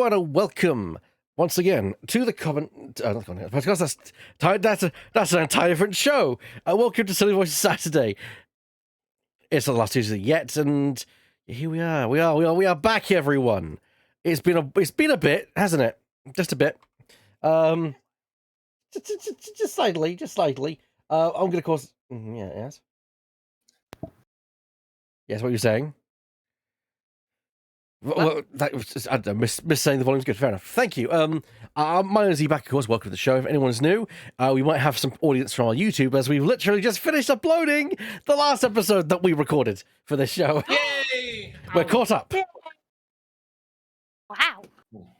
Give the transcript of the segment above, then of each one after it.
everyone, and welcome once again to the podcast. That's an entirely different show. Welcome to Silly Voices Saturday. It's not the last Tuesday yet, and here we are. We are back, everyone. It's been a bit, hasn't it? Just a bit. Just slightly. I'm gonna cause. Yes. Yes, what you're saying? Well, that was just, I don't know, miss saying the volume's good. Fair enough. Thank you. My name is Ebak, of course. Welcome to the show. If anyone's new, we might have some audience from our YouTube, as we've literally just finished uploading the last episode that we recorded for this show. Yay! We're caught up. Wow.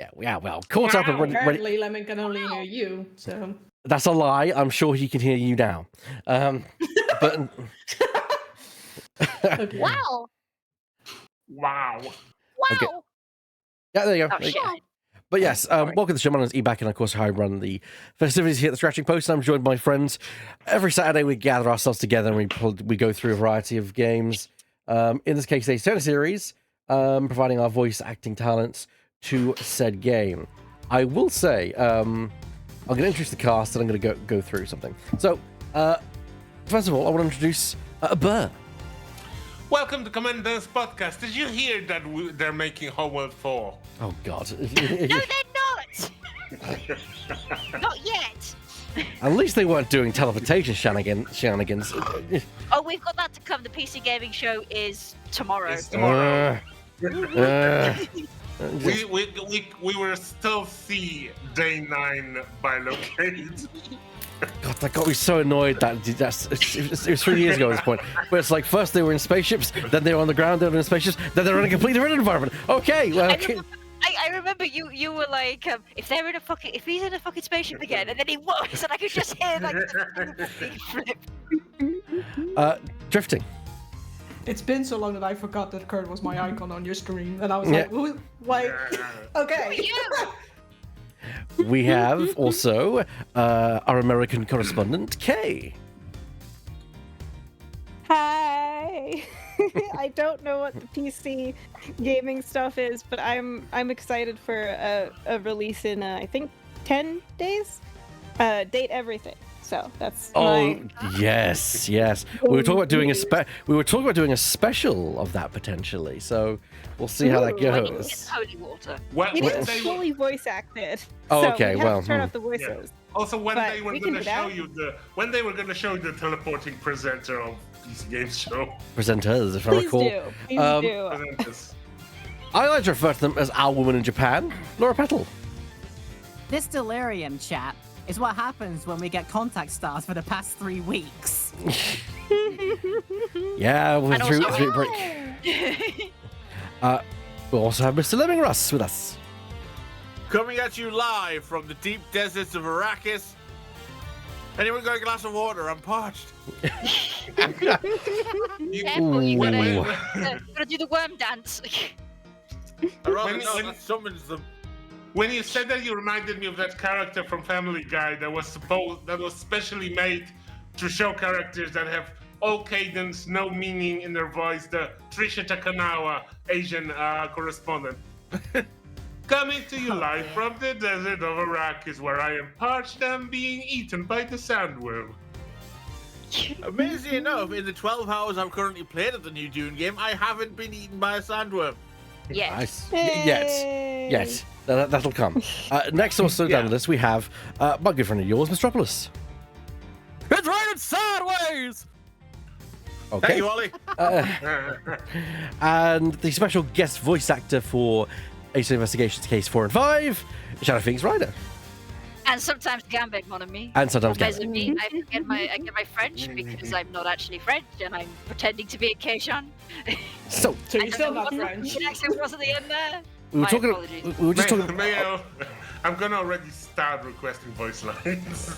Yeah, we are. Well, caught up and ready. Apparently, Lemon can only hear you, so... That's a lie. I'm sure he can hear you now. But... Okay. Wow. Wow. Wow. Okay. Yeah, there you go. Oh, shit. But yes, welcome to the show. My name is Ebak, and of course, I run the festivities here at the Scratching Post. And I'm joined by friends. Every Saturday, we gather ourselves together and we go through a variety of games. In this case, a Turner series, providing our voice acting talents to said game. I will say, I'm going to introduce the cast, and I'm going to go through something. So, first of all, I want to introduce Burr. Welcome to Commander's Podcast. Did you hear that they're making Homeworld 4? Oh, God. No, they're not. Not yet. At least they weren't doing teleportation shenanigans. Oh, we've got that to come. The PC gaming show is tomorrow. It's tomorrow. Just- We will still see Day 9 by Locate. God, that got me so annoyed. It was 3 years ago at this point. But it's like, first they were in spaceships, then they were on the ground, they were in spaceships, then they were in a completely different environment. Okay, well, I remember you were like, if he's in a fucking spaceship again, and then he was, and I could just hear like the flip. Drifting. It's been so long that I forgot that Kurt was my icon on your screen, and I was like, who? Why? Okay. We have also our American correspondent, Kay. Hi. I don't know what the PC gaming stuff is, but I'm excited for a release in I think 10 days. Date everything. So that's yes. We were talking about doing a special of that potentially. So we'll see how that goes. It's holy water. It is fully voice acted. Oh, so okay, we have well, to turn off the voices. Yeah. Also, when But they were we can going to do show that. you the teleporting presenter of PC Games Show. Presenters, if I Please recall. do. Please do. Presenters. I like to refer to them as our woman in Japan, Laura Petal. This delirium chat is what happens when we get contact stars for the past 3 weeks. Yeah, we're And through also- a break. We also have Mr. Lemming Russ with us. Coming at you live from the deep deserts of Arrakis. Anyone got a glass of water? I'm parched. Careful, you gotta do the worm dance. I rather When- not. when- That summons them. When you said that, you reminded me of that character from Family Guy that was specially made to show characters that have all cadence, no meaning in their voice. The Trisha Takanawa Asian correspondent. Coming to you live from the desert of Arrakis, where I am parched and being eaten by the sandworm. Amazing enough, in the 12 hours I've currently played of the new Dune game, I haven't been eaten by a sandworm. Yes. Nice. Hey. Yes. That'll come. Next, also down the list, we have my good friend of yours, Mistropolis. It's raining sideways! Okay. Thank you, Ollie. And the special guest voice actor for Ace Investigations Case 4 and 5, ShadowPhoenixRider. And sometimes Gambit, mon ami. And sometimes Because Gambit. of me, I get my French because I'm not actually French and I'm pretending to be a Cajun. So, So you're still not French. The accent was at the end there. we were My talking. apologies. We were just talking. Mayo, I'm gonna already start requesting voice lines.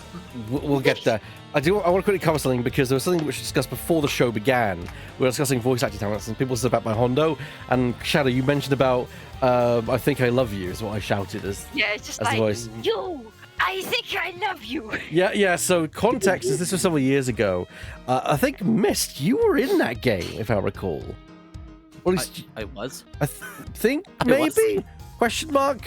We'll get there. I want to quickly cover something because there was something which we discussed before the show began. We were discussing voice acting talents, and people said about my Hondo. And Shadow, you mentioned about "I think I love you" is what I shouted as Yeah, it's just as the like, voice. you, I think I love you. Yeah. So context is this was several years ago. I think Mist, you were in that game, if I recall. Or at least I was. I think I was. maybe. Question mark?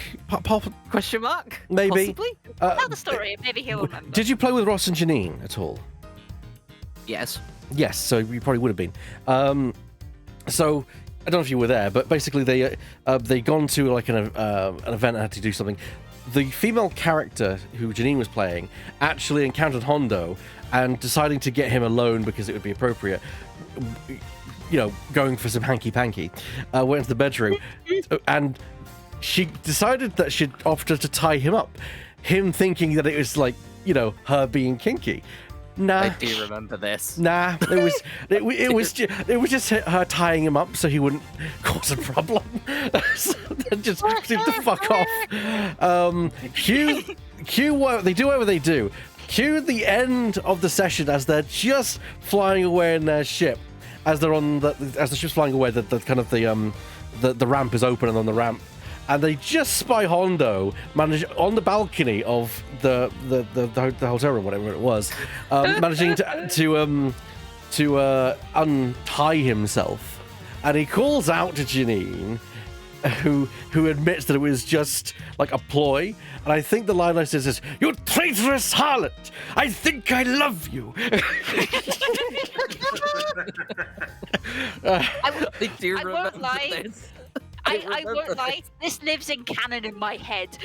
Question mark? Maybe. Possibly? Tell the story, and maybe he'll remember. Did you play with Ross and Janine at all? Yes. Yes, so you probably would have been. So I don't know if you were there, but basically they gone to like an event and had to do something. The female character who Janine was playing actually encountered Hondo, and deciding to get him alone because it would be appropriate, you know, going for some hanky-panky, went into the bedroom, and she decided that she'd offered to tie him up, him thinking that it was like, you know, her being kinky. Nah, I do remember this. Nah, it was just her tying him up so he wouldn't cause a problem. Just seem to fuck off. Cue what they do, whatever they do. Cue the end of the session as they're just flying away in their ship, as the ship's flying away. The ramp is open, and on the ramp, and they just spy Hondo on the balcony of the hotel room, whatever it was, managing to untie himself, and he calls out to Janine, who admits that it was just like a ploy. And I think the line I says is, "You traitorous harlot! I think I love you." I do remember won't lie. this. I won't lie. This lives in canon in my head.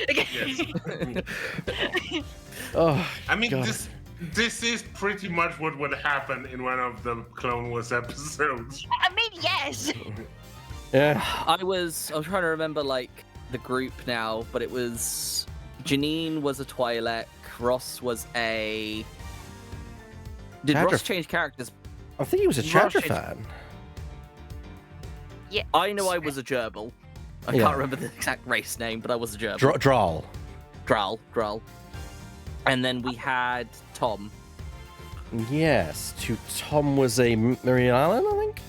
Oh, I mean, God. this is pretty much what would happen in one of the Clone Wars episodes. I mean, yes. Yeah. I was trying to remember like the group now, but it was Janine was a Twi'lek, Ross was a. Did Chadra- Ross change characters? I think he was a Ross Chadra changed- fan. Yeah. I know I was a gerbil. I Yeah. can't remember the exact race name, but I was a gerbil. Drawl. Drall. And then we had Tom. Yes. Tom was a Miriam Allen, I think.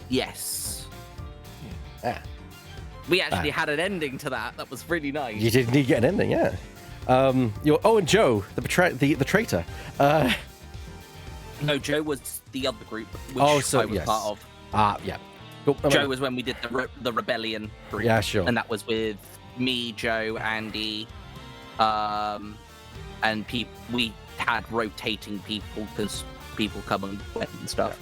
Yes. Ah. We actually had an ending to that. That was really nice. You did need to get an ending, yeah. And Joe, the traitor. No, Joe was the other group, which Oh, so I was yes. part of. Yeah. Cool. Joe was when we did the rebellion group. Yeah, sure. And that was with me, Joe, Andy, and we had rotating people because people come and went and stuff.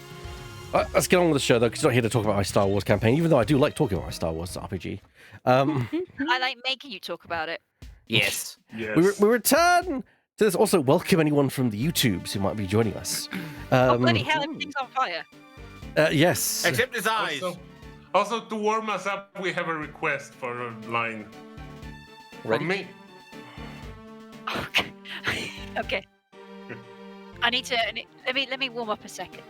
Let's get on with the show, though, because you're not here to talk about my Star Wars campaign, even though I do like talking about my Star Wars RPG. I like making you talk about it. Yes. Yes. We return to this. Also, welcome anyone from the YouTubes who might be joining us. Oh, bloody hell, everything's on fire. Yes. Except his eyes. Also, to warm us up, we have a request for a line from me. Okay. I need to. Let me warm up a second.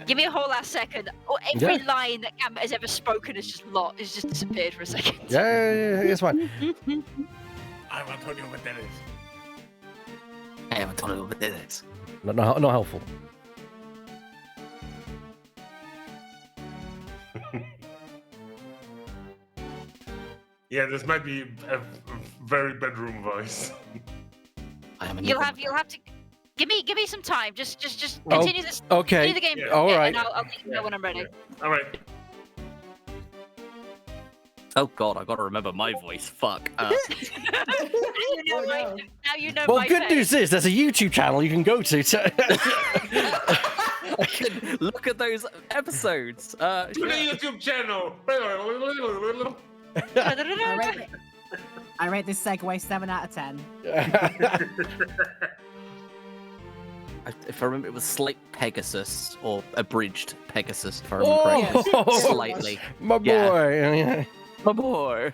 Give me a whole last second. Or every Yeah. line that Gambit has ever spoken has just disappeared for a second. Yeah, it's fine. I want to know what that is. I haven't told you what it is. Not helpful. Yeah, this might be a very bedroom voice. You'll have to give me some time. Just continue this. Okay. Continue the game. Yeah. All right. And I'll let you know when I'm ready. All right. Oh god, I gotta remember my voice. Fuck. Now you know Well, my good face. news is there's a YouTube channel you can go to. I can look at those episodes. To the YouTube channel. I rate this segue 7 out of 10. If I remember, it was Slight Pegasus or Abridged Pegasus. If I remember correctly. Oh, Slightly. my Yeah. boy. My boy.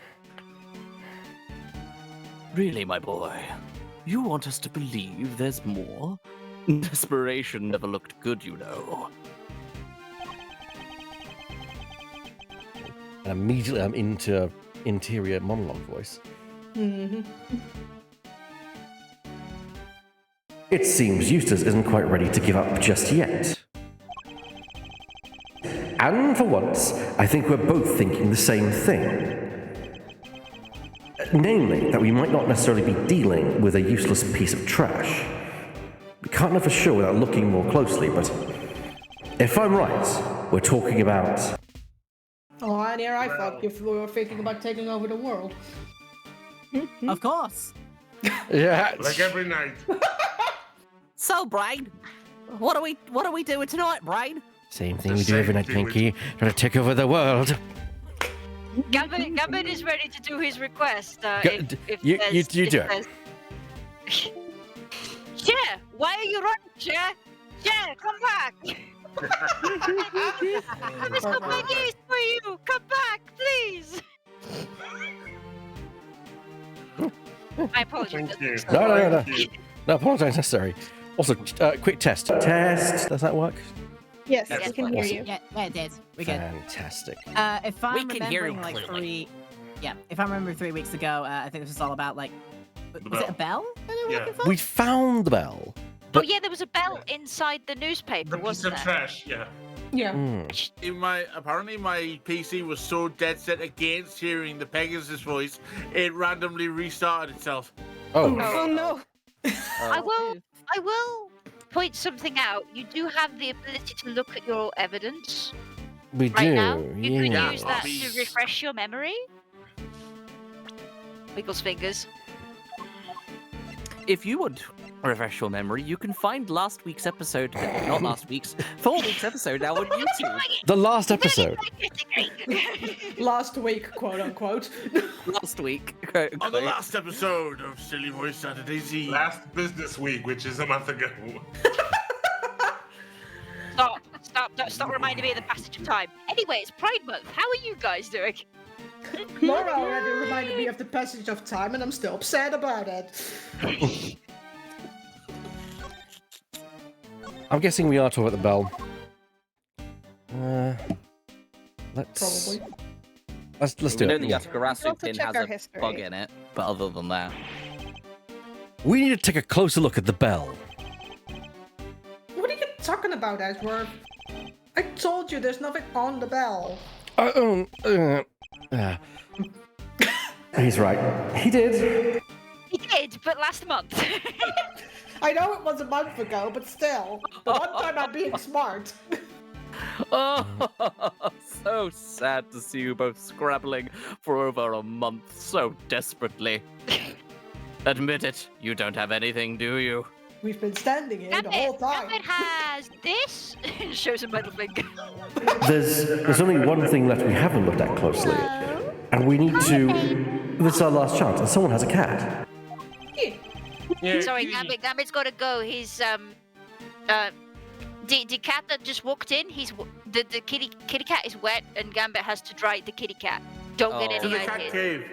Really, my boy? You want us to believe there's more? Desperation never looked good, you know. And immediately I'm into interior monologue voice. It seems Eustace isn't quite ready to give up just yet. And for once, I think we're both thinking the same thing. Namely, that we might not necessarily be dealing with a useless piece of trash. We can't know for sure without looking more closely, but if I'm right, we're talking about... Oh, and here I thought you were thinking about taking over the world. Of course. Yeah. Like every night. So, Brain, what are we doing tonight, Brain? Same thing we do every night, Pinky. Trying to take over the world. Gambit is ready to do his request. You do it. Chair, why are you running, Chair? Chair, come back! I just got my knees for you! Come back, please! I apologize. Thank you. No. Thank you. No, apologize necessary. Also, quick test. Test. Does that work? Yes, Yes, we can hear awesome. you. Yeah, it did. We're good. Fantastic. If I'm We can hear remembering you like clearly. if I remember 3 weeks ago, I think this was all about like, was it a bell that they were Yeah. looking for? We found the bell. Oh yeah, there was a bell inside the newspaper, The piece wasn't of there? trash, yeah. Yeah. Apparently my PC was so dead set against hearing the Pegasus voice, it randomly restarted itself. Oh. Oh no. I will point something out. You do have the ability to look at your evidence We right do. now. You could Yeah. use that Please. to refresh your memory. Wiggles fingers. If you would refresh your memory, you can find last week's episode, not last week's, 4 weeks episode now on YouTube. The last episode. Last week, quote unquote. Last week. On the last episode of Silly Voice Saturday Z. Last business week, which is a month ago. Stop reminding me of the passage of time. Anyway, it's Pride Month. How are you guys doing? Laura already reminded me of the passage of time, and I'm still upset about it. I'm guessing we are talking about the bell. Let's Probably. let's We do know it. the Yeah. Yaskarasu Also pin check has our a history. bug in it, but other than that. We need to take a closer look at the bell. What are you talking about, Ashworth? I told you there's nothing on the bell. He's right. He did. He did, but last month. I know it was a month ago, but still. The one time I'm being smart. Oh, so sad to see you both scrabbling for over a month so desperately. Admit it, you don't have anything, do you? We've been standing here the whole time. Gambit has this. Shows a middle finger. There's only one thing left we haven't looked at closely, and we need to. This is our last chance, and someone has a cat. Yeah, Sorry, Gambit's got to go. He's the cat that just walked in. The kitty cat is wet, and Gambit has to dry the kitty cat. Don't get Oh. To any the cat ideas. cave.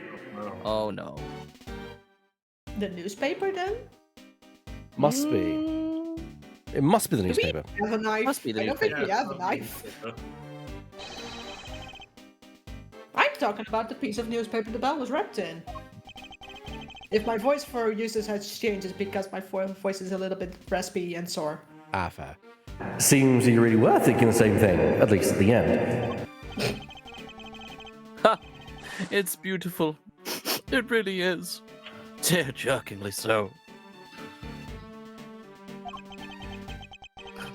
Oh no. The newspaper, then? Must be. It must be the newspaper. We have a knife. Must be the I don't think we newspaper. have a knife. I'm talking about the piece of newspaper the bell was wrapped in. If my voice for Eustace has changed, it's because my voice is a little bit raspy and sore. Ah, fair. Seems you really were thinking the same thing, at least at the end. Ha! It's beautiful. It really is. Tear-jerkingly so.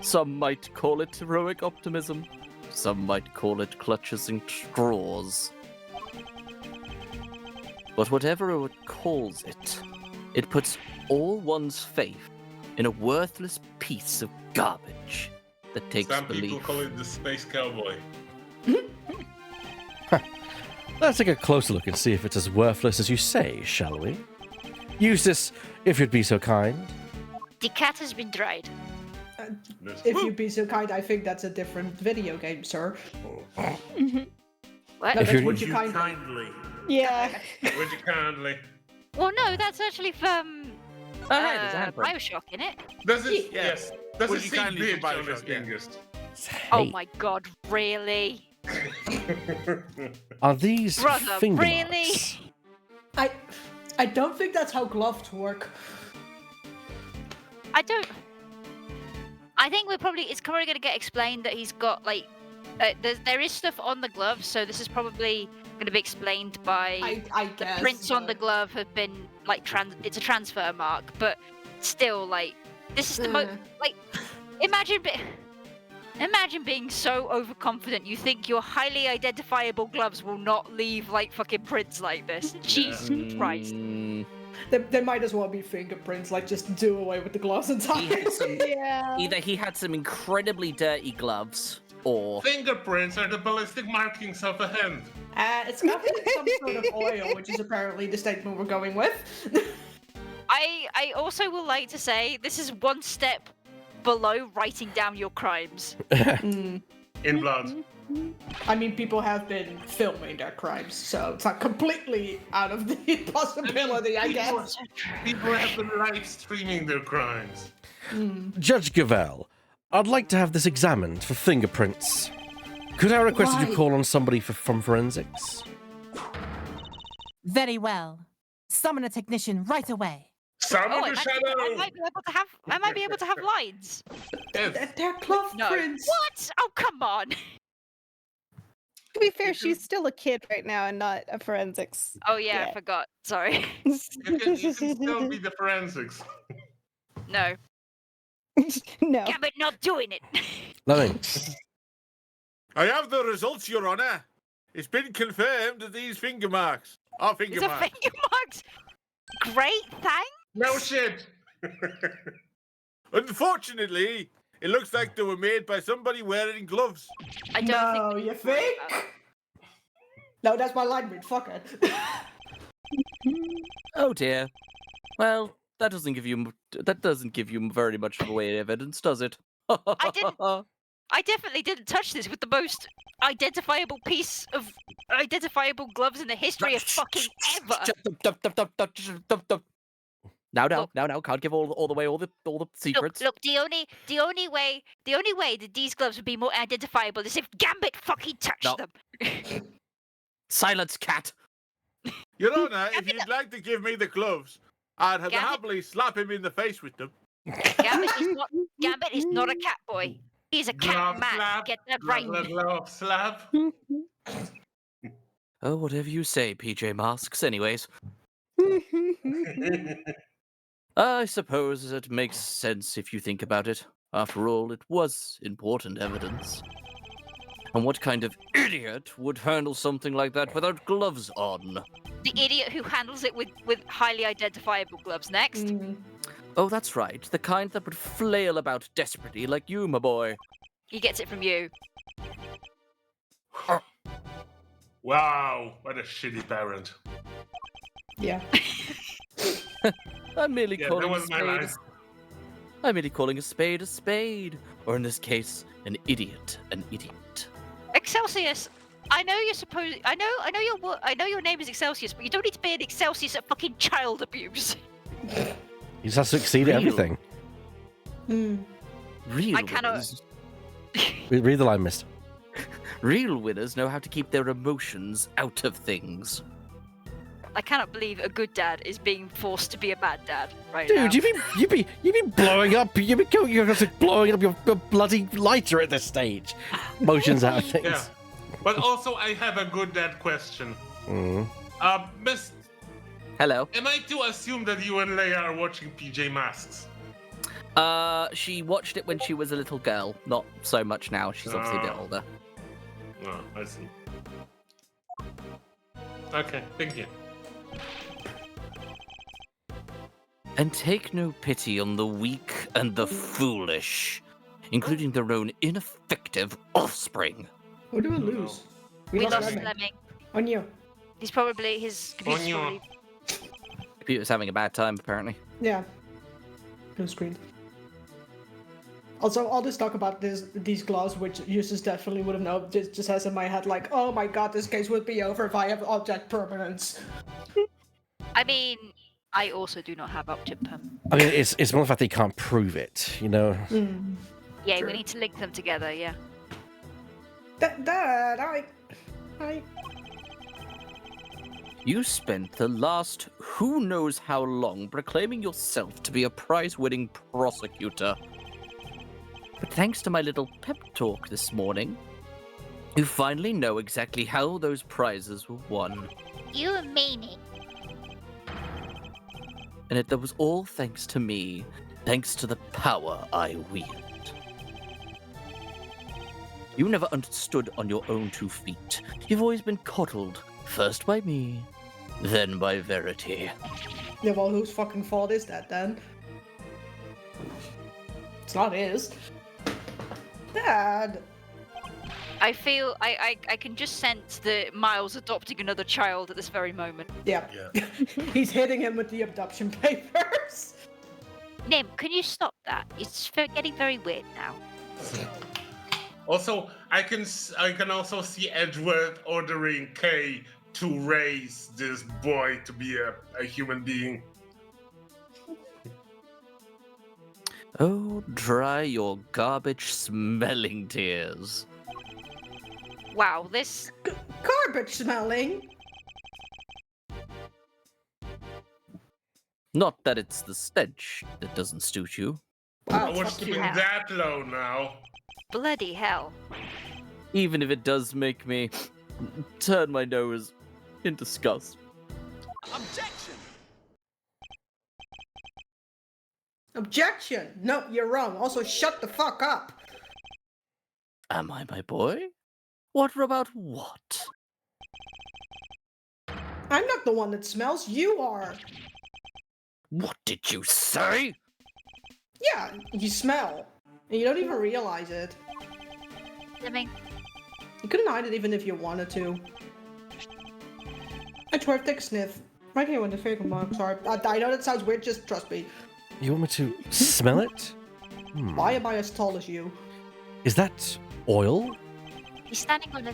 Some might call it heroic optimism. Some might call it clutches and straws. But whatever it calls it, it puts all one's faith in a worthless piece of garbage that takes Some people belief. call it the space cowboy. Let's take a closer look and see if it's as worthless as you say, shall we? Eustace, if you'd be so kind. The cat has been dried. If you'd be so kind, I think that's a different video game, sir. What? No, If that's you're- would Would you you kindly. kindly? Yeah. Would you kindly? Well, no, that's actually from Oh, hey, there's a handprint. Bioshock, innit? Does it? Yes. Does Would it you say kindly bitch buy on his Bioshock, yeah. fingers? Oh Hey, my god, really? are these Brother, finger really? marks? I don't think that's how gloves work. I think it's probably going to get explained that he's got like there is stuff on the glove, so this is probably going to be explained by I the guess. prints on the but- glove have been like it's a transfer mark, but still like This is the most like. Imagine being so overconfident you think your highly identifiable gloves will not leave like fucking prints like this. Jesus Christ. They might as well be fingerprints, like just do away with the gloves He entirely. had some, Yeah. either he had some incredibly dirty gloves, or Fingerprints are the ballistic markings of a hand. It's got some sort of oil, which is apparently the statement we're going with. I also would like to say this is one step below writing down your crimes. In blood. I mean, people have been filming their crimes, so it's not completely out of the possibility, I guess. People have been live streaming their crimes. Judge Gavel, I'd like to have this examined for fingerprints. Could I request that you Why? call on somebody from forensics? Very well. Summon a technician right away. Summon Oh, the I shadow! might be able to have lines. Yes. They're glove No. prints. What? Oh, come on. To be fair, she's still a kid right now and not a forensics. Oh yeah, I Yeah. forgot. Sorry. You can still be the forensics. No. No. Gambit not doing it. Nothing. I have the results, Your Honor. It's been confirmed that these finger marks are finger It's a marks. finger marks. Great, thanks. No shit! Unfortunately, it looks like they were made by somebody wearing gloves. I don't No, think. you think? No, that's my line read. Fuck it. oh dear. Well, that doesn't give you very much of a way of evidence, does it? I didn't. I definitely didn't touch this with the most identifiable piece of identifiable gloves in the history of fucking ever. Now, can't give all the secrets. Look, the only way that these gloves would be more identifiable is if Gambit fucking touched No. them. Silence, cat. Your Honor, if you'd like to give me the gloves, I'd have Gambit- happily slap him in the face with them. Gambit is not a cat boy. He's a cat Glove man. slap. Get that Glove, right. glove, glove, slap. Oh, whatever you say, PJ Masks. Anyways, I suppose it makes sense if you think about it. After all, it was important evidence. And what kind of idiot would handle something like that without gloves on? The idiot who handles it with highly identifiable gloves. Next. Oh, that's right. The kind that would flail about desperately like you, my boy. He gets it from you. Wow, what a shitty parent. Yeah. I'm merely Yeah, calling that a was my spade. line. I'm merely calling a spade, or in this case, an idiot an idiot. Excelsius. I know you're supposed. I know your name is Excelsius, but you don't need to be an Excelsius at fucking child abuse. You just have to succeed at Real. everything. Real I cannot- winners, Read the line, mister. real winners know how to keep their emotions out of things. I cannot believe a good dad is being forced to be a bad dad right now. Dude, you've been blowing up. You're blowing up your bloody lighter at this stage. Motions out of things. Yeah. But also, I have a good dad question. Miss, Hello. am I to assume that you and Leia are watching PJ Masks? She watched it when she was a little girl. Not so much now. She's obviously a bit Oh. older. Oh, I see. Okay, thank you. And take no pity on the weak and the foolish, including their own ineffective offspring. Who do we lose? We lost Lemming. Lemming. On you. He's probably his computer's On you. probably. Computer's having a bad time, apparently. Yeah. Blue screen. Also, all this talk about these gloves, which Eustace definitely would have known, just has in my head like, oh my god, this case would be over if I have object permanence. I mean, I also do not have object perm. I mean, it's more the fact that you can't prove it, you know? Yeah, True. we need to link them together. Yeah. Dad, I... You spent the last who knows how long proclaiming yourself to be a prize-winning prosecutor. But thanks to my little pep talk this morning, you finally know exactly how those prizes were won. You meaning? And that was all thanks to me, thanks to the power I wield. You never understood on your own 2 feet. You've always been coddled, first by me, then by Verity. Yeah, well, whose fucking fault is that then? It's not his. Dad! I feel I can just sense that Miles adopting another child at this very moment. Yeah. He's hitting him with the abduction papers. Nim, can you stop that? It's getting very weird now. Also, I can also see Edward ordering Kay to raise this boy to be a human being. Oh, dry your garbage-smelling tears. Wow, this... Garbage smelling. Not that it's the stench that doesn't suit you. Wow, We're fuck you. skipping that low now. Bloody hell. Even if it does make me turn my nose in disgust. Objection! No, you're wrong. Also, shut the fuck up. Am I my boy? What about what? I'm not the one that smells. You are. What did you say? Yeah, you smell. And you don't even realize it. I mean, You couldn't hide it even if you wanted to. I swear, take a sniff. Right here when the finger marks are. I know that sounds weird, just trust me. You want me to smell it? Why am I as tall as you? Is that oil? he's standing on a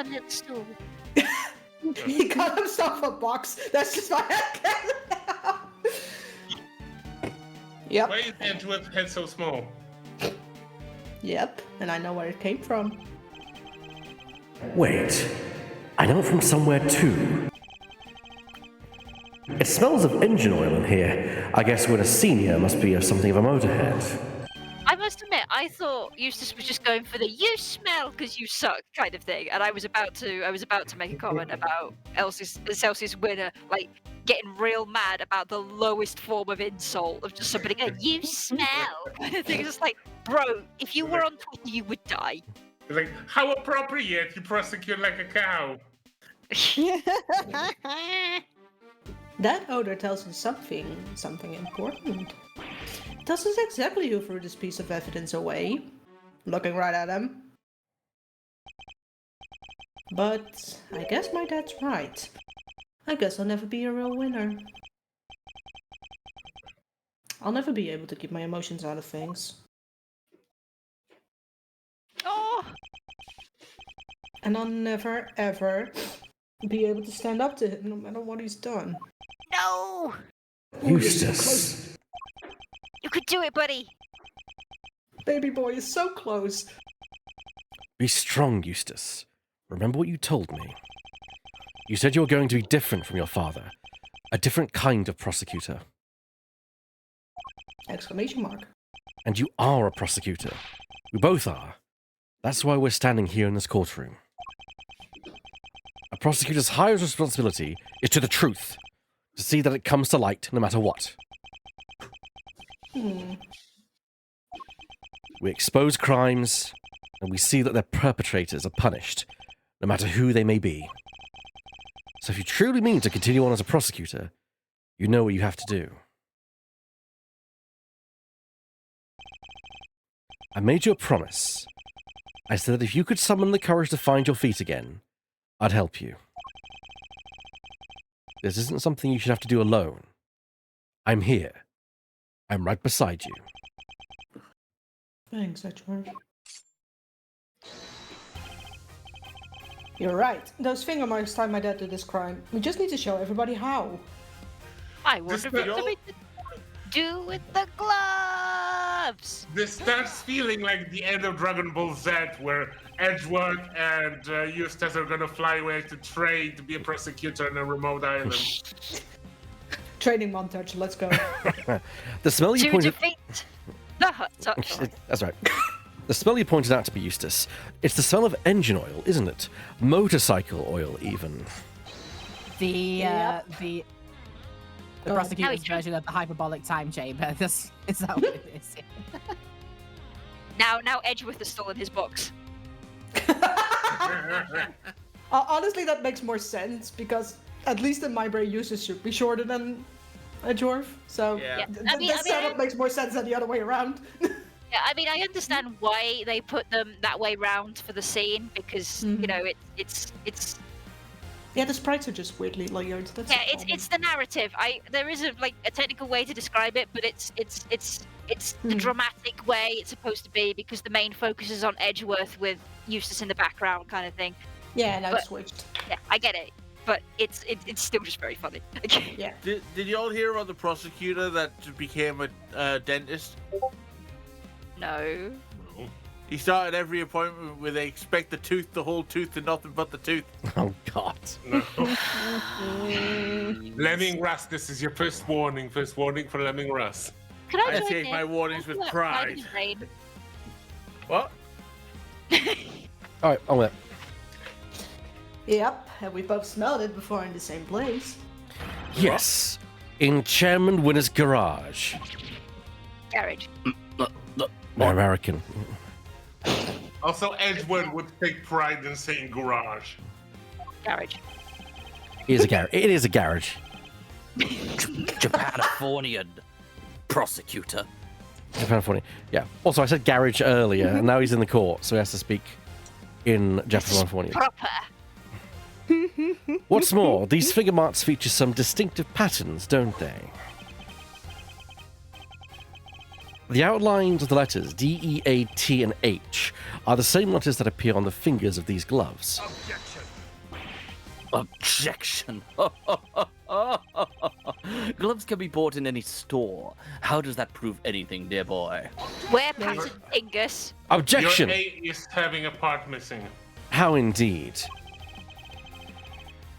little stool. He got himself a box. That's just my head now. Yep. Why is Edward's head so small? Yep. And I know where it came from. Wait, I know it from somewhere too. It smells of engine oil in here. I guess when a senior must be something of a motorhead. I must admit, I thought Eustace was just going for the "you smell because you suck" kind of thing, and I was about to make a comment about Celsius winner, like getting real mad about the lowest form of insult of just somebody going "you smell" kind of thing. Just like, bro, if you were on Twitter, you would die. It's like, how appropriate! You prosecute like a cow. That odor tells us something important. Tells us exactly who threw this piece of evidence away. Looking right at him. But I guess my dad's right. I guess I'll never be a real winner. I'll never be able to keep my emotions out of things. Oh, And I'll never, ever be able to stand up to him no matter what he's done. no! Eustace. You could do it, buddy. Baby boy is so close. Be strong, Eustace. Remember what you told me. You said you were going to be different from your father. A different kind of prosecutor. Exclamation mark. And you are a prosecutor. We both are. That's why we're standing here in this courtroom. A prosecutor's highest responsibility is to the truth. To see that it comes to light no matter what. We expose crimes, and we see that their perpetrators are punished, no matter who they may be. So if you truly mean to continue on as a prosecutor, you know what you have to do. I made you a promise. I said that if you could summon the courage to find your feet again, I'd help you. This isn't something you should have to do alone. I'm here. I'm right beside you. Thanks, Edward. You're right. Those finger marks tied my dad to this crime. We just need to show everybody how. I wonder if This- it's something to do with the gloves. This starts feeling like the end of Dragon Ball Z, where Edward and Eustace are gonna fly away to train to be a prosecutor on a remote island. Training montage, let's go. The smell you To pointed... defeat the hut. That's right. The smell you pointed out to be Eustace. It's the smell of engine oil, isn't it? Motorcycle oil, even. The The Oh, prosecutor's true. version of the hyperbolic time chamber. Is that what it is? Now Edgeworth is still in his box. Honestly, that makes more sense because at least in my brain, Eustace should be shorter than Edgeworth. So Yeah. this setup makes more sense than the other way around. Yeah, I mean, I understand why they put them that way round for the scene because you know it's Yeah, the sprites are just weirdly layered. That's yeah, the problem. it's the narrative. There is a technical way to describe it, but it's the dramatic way it's supposed to be because the main focus is on Edgeworth with Eustace in the background, kind of thing. Yeah, now but- it's switched. Yeah, I get it, but it's still just very funny. Yeah. Did you all hear about the prosecutor that became a dentist? No. He started every appointment where they expect the whole tooth, and nothing but the tooth. Oh God. No. Lemming Russ, this is your first warning for Lemming Russ. Can I I join take in? my warnings with What? pride. Vitamin Brain. What? All right, on with it. Yep, and we both smelled it before in the same place. Yes, in Chairman Winner's garage. Garage. More American. Also, Edgewood would take pride in saying garage. Garage. It is a garage. It is a garage. Japanifornian prosecutor. Japanifornian. Yeah. Also, I said garage earlier, and now he's in the court, so he has to speak in Japanifornian. Proper. What's more, these figure marks feature some distinctive patterns, don't they? The outlines of the letters D, E, A, T, and H are the same letters that appear on the fingers of these gloves. Objection. Gloves can be bought in any store. How does that prove anything, dear boy? Wear pattern fingers. Objection! Your A is having a part missing. How indeed?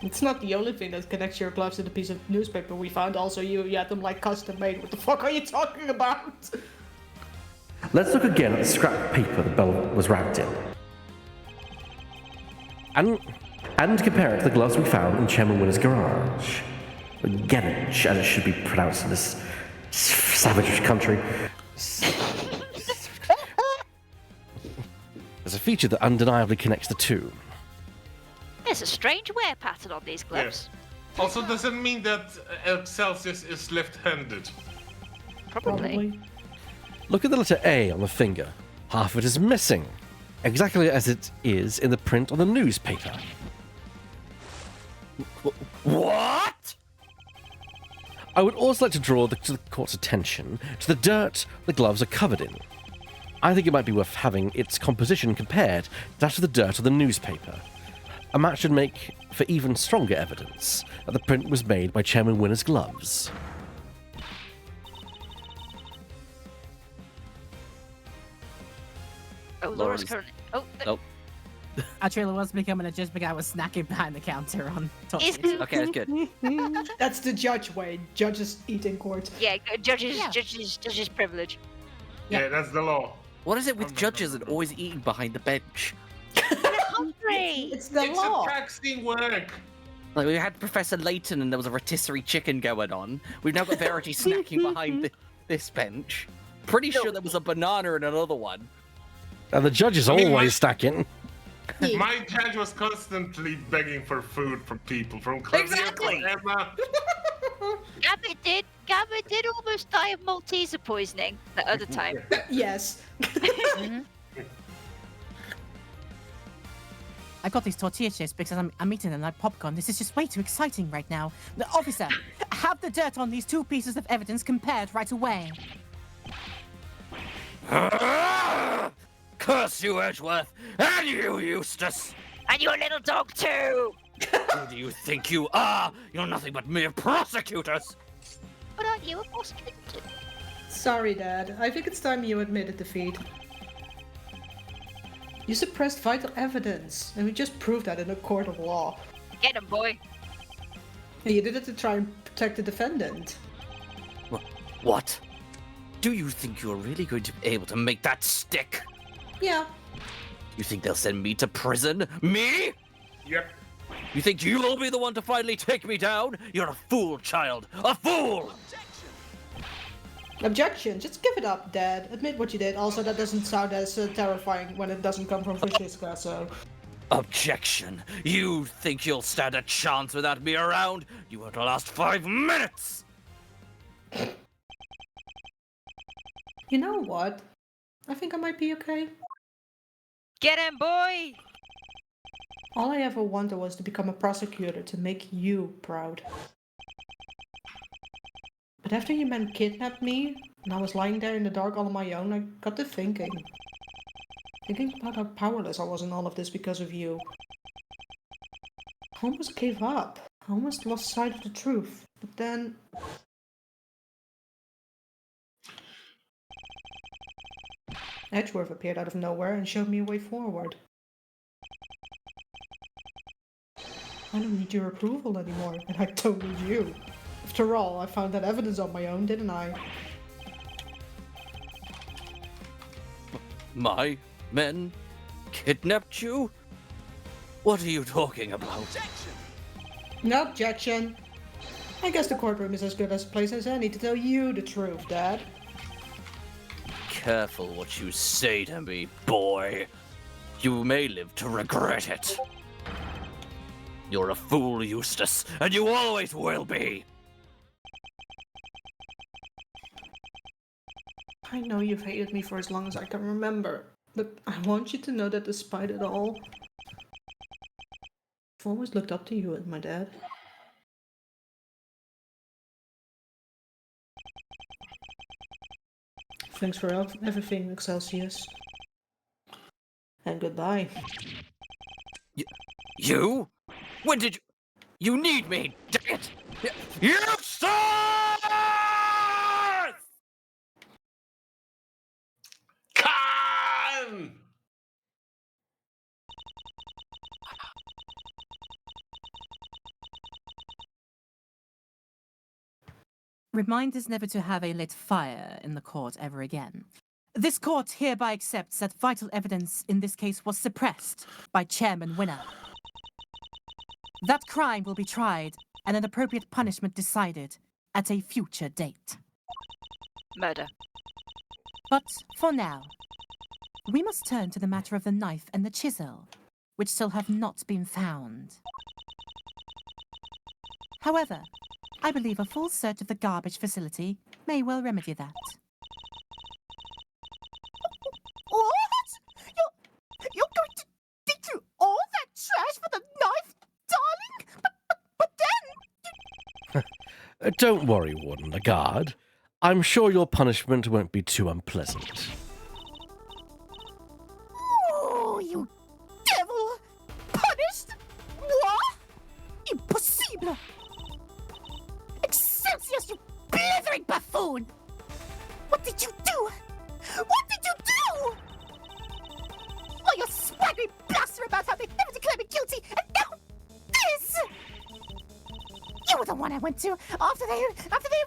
It's not the only thing that connects your gloves to the piece of newspaper we found. Also, you had them like custom made. What the fuck are you talking about? Let's look again at the scrap of paper the bell was wrapped in. And compare it to the gloves we found in Chairman Winner's garage. Garage, as it should be pronounced in this savage country. There's a feature that undeniably connects the two. There's a strange wear pattern on these gloves. Also, does it mean that Celsius is left-handed? Probably. Look at the letter A on the finger. Half of it is missing, exactly as it is in the print on the newspaper. What? I would also like to draw the court's attention to the dirt the gloves are covered in. I think it might be worth having its composition compared to that of the dirt on the newspaper. A match should make for even stronger evidence that the print was made by Chairman Winner's gloves. Oh, Laura's Laura's- currently. Oh, Oh, Actually, was becoming a just guy was snacking behind the counter on Is- Tootsie. okay, that's good. That's the judge way. Judges eat in court. yeah, judges privilege. Yeah, that's the law. What is it with judges and always eating behind the bench? Hungry. It's the It's law. a taxing work. Like we had Professor Layton and there was a rotisserie chicken going on. We've now got Verity snacking behind this bench. Pretty sure there was a banana in another one. And the judge is I mean, always stacking. My judge was constantly begging for food from people, from Claudia, Exactly. from Emma. Gabby did almost die of Malteser poisoning the other time. Yes. I got these tortilla chips because I'm eating them like popcorn. This is just way too exciting right now. The officer, have the dirt on these two pieces of evidence compared right away. Curse you, Edgeworth! And you, Eustace! And your little dog too. Who do you think you are? You're nothing but mere prosecutors! But aren't you a prosecutor too? Sorry, Dad. I think it's time you admitted defeat. You suppressed vital evidence, and we just proved that in a court of law. Get him, boy. And you did it to try and protect the defendant. What? Do you think you're really going to be able to make that stick? Yeah. You think they'll send me to prison? Me? Yep. You think you'll be the one to finally take me down? You're a fool, child. A fool! Objection! Just give it up, Dad. Admit what you did. Also, that doesn't sound as terrifying when it doesn't come from Francisca, so... Objection! You think you'll stand a chance without me around? You won't last 5 minutes! You know what? I think I might be okay. Get him, boy! All I ever wanted was to become a prosecutor to make you proud. But after you men kidnapped me, and I was lying there in the dark all on my own, I got to thinking. Thinking about how powerless I was in all of this because of you. I almost gave up. I almost lost sight of the truth. But then... Edgeworth appeared out of nowhere and showed me a way forward. I don't need your approval anymore, and I don't need you. After all, I found that evidence on my own, didn't I? My men kidnapped you? What are you talking about? No objection. I guess the courtroom is as good a place as any to tell you the truth, Dad. Careful what you say to me, boy. You may live to regret it. You're a fool, Eustace, and you always will be. I know you've hated me for as long as I can remember, but I want you to know that despite it all, I've always looked up to you and my dad. Thanks for everything, Excelsius. And goodbye. You? When did you... You need me, dang it! Eustace! Khan! Reminders never to have a lit fire in the court ever again. This court hereby accepts that vital evidence in this case was suppressed by Chairman Winner. That crime will be tried and an appropriate punishment decided at a future date. Murder. But for now, we must turn to the matter of the knife and the chisel, which still have not been found. However, I believe a full search of the garbage facility may well remedy that. What? You're going to dig through all that trash for the knife, darling? But then... Don't worry, Warden Lagarde. I'm sure your punishment won't be too unpleasant. Oh, you devil! Punished? What? Impossible! Excelsius, you blithering buffoon! What did you do? What did you do? Oh, you're swaggering bluster about how they never declared me guilty, and now this! You were the one I went to after they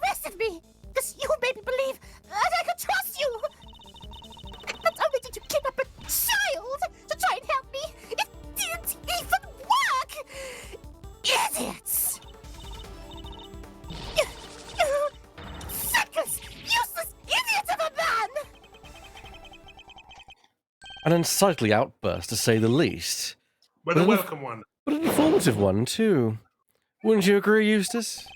arrested me, because you made me believe that I could trust you. Not only did you kidnap a child to try and help me, it didn't even work! Idiots! You feckless, useless idiot of a man! An unsightly outburst, to say the least. But a welcome one. But an informative one, too. Wouldn't you agree, Eustace?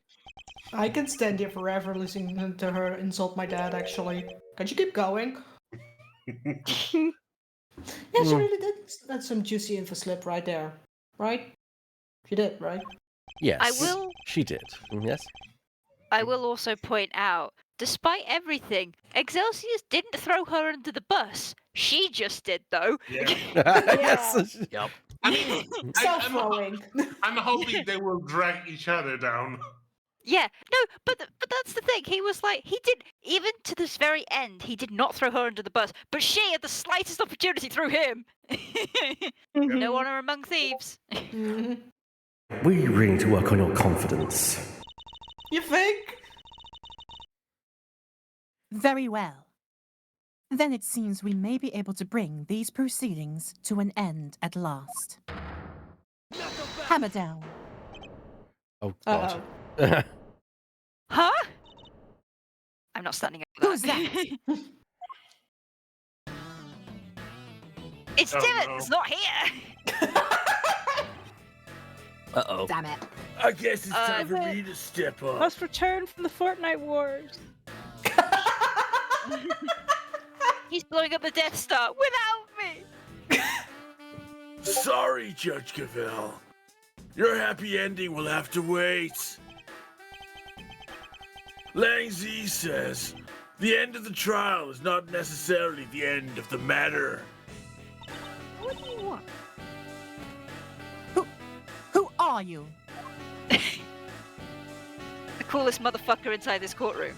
I can stand here forever listening to her insult my dad, actually. Can't you keep going? Yeah, she really did. That's some juicy info slip right there. Right? She did, right? Yes. I will. She did. Yes. I will also point out, despite everything, Excelsius didn't throw her under the bus. She just did, though. Yeah. Yes. Yep. I mean, Self-throwing. I'm hoping they will drag each other down. Yeah, no, but that's the thing. He was like, he did, even to this very end, he did not throw her under the bus, but she, at the slightest opportunity, threw him. No honor among thieves. Mhm. We really need to work on your confidence. You think? Very well. Then it seems we may be able to bring these proceedings to an end at last. Knuckle back! Hammer down. Oh God. Uh-oh. Huh? I'm not standing up for that. Who's that? It's Oh, Dylan's no. not here. Uh-oh. Damn it. I guess it's time for Uh, me to step up. Must return from the Fortnite Wars. He's blowing up the Death Star without me. Sorry, Judge Cavell. Your happy ending will have to wait. Lang Z says, the end of the trial is not necessarily the end of the matter. What do you want? Who are you? The coolest motherfucker inside this courtroom.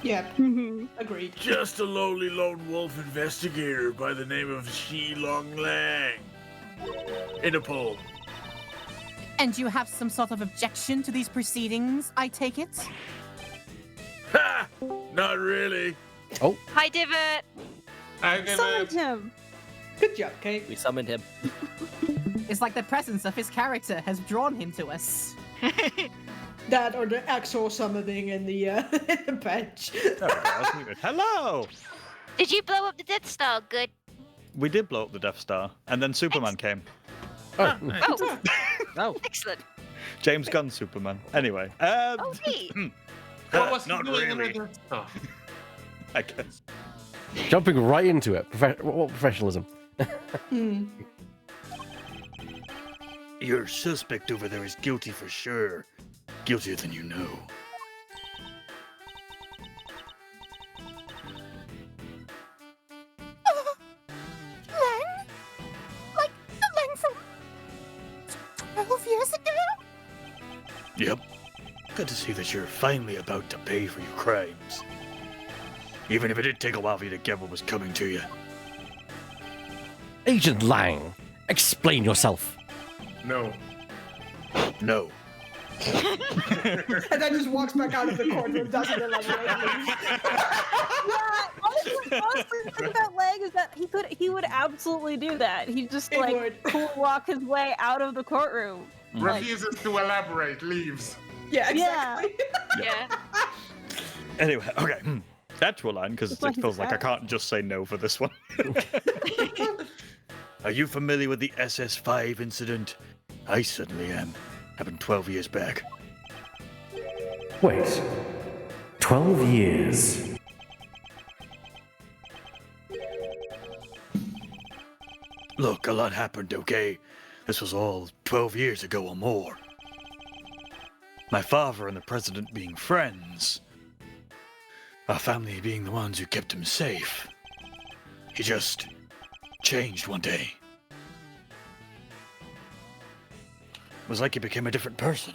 Yep, Mhm. agreed. Just a lowly lone wolf investigator by the name of Shi Long Lang. In a poem. And you have some sort of objection to these proceedings, I take it? Ha! Not really. Hi, Divot. I did Summoned it. him. Good job, Kate. We summoned him. It's like the presence of his character has drawn him to us. That or the actual summoning in the in the bench. There we go, I was muted. Hello! Did you blow up the Death Star? Good. We did blow up the Death Star, and then Superman came. Oh, Oh, Oh, excellent. James Gunn Superman. Anyway, Oh, neat. What was he not doing really. in the stuff? I guess. jumping right into it. What professionalism? Hmm. Your suspect over there is guilty for sure. Guiltier than you know. Lang? Like the Lang from 12 years ago? Yep. Good to see that you're finally about to pay for your crimes. Even if it did take a while for you to get what was coming to you. Agent Lang, explain yourself. No. No. And then just walks back out of the courtroom, doesn't elaborate. Yeah, honestly, the thing about Lang is that he would absolutely do that. He'd just He like would. cool walk his way out of the courtroom. Like, Refuses to elaborate, leaves. Yeah, exactly. Yeah. Anyway, okay. Actual line, because That's why it he's feels like I fast. can't just say no for this one. Are you familiar with the SS5 incident? I certainly am. Happened 12 years back. Wait, 12 years. Look, a lot happened, okay? This was all 12 years ago or more. My father and the president being friends. Our family being the ones who kept him safe. He just changed one day. It was like he became a different person.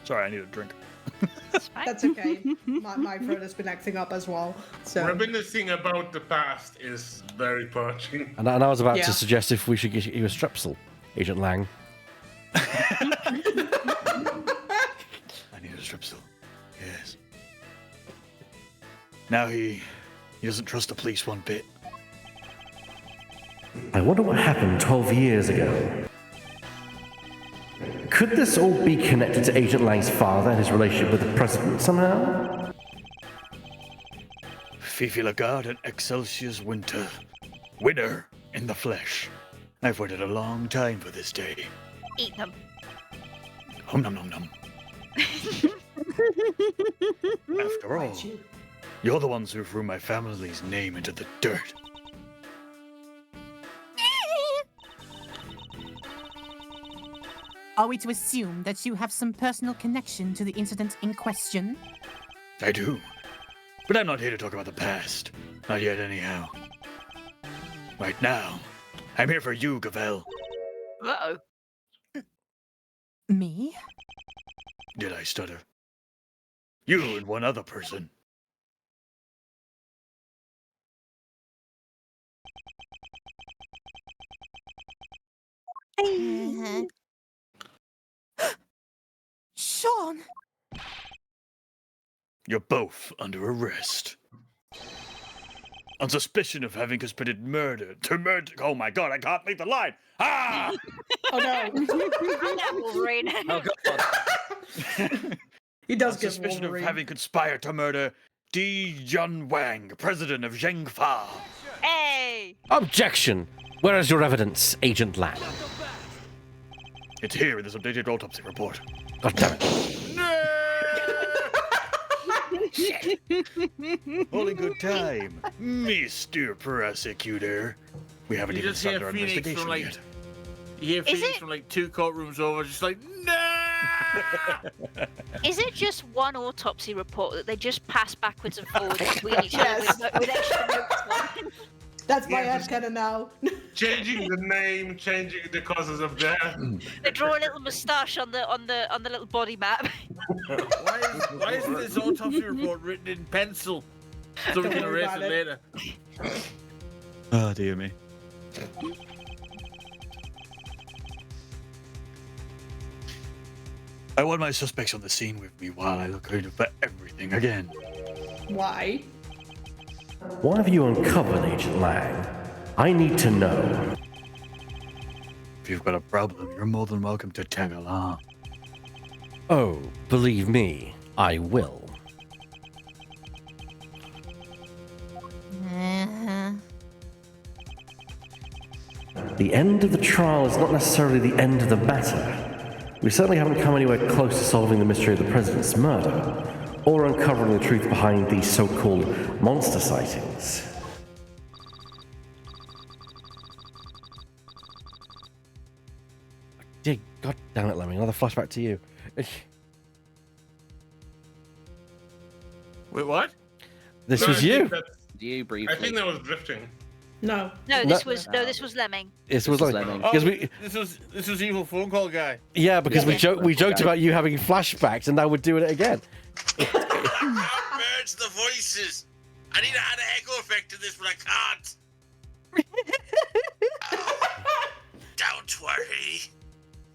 Sorry, I need a drink. It's fine. That's okay. My throat has been acting up as well. So Reminiscing about the past is very parching. And I was about Yeah. to suggest if we should get you a strepsil, Agent Lang. I need a stripsil. Yes. Now he doesn't trust the police one bit. I wonder what happened 12 years ago. Could this all be connected to Agent Lang's father and his relationship with the president somehow? Fifi Lagarde and Excelsius Winter. Winner in the flesh. I've waited a long time for this day. Eat them. Hum num num num. After all, Bite you. you're the ones who threw my family's name into the dirt. Are we to assume that you have some personal connection to the incident in question? I do. But I'm not here to talk about the past. Not yet, anyhow. Right now, I'm here for you, Gavel. Uh-oh. Me? Did I stutter? You and one other person. Sean! You're both under arrest. on suspicion of having committed murder. Oh my god, I can't make the line! Ah! Oh no. That Wolverine. Oh god. He does On give suspicion Wolverine. of having conspired to murder Di Jun Wang, president of Zhengfa. Hey! Objection! Where is your evidence, Agent Lang? It's here in this updated autopsy report. God damn it. All in good time, Mr. Prosecutor. We haven't You even just hear started our Phoenix investigation from like, yet. you hear Is Phoenix it- from like 2 courtrooms over, just like, no! Is it just one autopsy report that they just pass backwards and forwards between each Yes. other with extra notes on? That's my Yeah, just- headcanon now. Changing the name, changing the causes of death. They draw a little moustache on the little body map. Why is this autopsy report written in pencil? So we Don't can worry erase about it it. later. Oh, dear me. I want my suspects on the scene with me while I look over everything again. Why? What have you uncovered, Agent Lang? I need to know. If you've got a problem, you're more than welcome to tag along. Oh, believe me, I will. The end of the trial is not necessarily the end of the matter. We certainly haven't come anywhere close to solving the mystery of the president's murder, or uncovering the truth behind these so-called monster sightings. Dear God damn it, Lemming, another flashback to you. Wait, what? This No, was I think you. that's- You I briefly. think that was drifting. No. No, this was Lemming. This was like, Lemming. because Oh, we, this was evil phone call guy. yeah, because we joked Yeah. about you having flashbacks, and now we're doing it again. Merge the voices. I need to add an echo effect to this, but I can't. Don't worry.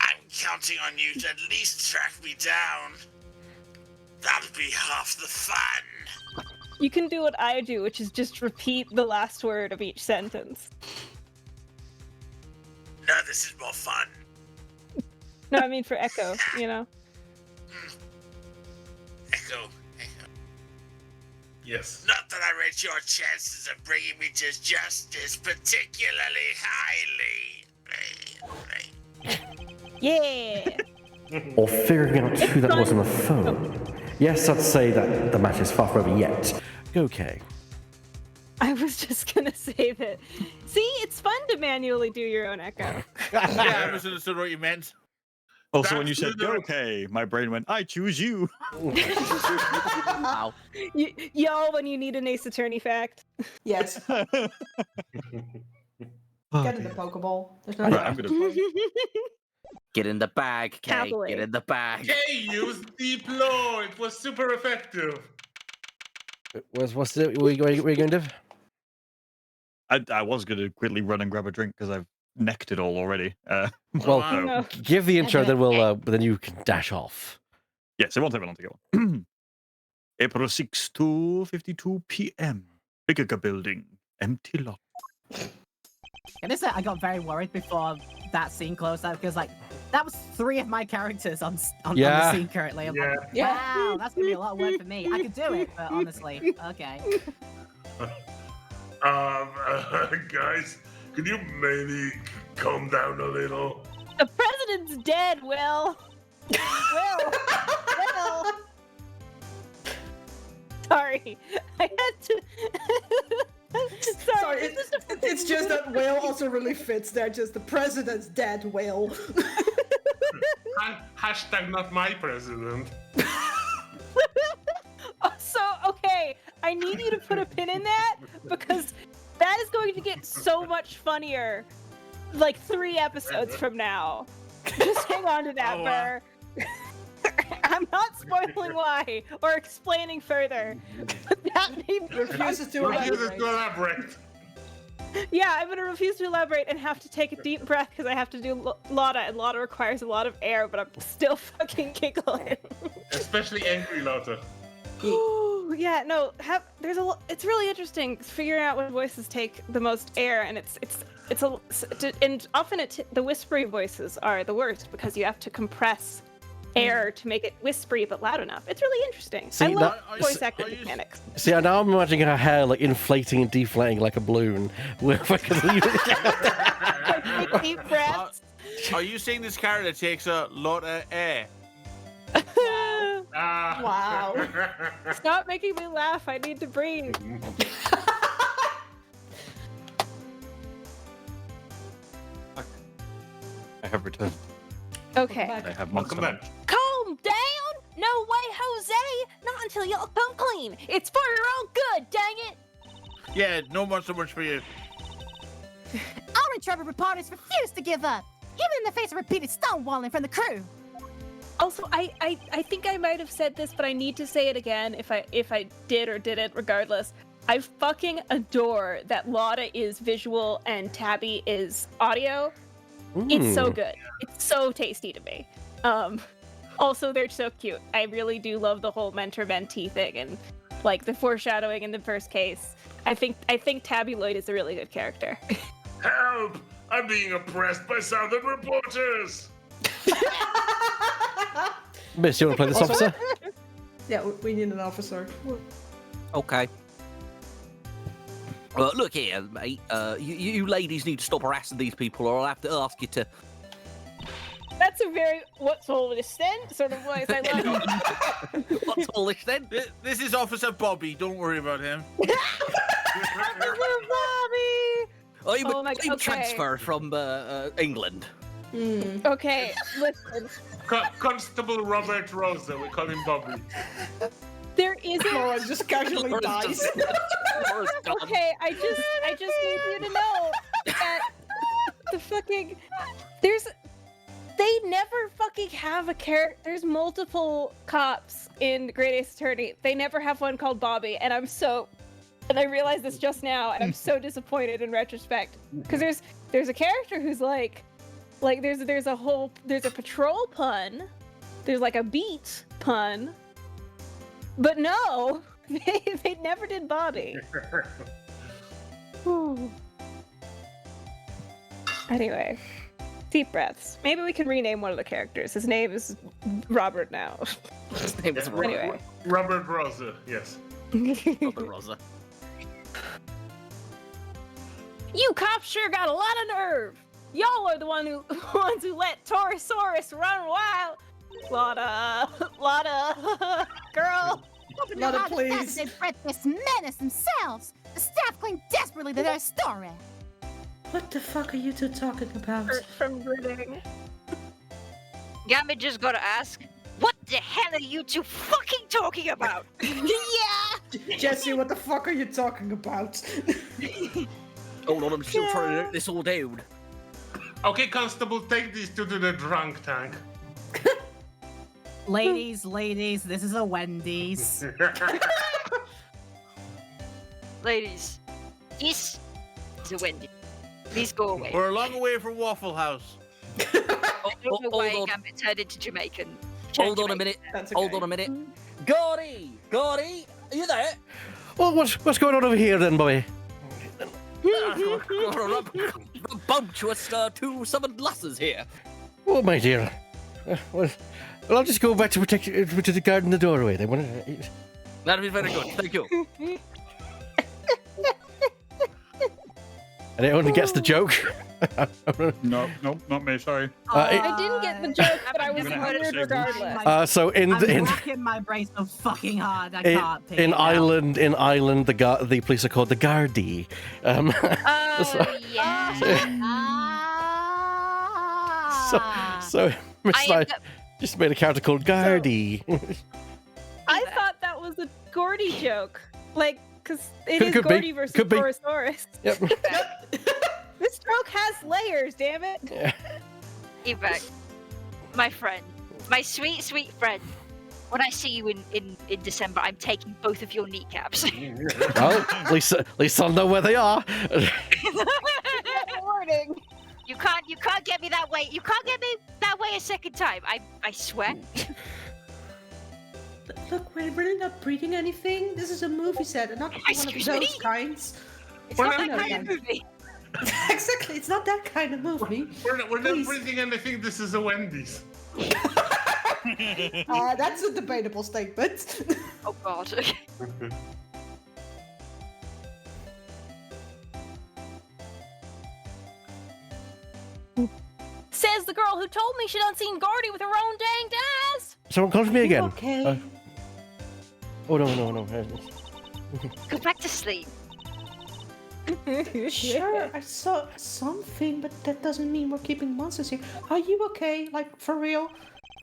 I'm counting on you to at least track me down. That'll be half the fun. You can do what I do, which is just repeat the last word of each sentence. No, this is more fun. No, I mean for Echo, you know? Echo. Yes. Not that I rate your chances of bringing me to justice particularly highly. Yeah! Or figuring out who that was on the phone. Yes, I'd say that the match is far from over yet. Okay. I was just gonna say that. See, it's fun to manually do your own Echo. Yeah, I misunderstood what you meant. Also, when That's you said the- okay, my brain went, I choose you. Wow. Y'all, when you need an Ace Attorney fact. Yes. Oh, Get in the dear. Pokeball. There's no Right, doubt. I'm gonna. Get in the bag, Kay. Happily. Get in the bag. Hey, use deep law. It was super effective. What's the, were you going to do? I was gonna quickly run and grab a drink because I've necked it all already. Well, wow. No. give the intro, then we'll then you can dash off. Yes, it won't take me long to go. April 6, 2:52 p.m. Bigger building, empty lot. Can I say I got very worried before that scene closed out because like that was 3 of my characters on Yeah. the scene currently. I'm like, Yeah. wow, that's gonna be a lot of work for me. I could do it, but honestly, okay. Guys, could you maybe calm down a little? The president's dead, Will! Will! Will! Sorry. I had to. Sorry, it's just that Whale also really fits there. Just the president's dead, Whale. Hashtag not my president. So, okay, I need you to put a pin in that because that is going to get so much funnier like 3 episodes from now. Just hang on to that, Oh, wow. Burr. I'm not spoiling why or explaining further. But that may be Refuses to Refuses elaborate. to elaborate. Yeah, I'm gonna refuse to elaborate and have to take a deep breath because I have to do Lotta, and Lotta requires a lot of air, but I'm still fucking giggling. Especially angry Lotta. yeah, no. It's really interesting figuring out what voices take the most air, and and often the whispery voices are the worst because you have to compress air to make it whispery but loud enough. It's really interesting. See, I love now- voice acting mechanics. See, now I'm imagining her hair like inflating and deflating like a balloon. Take deep breaths. Are you saying this character takes a lot of air? Wow. Stop making me laugh. I need to breathe. I have returned. Okay. I have Welcome monster. back. Calm down! No way, Jose! Not until you come clean. It's for your own good, dang it! Yeah, no more so much for you. Our Trevor reporters refuse to give up, even in the face of repeated stonewalling from the crew. Also, I think I might have said this, but I need to say it again if I did or didn't, regardless. I fucking adore that Lotta is visual and Tabby is audio. It's so good. It's so tasty to me. Also, they're so cute. I really do love the whole mentor-mentee thing and like the foreshadowing in the first case. I think Tabby Lloyd is a really good character. Help! I'm being oppressed by Southern reporters! Miss, you want to play this Also- officer? Yeah, we need an officer. Okay. Look here, mate. You ladies need to stop harassing these people, or I'll have to ask you to. That's a very what's all this then sort of voice. I love it. What's all this then? This is Officer Bobby. Don't worry about him. Bobby! I'm Oh my a God, okay. transfer from England. Okay, listen. Constable Robert Rosa, we call him Bobby. There isn't. Laura just casually dies. Okay, I just need you to know that the fucking they never fucking have a character. There's multiple cops in Great Ace Attorney. They never have one called Bobby, and I realized this just now, and I'm so disappointed in retrospect because there's a character who's like there's a patrol pun, there's like a beat pun, but no, they never did Bobby. Whew. Anyway, deep breaths. Maybe we can rename one of the characters. His name is Robert now. His name is Anyway. Robert Rosa, yes. Robert Rosa. You cops sure got a lot of nerve. Y'all are the ones who let Torosaurus run wild. Lotta, girl. Lotta, please. They bred this menace themselves. The staff cling desperately to their story. What the fuck are you two talking about? From Gritting. Gambit just gotta ask, what the hell are you two fucking talking about? Yeah! Jesse, what the fuck are you talking about? Hold on, I'm still trying to note this all down. Okay, Constable, take these two to the drunk tank. Ladies, this is a Wendy's. Ladies, this is a Wendy. Please go away. We're a long way from Waffle House. I don't know why hold on. Gambit turned into Jamaican. Hold on a minute. That's Hold okay. on a minute. Gordy, are you there? Well, what's going on over here then, boy? Bumptuous two summoned lasses here. Oh, my dear. Well, I'll just go back to protect to the guard in the doorway. They want to. That'd be very good. Thank you. And anyone who gets the joke. No, not me. Sorry. I didn't get the joke, but I was You're gonna have to wondered say regardless. So in working my brain so fucking hard, I can't take in it out. Ireland, the police are called the Gardaí. Oh, yeah. So Miss I am Sly just made a character called Gardaí. I thought that was a Gordy joke. Like, because it Could is be, Gordy versus could be. Torosaurus. Yep. This joke has layers, damn it. Yeah. Evac, my friend, my sweet, sweet friend. When I see you in December, I'm taking both of your kneecaps. Well, at least I'll know where they are. Warning. You can't get me that way. You can't get me that way a second time. I swear. Look, we're really not breeding anything. This is a movie set, and not one of Excuse those me? kinds. It's We're not That that kind kind. of movie. Exactly, it's not that kind of movie. We're not Please. breathing anything. This is a Wendy's. That's a debatable statement. Oh god. Says the girl who told me she done seen Gordy with her own dang eyes. Someone calls me again. Okay. Oh no. Go back to sleep. Sure, I saw something, but that doesn't mean we're keeping monsters here. Are you okay? Like, for real?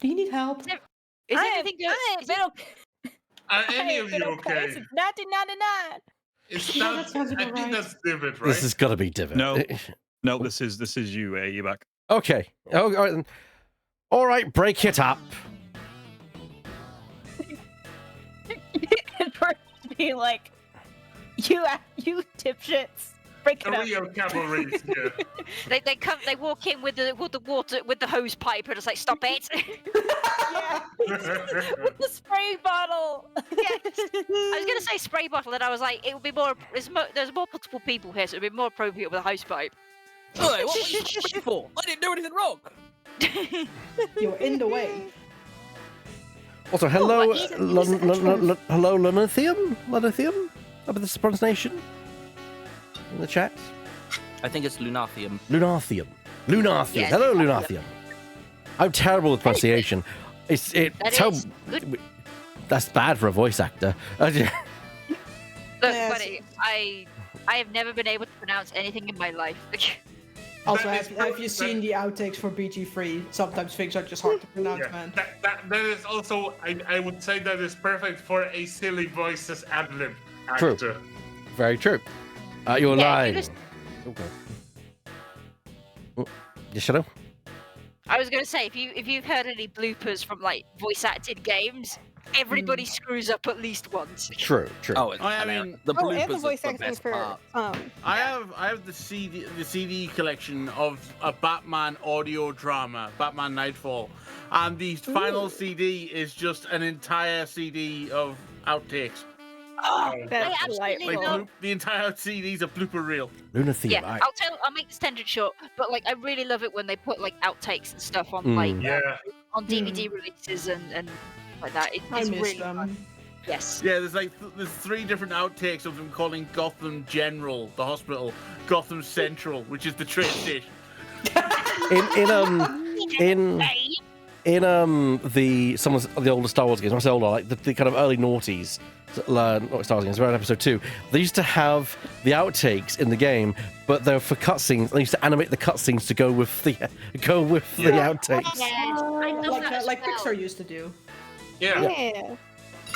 Do you need help? Is I everything good? ain't been okay. Are I any ain't of been you okay okay? since 1999. It's Yeah, not, that sounds I about think right. that's Divot, right? This has got to be Divot. No. No, this is you, you're back. Okay. Oh, all right, then. All right, break it up. And Bert being like, you dipshits, break it A up. real cavalry here. They walk in with the water with the hose pipe and it's like stop it. Yeah, with the spray bottle. Yes. I was gonna say spray bottle and I was like it would be more there's more multiple people here so it'd be more appropriate with a hose pipe. Oi, what were you stopping for? I didn't do anything wrong. You're in the way. Also, hello, what is it? hello, Lunathium? Lunathium? Up at this pronunciation? In the chat? I think it's Lunathium. Lunathium. Yes. Hello, Lunathium. I'm terrible with pronunciation. It's That how is good. that's bad for a voice actor. Look, Yes. buddy, I have never been able to pronounce anything in my life. Also, That is have you seen the outtakes for BG3? Sometimes things are just hard to pronounce, Yeah, man. that is also, I would say that is perfect for a silly voices ad-lib True. actor. Very true. You're Yeah, lying. you just- Okay. Oh, you Shadow? I was gonna say if you've heard any bloopers from like voice acted games, everybody screws up at least once. True. Oh, it's I hilarious. mean- the Oh, bloopers and the voice are the acting best for part. I have the CD collection of a Batman audio drama, Batman Nightfall, and the final CD is just an entire CD of outtakes. Oh, That's I absolutely Like delightful. love. the entire CD is a blooper reel. Lunathium. Yeah, I'll make this tangent short, but like I really love it when they put like outtakes and stuff on like Yeah. on DVD releases and like that. I It's miss really them. fun. Yes. Yeah, there's like there's 3 different outtakes of them calling Gotham General, the hospital, Gotham Central, which is the train station. in some of the older Star Wars games, when I say older, like the kind of early noughties, not Star Wars games, around episode 2, they used to have the outtakes in the game, but they were for cutscenes. They used to animate the cutscenes to go with the outtakes. Yes, I love that as Like well. Pixar used to do. Yeah. Yeah,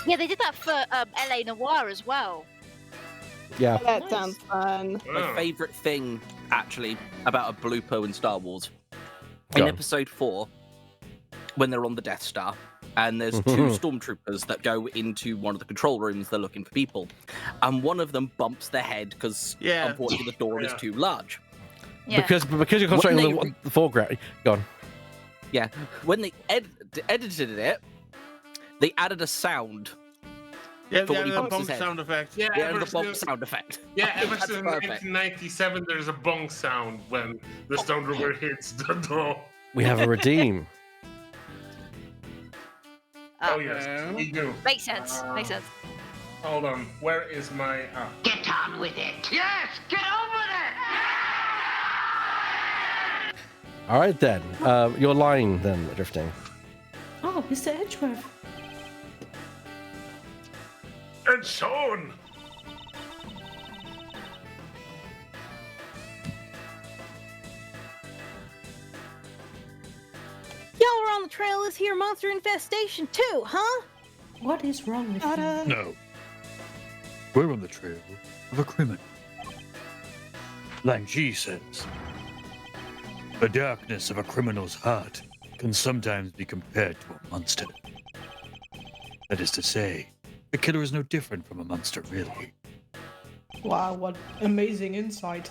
Yeah, they did that for LA Noire as well. Yeah. that Nice. sounds fun. My Oh. favourite thing, actually, about a blooper in Star Wars. Go In on. episode 4, when they're on the Death Star, and there's 2 stormtroopers that go into one of the control rooms, they're looking for people. And one of them bumps their head because, Yeah. unfortunately, the door is Yeah. too large. Yeah. Because you're concentrating When on the foreground. Go on. Yeah. When they edited it, they added a sound. Yeah, For when the he bumps bump his head. sound effect. Yeah, They ever added the bump since, sound effect. yeah, ever That's since perfect. 1997, there's a bong sound when the Stormtrooper hits the door. We have a redeem. Oh yes, we do. Makes sense. Makes sense. Hold on, where is my? Get on with it. Yes, get on with it. All right then. Your line then, Drifting. Oh, Mr. Edgeworth. And Sean. Y'all were on the trail of this here monster infestation too, huh? What is wrong with you? No. We're on the trail of a criminal. Like G says, the darkness of a criminal's heart can sometimes be compared to a monster. That is to say, the killer is no different from a monster, really. Wow, what amazing insight.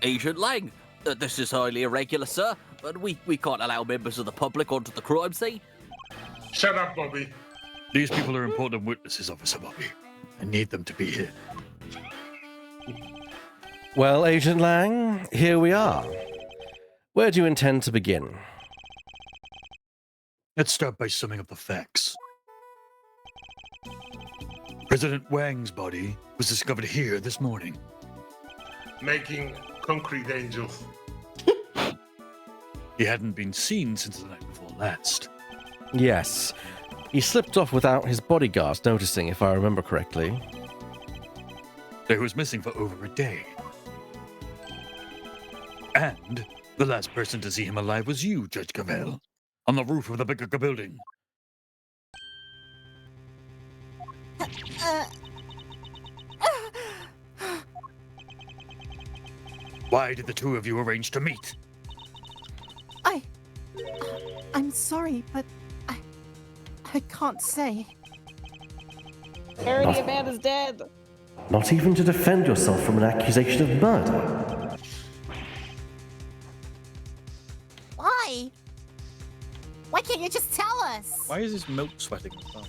Agent Lang, this is highly irregular, sir, but we can't allow members of the public onto the crime scene. Shut up, Bobby. These people are important witnesses, Officer Bobby. I need them to be here. Well, Agent Lang, here we are. Where do you intend to begin? Let's start by summing up the facts. President Wang's body was discovered here this morning. Making concrete angels. He hadn't been seen since the night before last. Yes. He slipped off without his bodyguards noticing, if I remember correctly. He was missing for over a day. And the last person to see him alive was you, Judge Cavell, on the roof of the bigger building. Why did the two of you arrange to meet? I'm sorry, but I can't say. Already Amanda's dead. Not even to defend yourself from an accusation of murder. Why? Why can't you just tell us? Why is this milk sweating? Oh.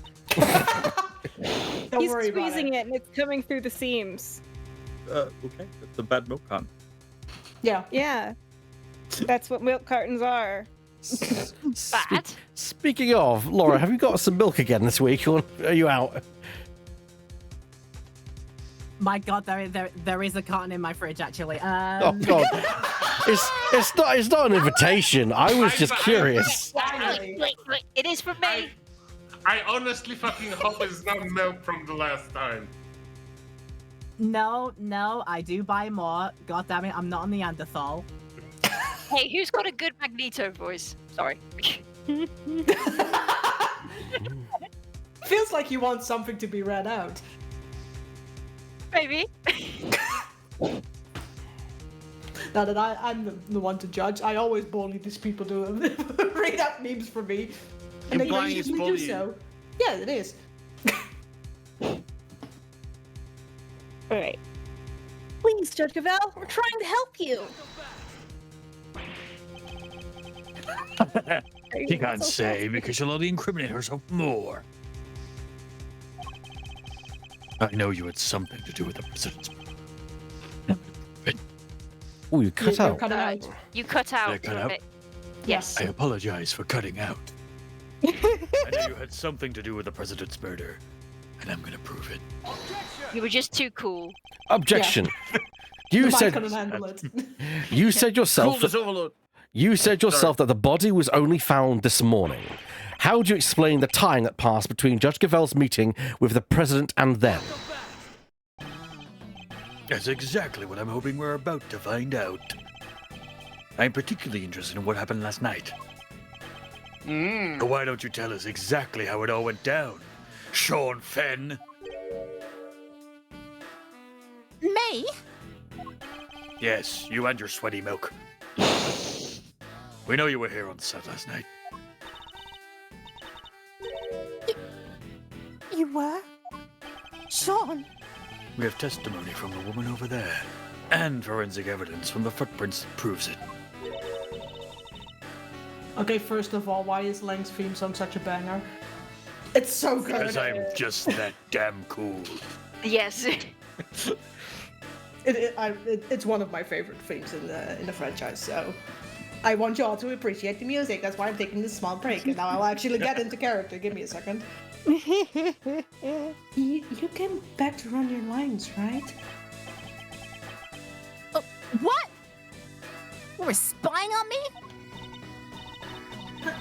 Don't He's worry about squeezing it and it's coming through the seams. Okay, that's a bad milk carton. Yeah. Yeah. That's what milk cartons are. Bad. Speaking of, Laura, have you got some milk again this week, or are you out? My God, there is a carton in my fridge actually. Oh God, it's not an invitation. I was just curious. Wait, it is from me. I honestly fucking hope it's not milk from the last time. No, I do buy more. God damn it, I'm not a Neanderthal. Hey, who's got a good Magneto voice? Sorry. Feels like you want something to be read out. Maybe. Now that I'm the one to judge, I always bully these people to read out memes for me. And they Implying it's usually do bullying. so. Yeah, it is. Alright. Please, Judge Cavell, we're trying to help you. She can't say because she'll only incriminate herself more. I know you had something to do with the president's murder. Oh, you cut You're out. cutting out. You cut out. Did I cut for a out? bit. Yes. I apologize for cutting out. I know you had something to do with the president's murder, and I'm gonna prove it. You were just too cool. Objection. The You mic said couldn't handle it. you said yourself Coolness that, overload. you said yourself that the body was only found this morning. How do you explain the time that passed between Judge Cavell's meeting with the president and then? That's exactly what I'm hoping we're about to find out. I'm particularly interested in what happened last night. So why don't you tell us exactly how it all went down, Sean Fenn? Me? Yes, you and your sweaty milk. We know you were here on set last night. You were? Sean? We have testimony from the woman over there, and forensic evidence from the footprints that proves it. Okay, first of all, why is Lang's theme song such a banger? It's so good. Because I'm just that damn cool. Yes. It's one of my favorite themes in the franchise, so I want you all to appreciate the music. That's why I'm taking this small break, and now I'll actually get into character. Give me a second. You came back to run your lines, right? What? You were spying on me?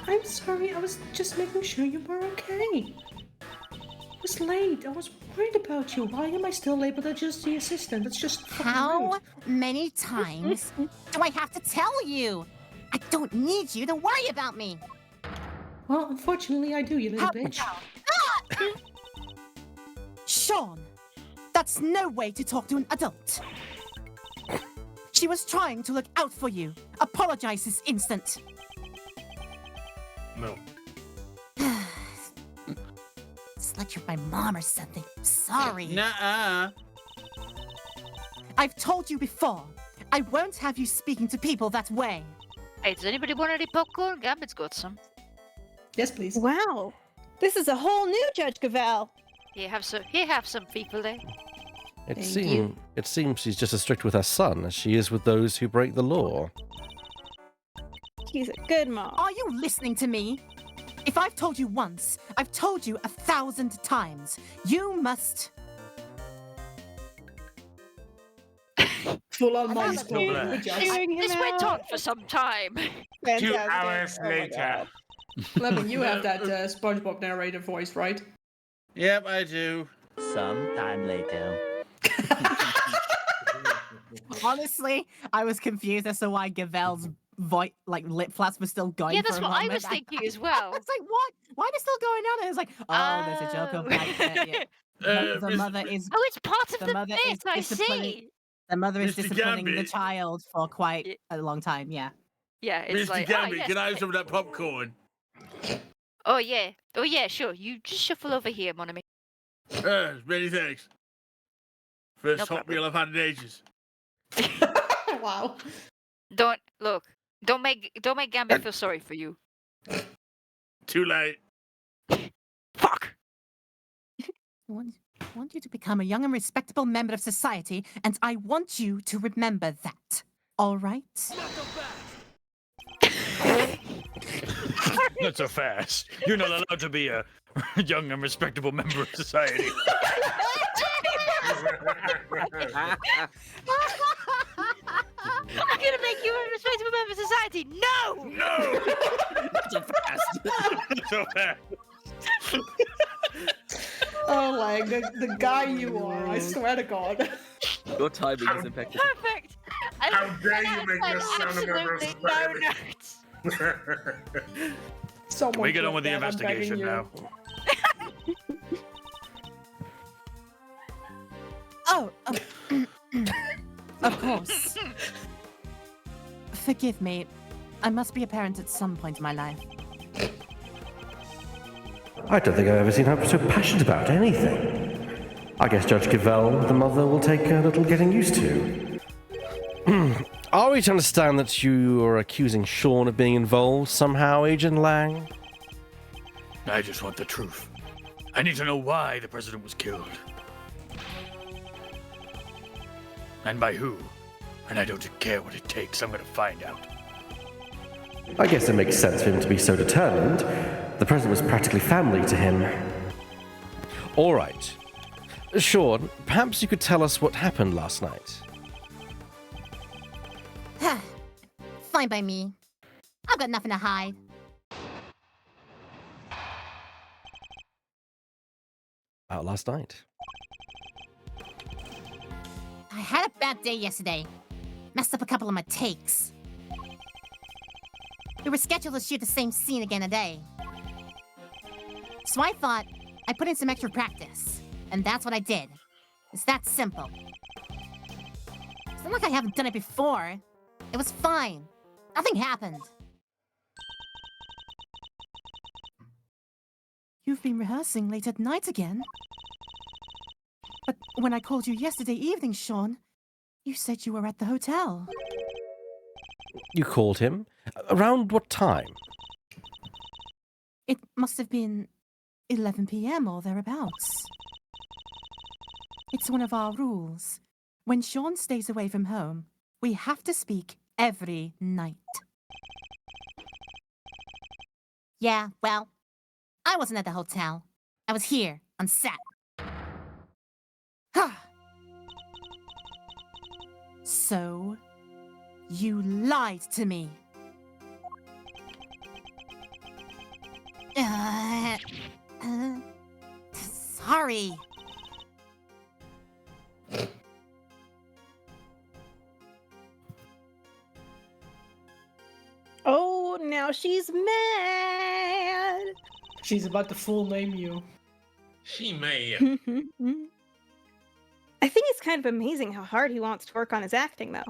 I'm sorry, I was just making sure you were okay. It was late. I was worried about you. Why am I still labeled as just the assistant? That's just fucking How rude. many times do I have to tell you? I don't need you to worry about me. Well, unfortunately, I do, you little bitch. Sean, that's no way to talk to an adult. She was trying to look out for you. Apologize this instant. No. It's like you're my mom or something. Sorry. Nuh-uh. I've told you before. I won't have you speaking to people that way. Hey, does anybody want any popcorn? Gambit's got some. Yes, please. Wow. This is a whole new Judge Gavel. He have some people there. It Thank you. seems she's just as strict with her son as she is with those who break the law. She's a good mom. Are you listening to me? If I've told you once, I've told you 1,000 times. You must. Full on I mind love it. scrolling. Yeah. Good job. Hearing him This went out. on for some time. 2 Fantastic. hours Oh my later. God. Lemon, you have that SpongeBob narrator voice, right? Yep, I do. Sometime later. Honestly, I was confused as to why Gavel's lip flaps were still going. Yeah, for that's a what I moment. was thinking as well. It's like, what? Why are they still going on? And it's like, oh, there's a joke of like, the Miss- mother is Oh, it's part of The the mother bit. is I disciplining- see. the mother is Mr. disciplining the Gambit. child for quite a long time. Yeah. Yeah, it's Mr. like, Gambit, yes, can I have okay. some of that popcorn? Oh yeah, sure. You just shuffle over here, mon ami. Many thanks. First No hot problem. meal I've had in ages. Wow. Don't make Gambit feel sorry for you. Too late. Fuck. I want you to become a young and respectable member of society, and I want you to remember that. All right? Not so fast. You're not allowed to be a young and respectable member of society. I'm gonna make you a respectable member of society. No. No! Not so fast. Not so fast. Oh, like the guy you are, I swear to God. Your timing is impeccable. Perfect. How dare you make Like, this sound a member of absolutely no society? notes. Someone We get on clip with the that, I'm begging investigation you. now. Oh, of course. Forgive me. I must be a parent at some point in my life. I don't think I've ever seen her so passionate about anything. I guess Judge Gavel, the mother, will take a little getting used to. Are we to understand that you are accusing Sean of being involved somehow, Agent Lang? I just want the truth. I need to know why the president was killed. And by who. And I don't care what it takes, I'm gonna find out. I guess it makes sense for him to be so determined. The president was practically family to him. All right. Sean, perhaps you could tell us what happened last night. Fine by me. I've got nothing to hide. About last night. I had a bad day yesterday. Messed up a couple of my takes. We were scheduled to shoot the same scene again today. So I thought I'd put in some extra practice. And that's what I did. It's that simple. It's not like I haven't done it before. It was fine. Nothing happened. You've been rehearsing late at night again? But when I called you yesterday evening, Sean, you said you were at the hotel. You called him? Around what time? It must have been 11 p.m. or thereabouts. It's one of our rules. When Sean stays away from home, we have to speak every night. Yeah, well, I wasn't at the hotel. I was here on set. So, you lied to me. Sorry. Oh, now she's mad. She's about to full name you. She may. I think it's kind of amazing how hard he wants to work on his acting, though.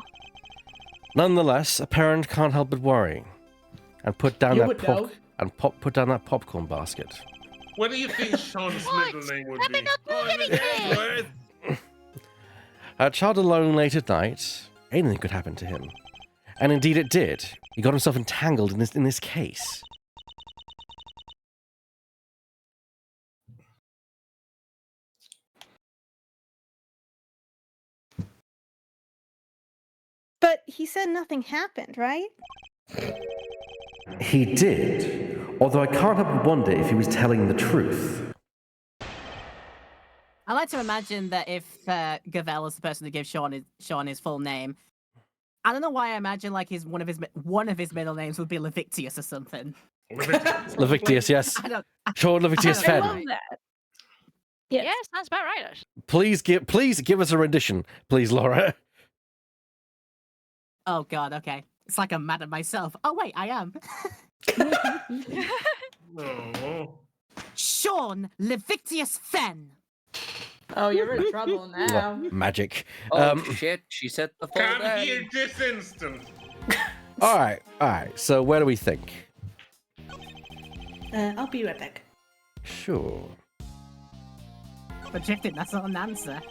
Nonetheless, a parent can't help but worry. And put down You that would know. put down that popcorn basket. What do you think Sean's middle name would Let me be? not do anything. A child alone late at night, anything could happen to him. And indeed it did. He got himself entangled in this case. But he said nothing happened, right? He did, although I can't help but wonder if he was telling the truth. I like to imagine that if Gavel is the person to give Sean his full name, I don't know why I imagine like one of his middle names would be Levictius or something. Levictius, yes. I don't. Sean Levictius I love Fenn. that. Yes, that's about right. Actually. Please give us a rendition, please, Laura. Oh God. Okay. It's like I'm mad at myself. Oh wait, I am. Oh. Sean Levictius Fenn. Oh, you're in trouble now. Magic. Oh shit! She said the full Come name. here this instant. All right. So where do we think? I'll be right back. Sure. Projected. That's not an answer.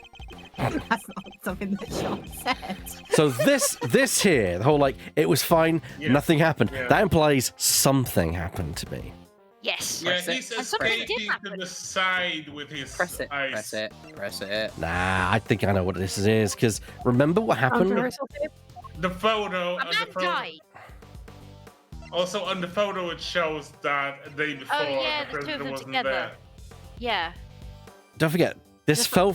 That's not something that Sean said. So this here, the whole like it was fine, nothing happened. Yeah. That implies something happened to me. Yes. Yeah, Press it. he's And something did escaping to happen. the side with his Press it. eyes. Press it. Press it. Nah, I think I know what this is because remember what happened? Rehearsal tape? The photo. A on the man photo. died. Also, on the photo, it shows that a day before yeah, the the two of president them wasn't together. there. Yeah. Don't forget this fell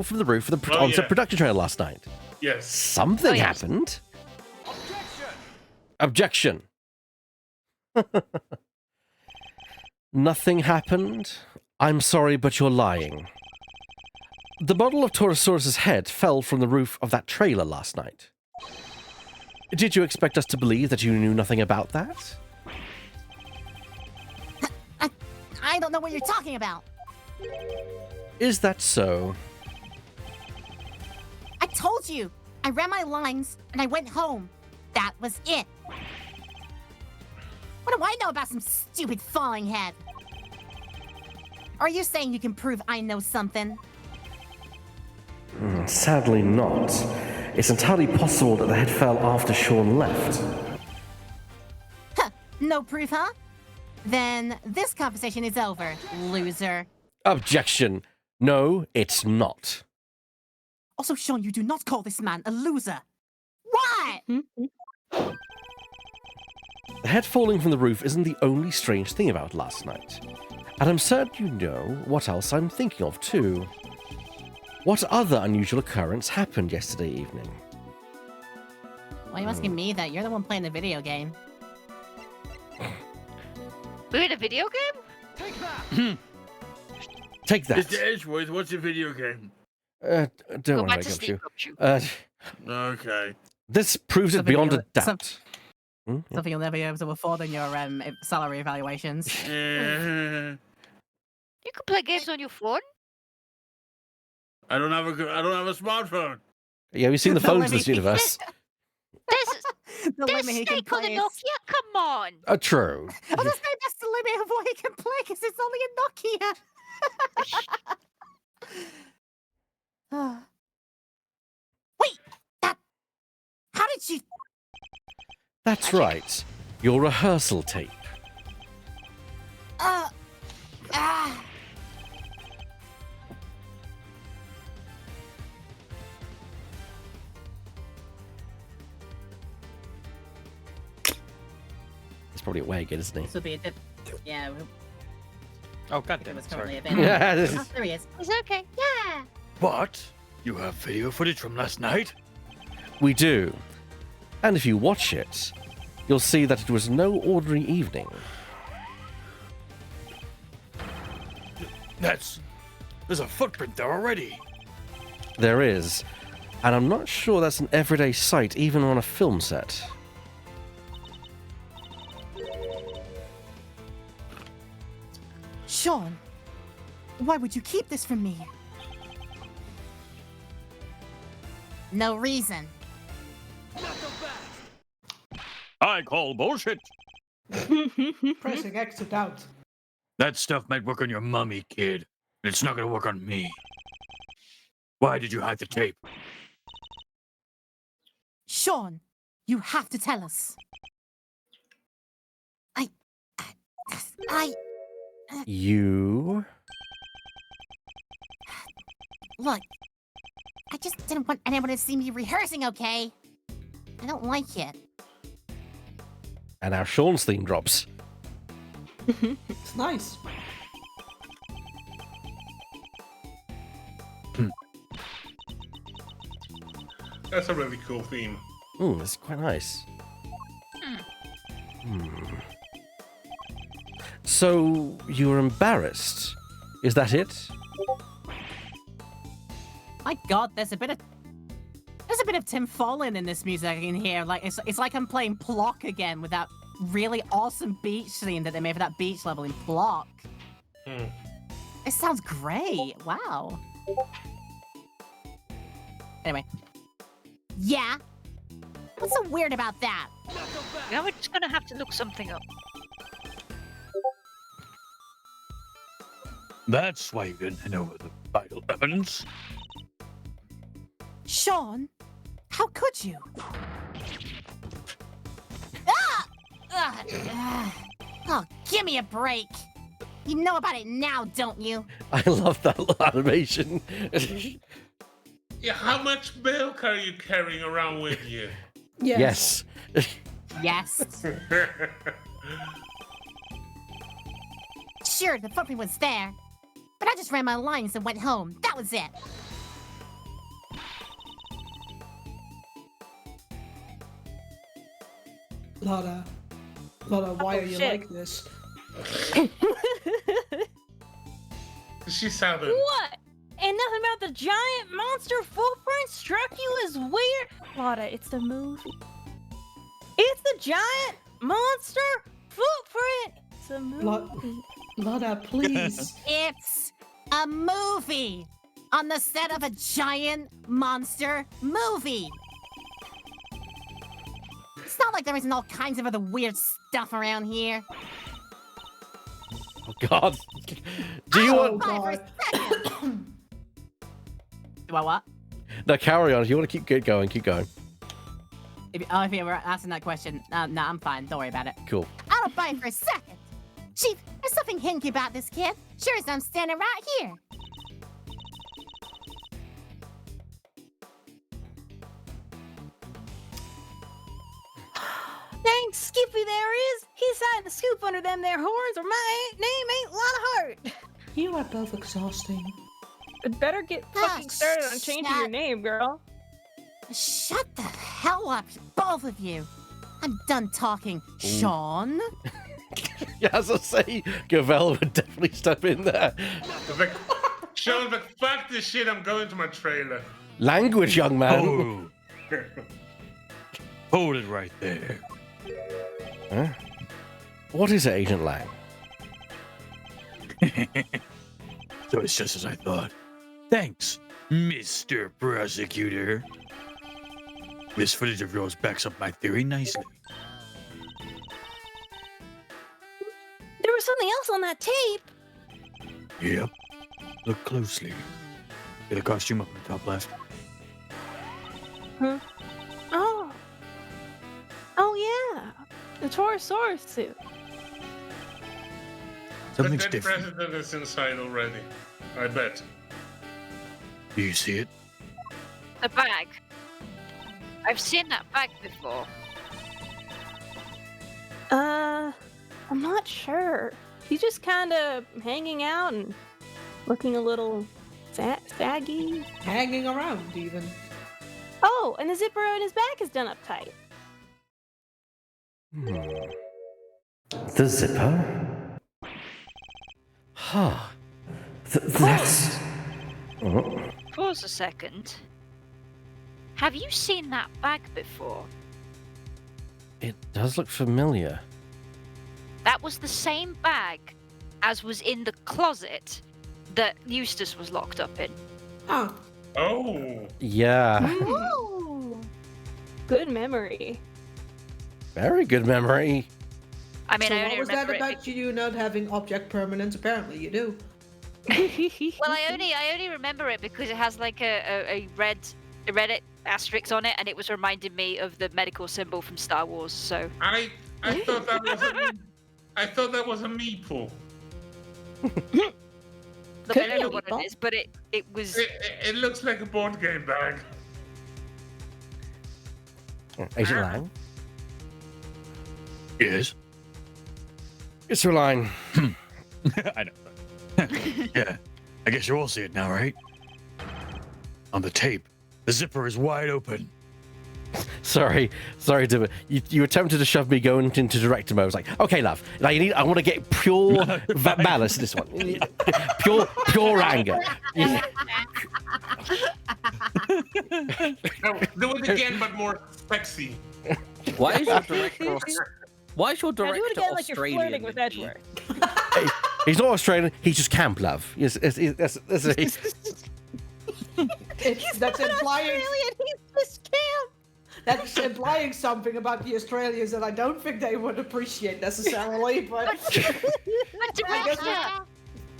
from the roof of the Oh, onset yeah. production trailer last night. Yes. Something Oh, yes. happened. Objection. Nothing happened. I'm sorry, but you're lying. The model of Torosaurus's head fell from the roof of that trailer last night. Did you expect us to believe that you knew nothing about that? I don't know what you're talking about. Is that so? I told you. I ran my lines and I went home. That was it. What do I know about some stupid falling head? Are you saying you can prove I know something? Sadly not. It's entirely possible that the head fell after Sean left. Huh. No proof, huh? Then this conversation is over, loser. Objection. No, it's not. Also, Sean, you do not call this man a loser. What? The head falling from the roof isn't the only strange thing about last night. And I'm certain you know what else I'm thinking of, too. What other unusual occurrence happened yesterday evening? Why are you asking me that? You're the one playing the video game. We're in a video game? Take that. Mr. Edgeworth, what's your video game? Don't Go worry, back to Gumshoe. sleep, Gumshoe. Okay. This proves it Something beyond a you'll- doubt. Yeah. Something you'll never be able to afford in your salary evaluations. Eh, You can play games on your phone. I don't have a smartphone. Yeah, we've seen the The phones in this limit. universe. There's The there's limit he can Snake on the play is... Nokia. Come on. True. I was saying that's the limit of what he can play because it's only a Nokia. Wait, how did you... That's right. Your rehearsal tape. Ah. It's probably way good, isn't This would be a yeah, Oh, it goddamn. was Sorry. currently he? available. Oh, there he is. It's okay. Yeah. What? You have video footage from last night? We do. And if you watch it, you'll see that it was no ordinary evening. There's a footprint there already. There is. And I'm not sure that's an everyday sight, even on a film set. Sean, why would you keep this from me? No reason. I call bullshit. Pressing X to doubt. That stuff might work on your mummy, kid. It's not gonna work on me. Why did you hide the tape? Sean, you have to tell us. You? Look, I just didn't want anyone to see me rehearsing, okay? I don't like it. And our Sean's theme drops. It's nice. That's a really cool theme. Ooh, it's quite nice. So, you were embarrassed? Is that it? My God, there's a bit of Tim Fallen in this music I can hear. Like it's like I'm playing Plock again with that really awesome beach scene that they made for that beach level in Plock. It sounds great. Wow. Anyway. Yeah? What's so weird about that? Now we're just gonna have to look something up. That's why you didn't hand over the vital evidence. Sean, how could you? Oh, give me a break. You know about it now, don't you? I love that little animation. Yeah, how much milk are you carrying around with you? Yes. Yes. Sure, the footprint was there, but I just ran my lines and went home. That was it. Lotta, why are you shit. like this? She sounded. What? And nothing about the giant monster footprint struck you as weird? Lotta, it's the movie. It's the giant monster footprint! It's a movie. Lotta, please. It's a movie on the set of a giant monster movie. It's not like there isn't all kinds of other weird stuff around here. Oh, God. Do you want... Do I what? No, carry on. If you want to keep going, keep going. If you were asking that question, no, I'm fine. Don't worry about it. Cool. I don't buy it for a second. Chief, there's something hinky about this kid. Sure as I'm standing right here. Dang, Skippy there is! He's hiding the scoop under them there horns, or my name ain't Lotta Hart! You are both exhausting. I'd better get fucking started on changing your name, girl. Shut the hell up, both of you. I'm done talking, Sean. Yeah, as I say, Gavel would definitely step in there. Sean's like, fuck this shit, I'm going to my trailer. Language, young man. Oh. Hold it right there. Huh? What is it, Agent Lang? So it's just as I thought. Thanks, Mr. Prosecutor. This footage of yours backs up my theory nicely. There was something else on that tape. Yep. Look closely. See the costume up in the top left? Huh? Oh. Oh, yeah. The Torosaurus suit. Something's the dead different. president is inside already. I bet. Do you see it? The bag. I've seen that bag before. I'm not sure. He's just kind of hanging out and looking a little saggy. Hanging around, even. Oh, and the zipper on his back is done up tight. The zipper? Huh. That's... Oh. Pause a second. Have you seen that bag before? It does look familiar. That was the same bag as was in the closet that Eustace was locked up in. Oh. Oh. Yeah. Ooh. Good memory. Very good memory. I mean, So I what only was that remember it. about you not having object permanence? Apparently you do. Well, I only remember it because it has like a red asterisk on it, and it was reminding me of the medical symbol from Star Wars. So I thought that was I thought that was a meeple. Look, I don't know what it is, but it was. It looks like a board game bag. Agent Lang. Yes. It's your line. I know. Yeah. I guess you all see it now, right? On the tape, the zipper is wide open. Sorry, Dimmer. You attempted to shove me going into director mode. I was like, okay, love. Now I want to get pure malice in this one. Pure anger. Yeah. No, do it again, but more sexy. Why is your director? Why is your Now director do it again like you're Australian? flirting with Mindy? Edgeworth. Hey, he's not Australian. He's just camp, love. Yes, that's That's implying. Australian, he's just camp. That's implying something about the Australians that I don't think they would appreciate necessarily, but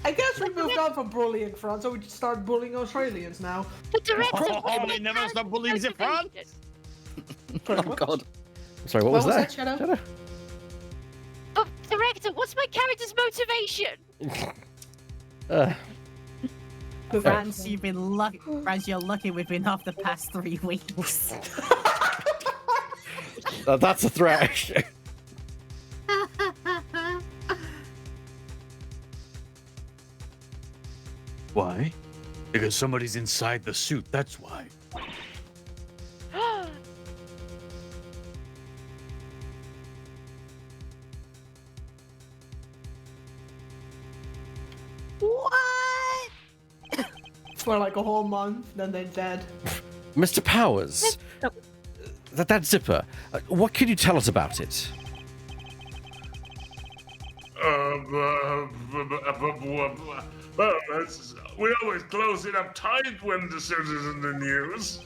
I guess we moved on from bullying France, so we just start bullying Australians now. The director. They never stop bullying the France. Oh God. Sorry, what was that? Shadow? But director, what's my character's motivation? Franz, you've been lucky. Franz, you're lucky we've been off the past 3 weeks. That's a threat. Why? Because somebody's inside the suit, that's why. What? For like a whole month, then they're dead. Mr. Powers, that zipper, what can you tell us about it? Well, we always close it up tight when the suit is in the news.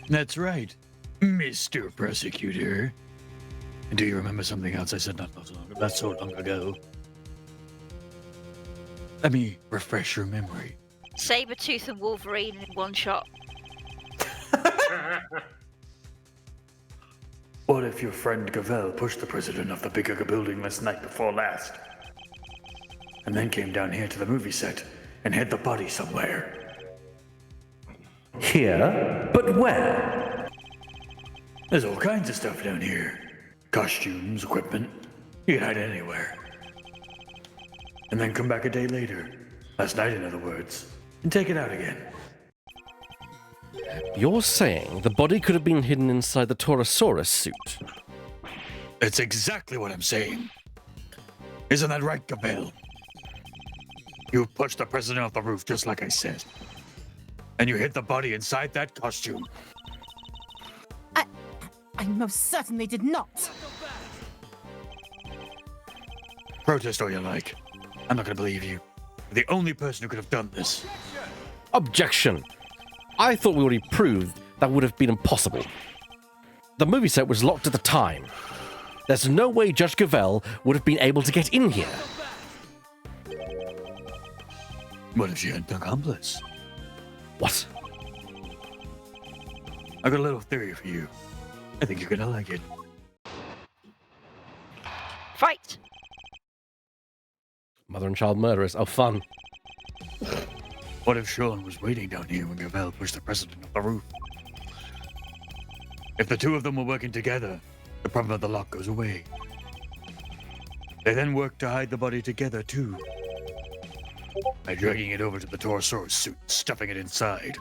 That's right, Mr. Prosecutor. And do you remember something else I said not so long ago? Let me refresh your memory. Sabretooth and Wolverine in one shot. What if your friend Gavel pushed the president off the bigger building last night before last? And then came down here to the movie set and hid the body somewhere. Here? But where? There's all kinds of stuff down here. Costumes, equipment. You can hide it anywhere. And then come back a day later. Last night, in other words. And take it out again. You're saying the body could have been hidden inside the Torosaurus suit? That's exactly what I'm saying. Isn't that right, Gavel? You pushed the president off the roof just like I said. And you hid the body inside that costume. I most certainly did not. Protest all you like. I'm not gonna believe you. You're the only person who could have done this. Objection! I thought we already proved that would have been impossible. The movie set was locked at the time. There's no way Judge Gavel would have been able to get in here. What if she had an accomplice? What? I got a little theory for you. I think you're gonna like it. Fight! Mother and child murderers. Oh, fun. What if Sean was waiting down here when Gavel pushed the president off the roof? If the two of them were working together, the problem of the lock goes away. They then work to hide the body together, too. By dragging it over to the Torosaurus suit, stuffing it inside.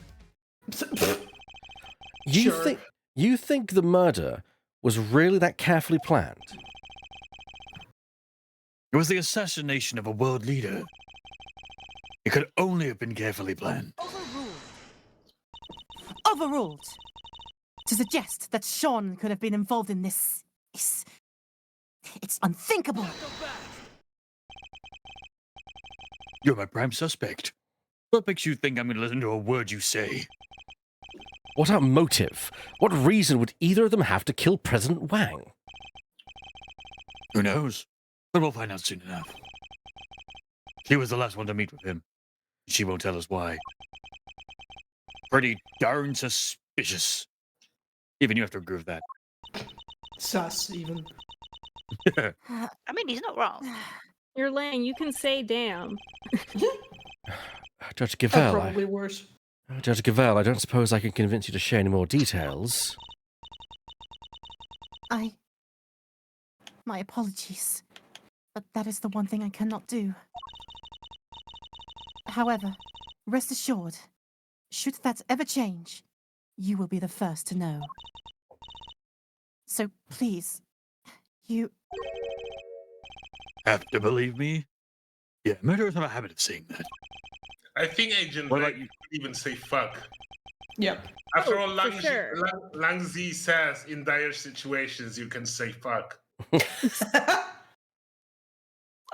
You think the murder was really that carefully planned? It was the assassination of a world leader. It could only have been carefully planned. Overruled. To suggest that Sean could have been involved in this is... It's unthinkable. You're my prime suspect. What makes you think I'm going to listen to a word you say? What about motive? What reason would either of them have to kill President Wang? Who knows? But we'll find out soon enough. She was the last one to meet with him. She won't tell us why. Pretty darn suspicious. Even you have to agree with that. Sus, even. I mean, he's not wrong. You're Lang, you can say damn. Judge That's Gavel, probably worse. Judge Gavel, I don't suppose I can convince you to share any more details. My apologies. But that is the one thing I cannot do. However, rest assured, should that ever change, you will be the first to know. So please, you... Have to believe me? Yeah, murderers have a habit of saying that. I think Agent Ray could even say fuck. Yep. After all, for sure. Langzi says in dire situations you can say fuck.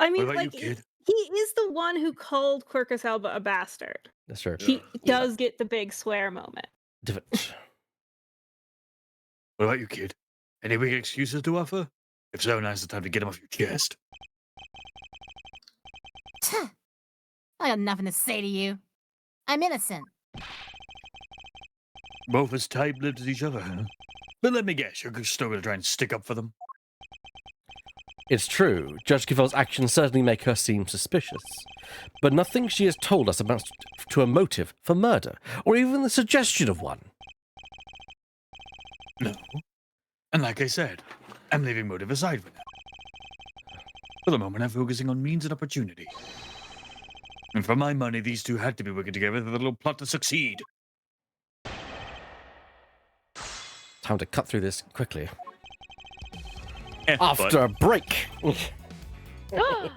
I mean, about like, you, kid? he is the one who called Quercus Alba a bastard. That's true. He does get the big swear moment. Different. What about you, kid? Any weak excuses to offer? If so, now's the time to get them off your chest. I got nothing to say to you. I'm innocent. Both as tight-lipped as each other, huh? But let me guess, you're still gonna try and stick up for them? It's true, Judge Gavel's actions certainly make her seem suspicious. But nothing she has told us amounts to a motive for murder, or even the suggestion of one. No. And like I said, I'm leaving motive aside for now. For the moment, I'm focusing on means and opportunity. And for my money, these two had to be working together for the little plot to succeed. Time to cut through this quickly. But- After a break! Ah!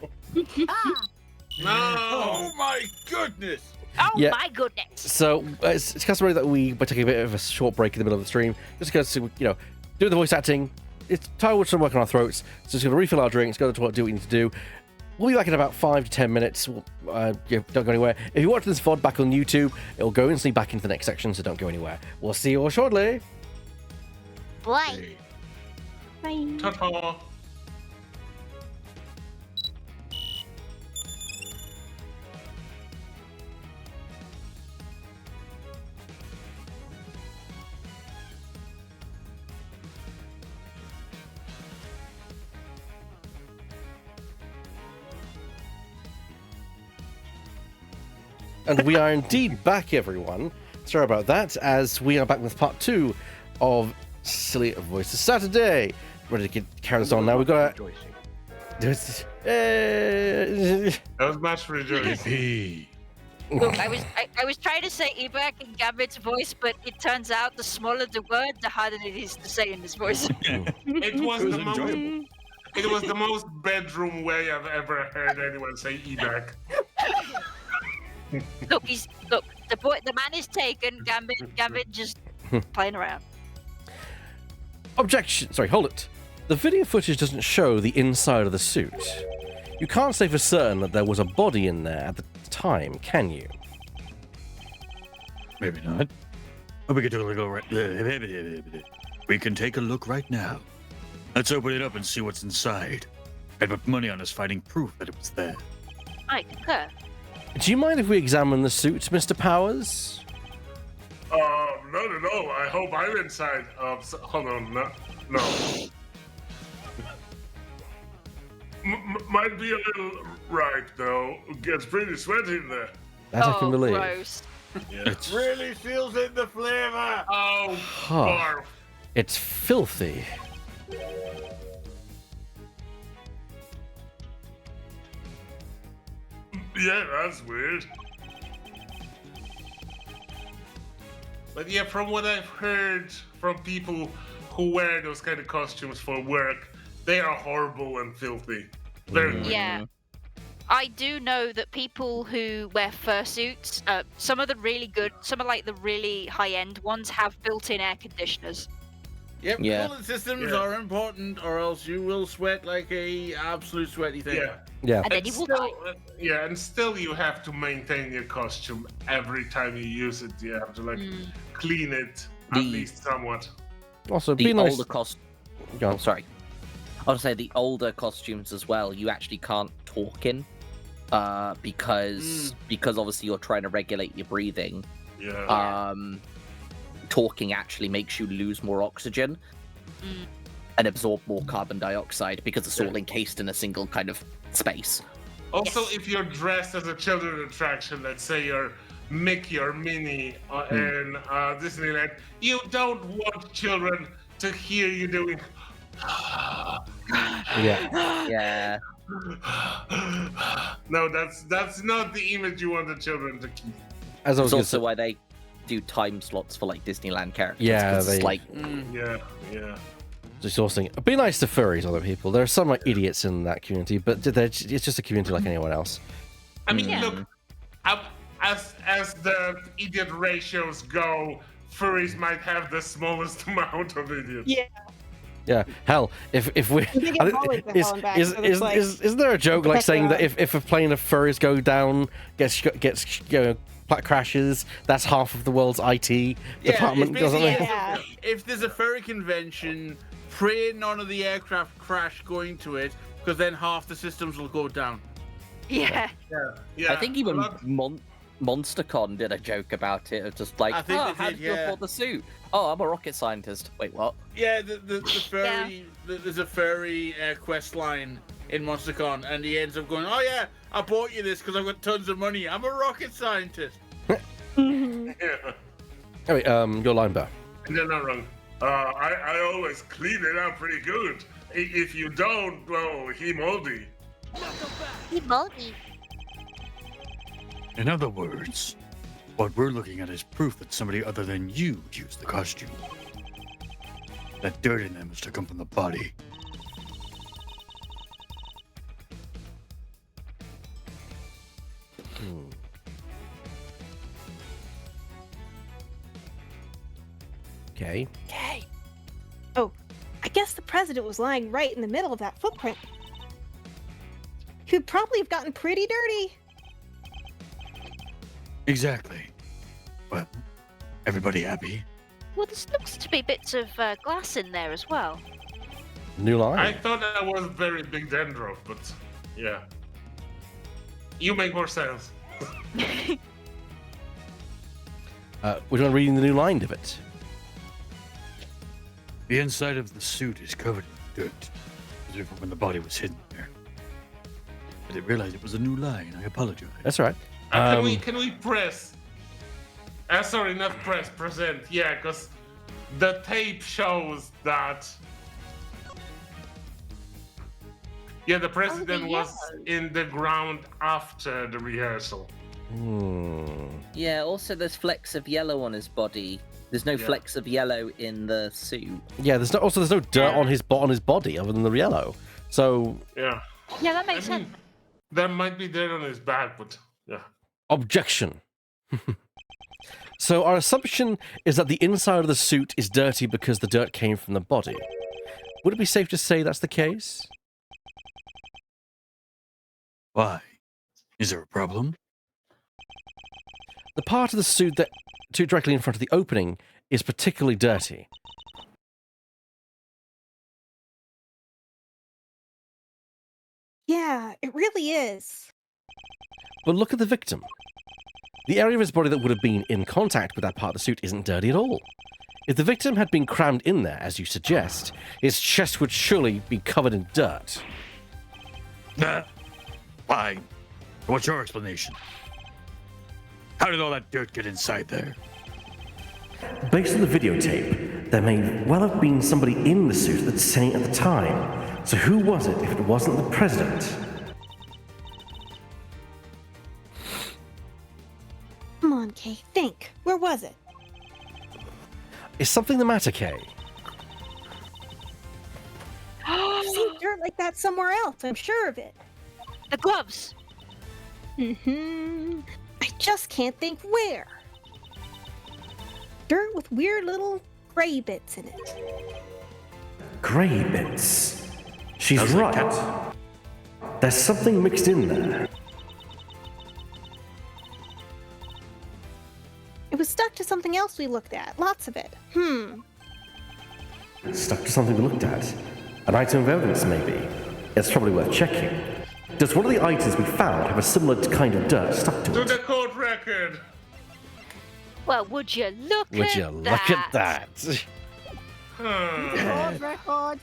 No! Oh my goodness! Oh Yeah. my goodness! So, it's customary that we take a bit of a short break in the middle of the stream, just because, do the voice acting. It's time we're working on our throats, so just going to refill our drinks, go to the toilet, do what we need to do. We'll be back in about 5 to 10 minutes. Don't go anywhere. If you watch this VOD back on YouTube, it'll go instantly back into the next section, so don't go anywhere. We'll see you all shortly. Bye. Bye. Ta-ta. And we are indeed back, everyone. Sorry about that, as we are back with part 2 of Silly Voices Saturday. Ready to carry this on now. We've got to... That was much rejoicing. Look, I was trying to say Ebak in Gambit's voice, but it turns out the smaller the word, the harder it is to say in this voice. It was the most bedroom way I've ever heard anyone say Ebak. Look, the man is taken. Gambit just playing around. Objection! Sorry, hold it. The video footage doesn't show the inside of the suit. You can't say for certain that there was a body in there at the time, can you? Maybe not. But we can take a look We can take a look right now. Let's open it up and see what's inside. I'd put money on us finding proof that it was there. I concur. Do you mind if we examine the suit, Mr. Powers? Not at all. I hope I'm inside. Hold on, no. Might be a little ripe though. Gets pretty sweaty in there. That I can believe. Gross. It really feels in the flavor. Oh, Huh. barf. It's filthy. Yeah, that's weird. But yeah, from what I've heard from people who wear those kind of costumes for work, they are horrible and filthy. Very Yeah. I do know that people who wear fursuits, some of the really good, some of like the really high-end ones have built-in air conditioners. Yep, Yeah. cooling systems are important, or else you will sweat like a absolute sweaty thing. Yeah. Yeah. And then you will die. Yeah, and still you have to maintain your costume every time you use it. You have to clean it at least somewhat. Also, The be nice. older Go on. Oh, sorry. I would say the older costumes as well. You actually can't talk in, because obviously you're trying to regulate your breathing. Yeah. Talking actually makes you lose more oxygen and absorb more carbon dioxide because it's all encased in a single kind of space. Also, if you're dressed as a children's attraction, let's say you're Mickey or Minnie in Disneyland, you don't want children to hear you doing. Yeah. Yeah. No, that's not the image you want the children to keep. As I was It's gonna also say, why they do time slots for like Disneyland characters. Yeah, 'cause it's they- like Yeah. just also be nice to furries, other people. There are some like idiots in that community, but it's just a community like anyone else. I mean, look, as the idiot ratios go, furries might have the smallest amount of idiots. Yeah. Yeah, hell, if we They get bullied the hell and back, so it's like- is there a joke like Protect saying that their if a plane of furries go down, gets crashes, that's half of the world's IT department, it's doesn't basically it? if there's a furry convention, pray none of the aircraft crash going to it, because then half the systems will go down. Yeah. Yeah. I think even MonsterCon did a joke about it. Of just like, I think oh, they how did, did you afford the suit? Oh, I'm a rocket scientist. Wait, what? Yeah, the furry. There's a furry quest line in MonsterCon, and he ends up going, "Oh yeah, I bought you this because I've got tons of money. I'm a rocket scientist." Yeah. Anyway, your line, Bear. They're not wrong. I always clean it up pretty good. If you don't, well, he moldy. He moldy. In other words, what we're looking at is proof that somebody other than you used the costume. That dirt in them was to come from the body. Okay. Okay. Oh, I guess the president was lying right in the middle of that footprint. He'd probably have gotten pretty dirty. Exactly. Well, everybody happy? Well, there looks to be bits of glass in there as well. New line. I thought that was very big dandruff, but yeah. You make more sense. We're going reading the new line of it. The inside of the suit is covered in dirt, as if when the body was hidden there. I didn't realize it was a new line. I apologize. That's all right. Can we press? Sorry, not press. Present. Yeah, because the tape shows that. Yeah, the president was in the ground after the rehearsal. Yeah, also there's flecks of yellow on his body. There's no flecks of yellow in the suit. Yeah, there's no dirt on his body other than the yellow. So Yeah. Yeah, that makes sense. There might be dirt on his back, but yeah. objection. So our assumption is that the inside of the suit is dirty because the dirt came from the body. Would it be safe to say that's the case? Why? Is there a problem? The part of the suit that directly in front of the opening is particularly dirty. Yeah, it really is. But look at the victim. The area of his body that would have been in contact with that part of the suit isn't dirty at all. If the victim had been crammed in there, as you suggest, his chest would surely be covered in dirt. Fine. What's your explanation? How did all that dirt get inside there? Based on the videotape, there may well have been somebody in the suit at the time. So who was it if it wasn't the president? Come on, Kay, think. Where was it? Is something the matter, Kay? I've seen dirt like that somewhere else, I'm sure of it. The gloves. I just can't think where. Dirt with weird little gray bits in it. Grey bits. She's right. There's something mixed in there. It was stuck to something else we looked at. Lots of it. Stuck to something we looked at. An item of evidence, maybe. It's probably worth checking. Does one of the items we found have a similar kind of dirt stuck to To it? the court record. Well, would you look Would you look at that? Record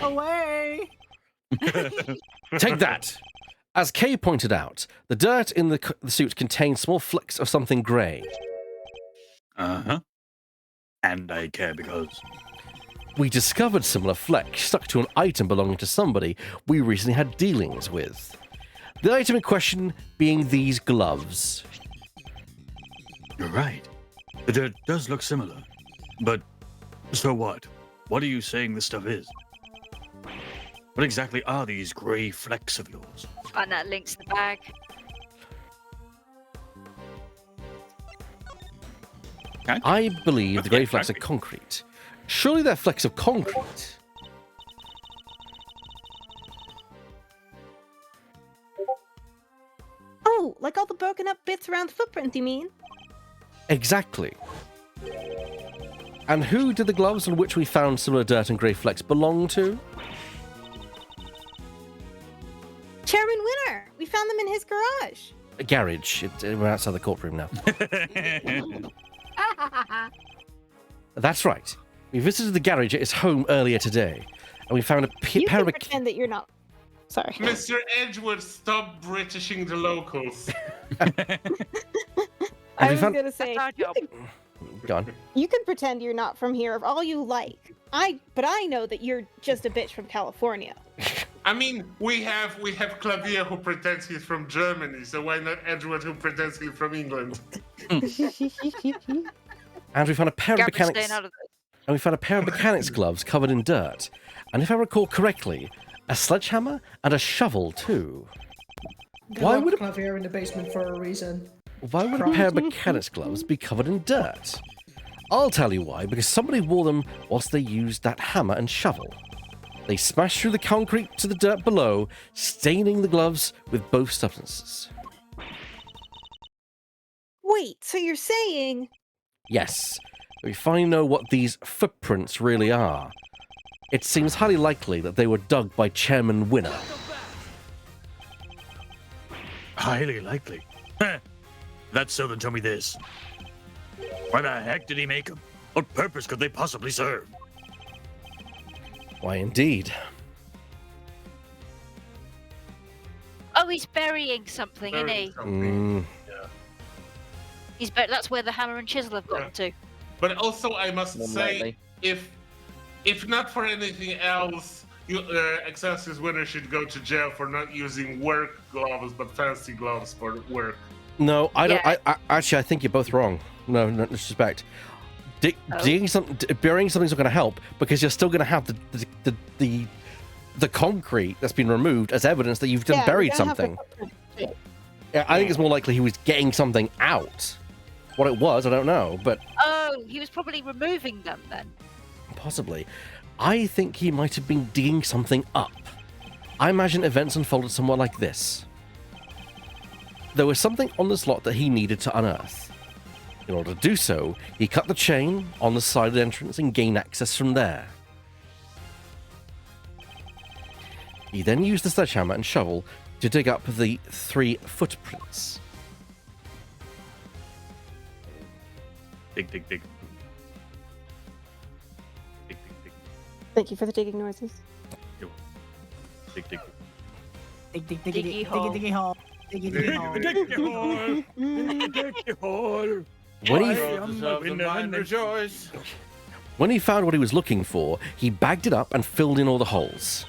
away. Take that! As Kay pointed out, the dirt in the suit contains small flecks of something grey. Uh-huh. And I care because... We discovered similar flecks stuck to an item belonging to somebody we recently had dealings with. The item in question being these gloves. You're right. The dirt does look similar. But so what? What are you saying this stuff is? What exactly are these grey flecks of yours? And that links the bag. I believe the grey flecks are concrete. Surely they're flecks of concrete. Oh, like all the broken up bits around the footprint, you mean? Exactly. And who did the gloves on which we found similar dirt and grey flecks belong to? Chairman Winner! We found them in his garage. A garage. We're outside the courtroom now. That's right. We visited the garage at his home earlier today, and we found a You pair can of... pretend that you're not. Sorry. Mr. Edgewood, stop Britishing the locals. I was gonna say, Go on. you can pretend you're not from here all you like. But I know that you're just a bitch from California. I mean, we have Clavier who pretends he's from Germany, so why not Edgewood who pretends he's from England? And we found a pair of mechanics... And we found a pair of mechanics gloves covered in dirt. And if I recall correctly, a sledgehammer and a shovel too. Why would Clavier in the basement for a reason? Why would a pair of mechanics gloves be covered in dirt? I'll tell you why, because somebody wore them whilst they used that hammer and shovel. They smashed through the concrete to the dirt below, staining the gloves with both substances. Wait, so you're saying... Yes, we finally know what these footprints really are. It seems highly likely that they were dug by Chairman Winner. Highly likely. That's so, then tell me this. Why the heck did he make them? What purpose could they possibly serve? Why, indeed. Oh, he's burying something, isn't he? That's where the hammer and chisel have gotten to. But also, I must More say, likely. if not for anything else, Excelsior's Winner should go to jail for not using work gloves, but fancy gloves for work. No, I don't. Yeah. Actually, I think you're both wrong. No disrespect. Burying something's not going to help because you're still going to have the concrete that's been removed as evidence that you've buried something. Yeah, I think it's more likely he was getting something out. What it was, I don't know, but Oh, he was probably removing them then. possibly. I think he might have been digging something up. I imagine events unfolded somewhat like this. There was something on the slot that he needed to unearth. In order to do so, he cut the chain on the side of the entrance and gained access from there. He then used the sledgehammer and shovel to dig up the 3 footprints. Dig, dig, dig. Dig, dig, dig. Thank you for the digging noises. Dig, dig. Dig, dig, Diggy diggy, hole. diggy, diggy hole. Diggy, diggy hole. Dig your hole. When he found what he was looking for, he bagged it up and filled in all the holes.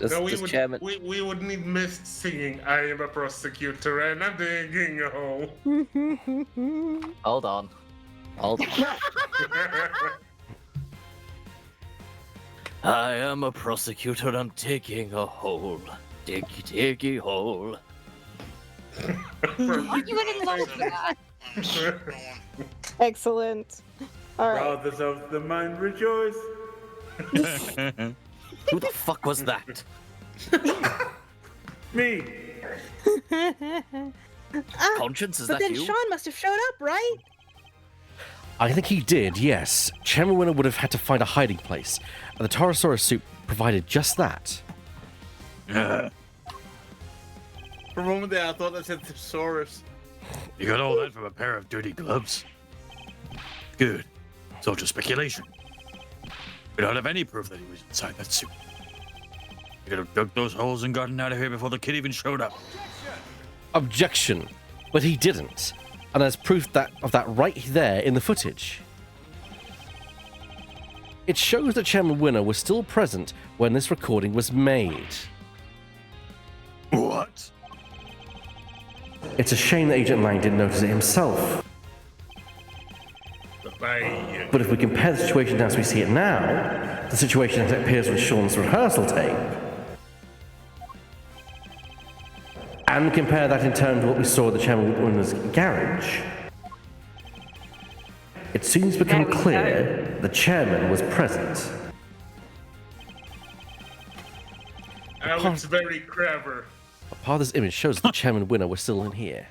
No, we would need Mist singing, I am a prosecutor and I'm digging a hole. Hold on. I am a prosecutor, I'm digging a hole. Diggy, diggy hole. Aren't you in love with that? Excellent. All right. Brothers of the mind rejoice. Who the fuck was that? Me. Conscience, is But that then you? Sean must have showed up, right? I think he did, yes. Chairman Winner would have had to find a hiding place, and the Taurosaurus suit provided just that. For a moment there, I thought that said thesaurus. You got all that from a pair of dirty gloves? Good. It's all just speculation. We don't have any proof that he was inside that suit. You could have dug those holes and gotten out of here before the kid even showed up. Objection. But he didn't. And there's proof of that right there in the footage. It shows that Chairman Winner was still present when this recording was made. What? It's a shame that Agent Lang didn't notice it himself. But if we compare the situation as we see it now, the situation as it appears on Sean's rehearsal tape, and compare that in turn to what we saw at the Chairman Winner's garage, it soon becomes clear the chairman was present. Alex, very clever. A part of this image shows that the Chairman Winner was still in here.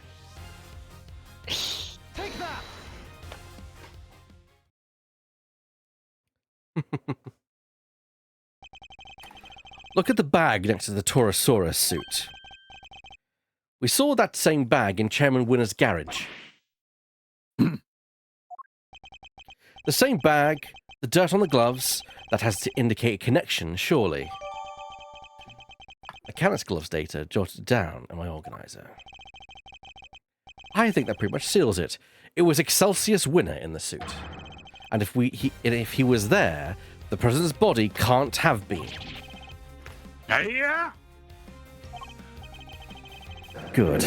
Look at the bag next to the Torosaurus suit. We saw that same bag in Chairman Winner's garage. The same bag, the dirt on the gloves, that has to indicate a connection, surely. Mechanics gloves data jotted down in my organizer. I think that pretty much seals it. It was Excelsius Winner in the suit. And if he was there, the president's body can't have been. Yeah? Good.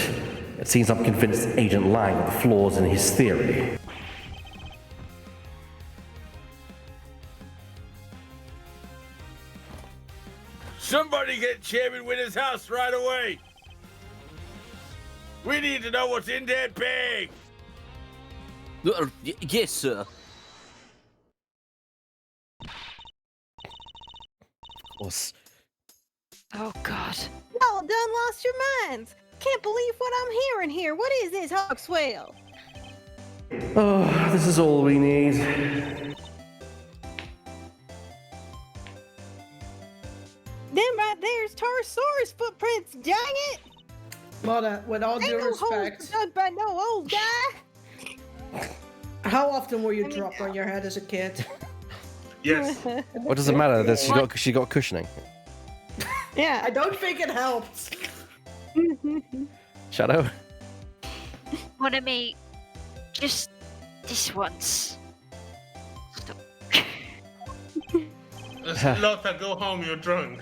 It seems I'm convinced Agent Lang of the flaws in his theory. Somebody get Chairman Winner's house right away. We need to know what's in that bag. Yes, sir. Of course. Oh God. Y'all done lost your minds. Can't believe what I'm hearing here. What is this, Hogswell? Oh, this is all we need. Them right there's Torosaurus footprints, dang it! Mother, with all due Ain't no holes respect, dug by no old guy. how often were you dropped on your head as a kid? Yes. What does it matter? She got cushioning. Yeah. I don't think it helped. Shadow? Wanna me just this once. Stop. Lotta, go home, you're drunk.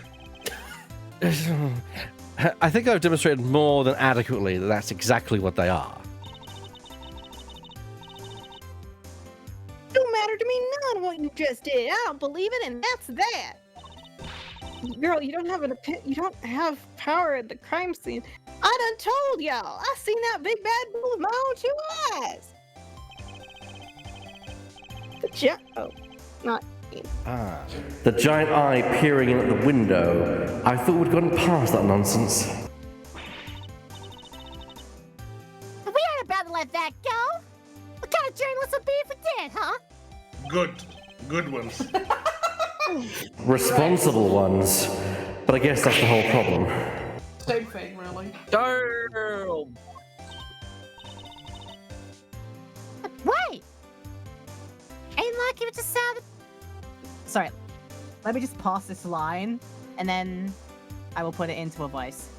I think I've demonstrated more than adequately that that's exactly what they are. Don't matter to me none what you just did. I don't believe it, and that's that. Girl, you don't have power at the crime scene. I done told y'all. I seen that big bad bull with my own 2 eyes. Not. The giant eye peering in at the window. I thought we'd gotten past that nonsense. We ain't about to let that go. What kind of journalists would be for dead, huh? Good ones. Responsible ones. But I guess that's the whole problem. Same thing, really. Damn! Wait! Ain't like it just sounded. Sorry, let me just pass this line, and then I will put it into a voice.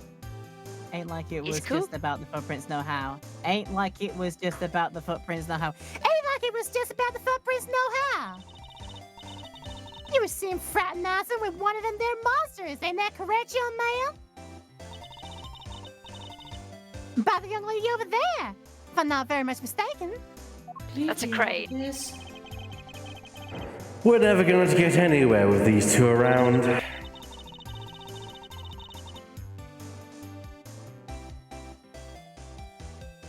Ain't like it was just about the footprints know how. Ain't like it was just about the footprints know how. Ain't like it was just about the footprints know how. You were seen fraternizing with one of them there monsters, ain't that correct, young man? By the young lady over there, if I'm not very much mistaken. That's a crate. We're never going to get anywhere with these two around.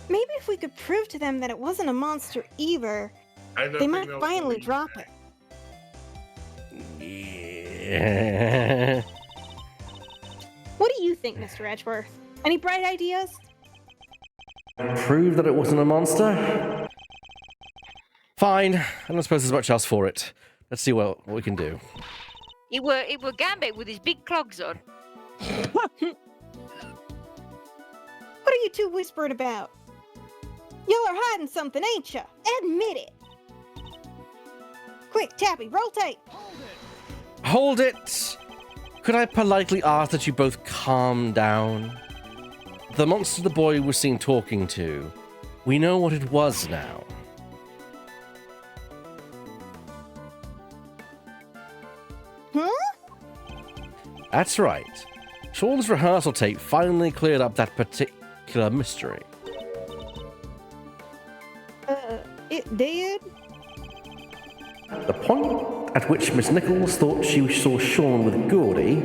Maybe if we could prove to them that it wasn't a monster either, they might finally drop it. Yeah. What do you think, Mr. Edgeworth? Any bright ideas? Prove that it wasn't a monster? Fine. I don't suppose there's much else for it. Let's see what we can do. It were Gambit with his big clogs on. What are you two whispering about? Y'all are hiding something, ain't ya? Admit it. Quick, Tappy, roll tape. Hold it! Could I politely ask that you both calm down? The monster the boy was seen talking to, we know what it was now. Huh? That's right. Sean's rehearsal tape finally cleared up that particular mystery. It did? The point at which Miss Nichols thought she saw Sean with Gordy,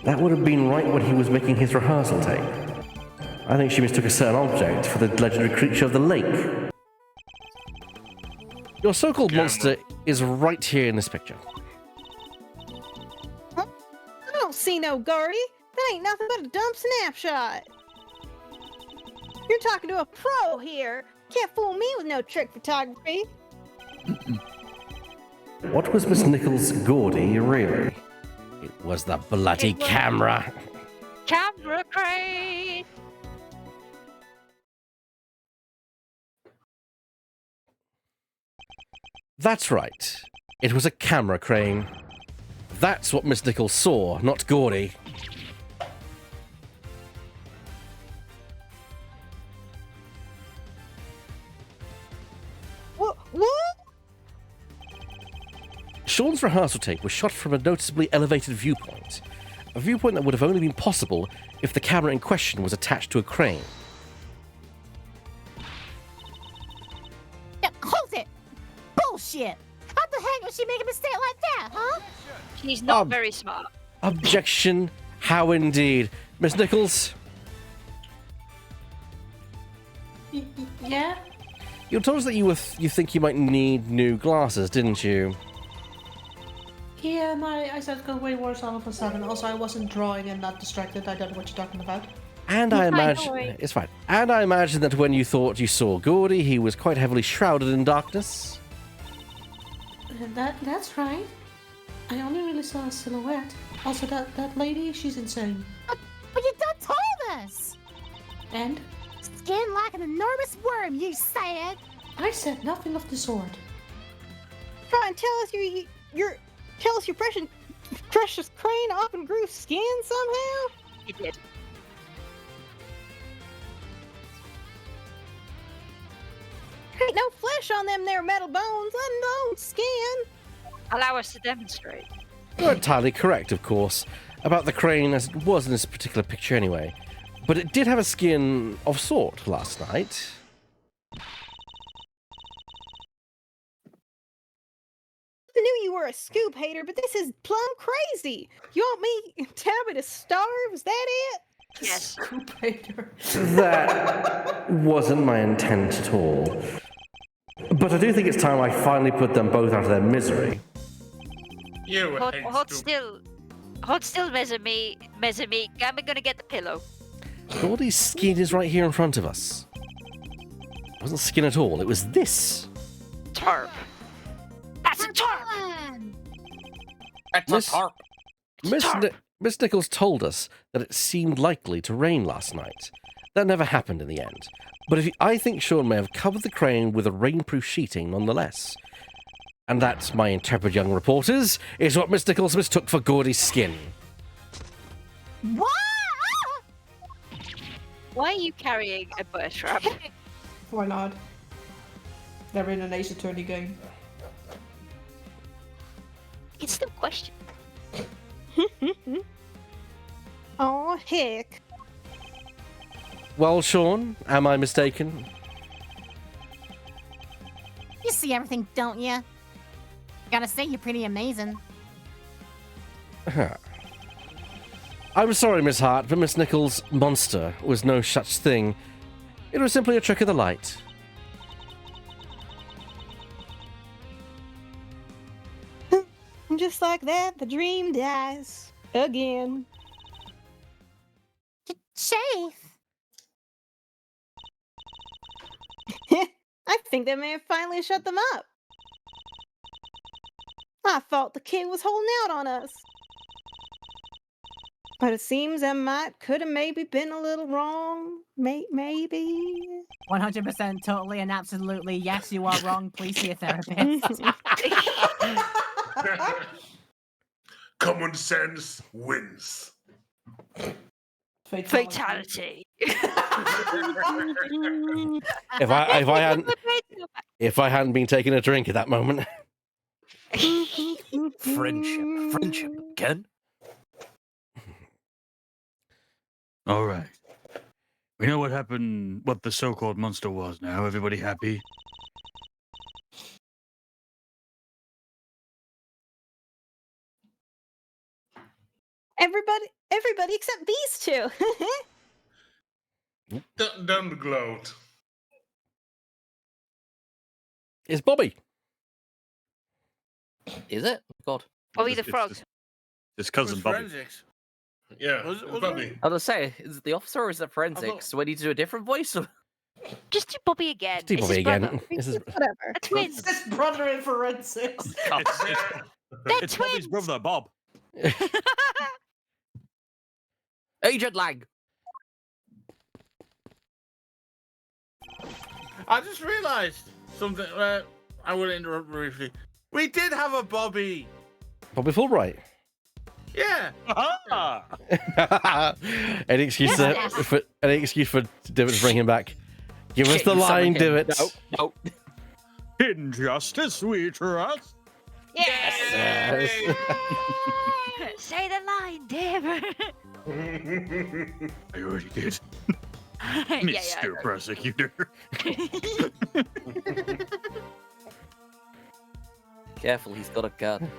that would have been right when he was making his rehearsal tape. I think she mistook a certain object for the legendary creature of the lake. Your so-called monster is right here in this picture. Huh? I don't see no Gordy. That ain't nothing but a dumb snapshot. You're talking to a pro here. Can't fool me with no trick photography. What was Miss Nichols' Gordy, really? It was the bloody camera. Camera crane! That's right. It was a camera crane. That's what Miss Nichols saw, not Gordy. What? Sean's rehearsal tape was shot from a noticeably elevated viewpoint. A viewpoint that would have only been possible if the camera in question was attached to a crane. Yeah, hold it! Bullshit! How the heck would she make a mistake like that, huh? She's not very smart. Objection. How indeed. Miss Nichols, Yeah? you told us that you think you might need new glasses, didn't you? Yeah, my eyesight got way worse all of a sudden. Also, I wasn't drawing and not distracted. I don't know what you're talking about. And I imagine it's fine. And I imagine that when you thought you saw Gordy, he was quite heavily shrouded in darkness. That's right. I only really saw a silhouette. Also, that lady, she's insane. But you done told us! And? Skin like an enormous worm, you said! I said nothing of the sort. Try and tell us your precious crane often grew skin somehow? It did. Ain't no flesh on them there metal bones, let alone skin. Allow us to demonstrate. You're entirely correct, of course, about the crane as it was in this particular picture anyway. But it did have a skin of sort last night. I knew you were a scoop hater, but this is plumb crazy. You want me tell me to starve? Is that it? Yes. Scoop hater. That wasn't my intent at all. But I do think it's time I finally put them both out of their misery. You Hold hate still. Hold still, Mesame. I'm gonna get the pillow. Gordy's skin is right here in front of us. It wasn't skin at all, it was this. Tarp. That's a tarp! That's a tarp. Miss Nichols told us that it seemed likely to rain last night. That never happened in the end. But I think Sean may have covered the crane with a rainproof sheeting nonetheless. And that, my intrepid young reporters, is what Miss Nichols mistook for Gordy's skin. What? Why are you carrying a bush wrap? Why not? They're in an Ace Attorney game. It's still question. Oh, heck. Well, Sean, am I mistaken? You see everything, don't you? Gotta say, you're pretty amazing. I'm sorry, Miss Hart, but Miss Nichols' monster was no such thing. It was simply a trick of the light. Just like that, the dream dies. Again. Chafe. I think that may have finally shut them up. I thought the kid was holding out on us. But it seems that could have maybe been a little wrong. Maybe. 100% totally and absolutely, yes, you are wrong. Please see a therapist. common sense wins. Fatality. If I hadn't been taking a drink at that moment. Friendship again. All right. We know what happened, what the so-called monster was now. Everybody happy? Everybody except these two. Don't gloat. It's Bobby. Is it? God. Bobby the Frog. His cousin Bobby. Forensics. Yeah, Was it's Bobby. it? I was gonna say, is it the officer or is it forensics? Do I need to do a different voice? Or... Just do Bobby again. Do It's Bobby his again. brother. Whatever. They're twins. His brother in forensics. It's Bobby's brother, Bob. Agent Lang. I just realised something. I will interrupt briefly. We did have a Bobby. Bobby Fulbright. Yeah. Any excuse for Divot to bring him back. Give us the line, Divot. No. Injustice we trust. Yes. Say the line, David. I already did. Yeah, Mr. Prosecutor. Careful, he's got a gun.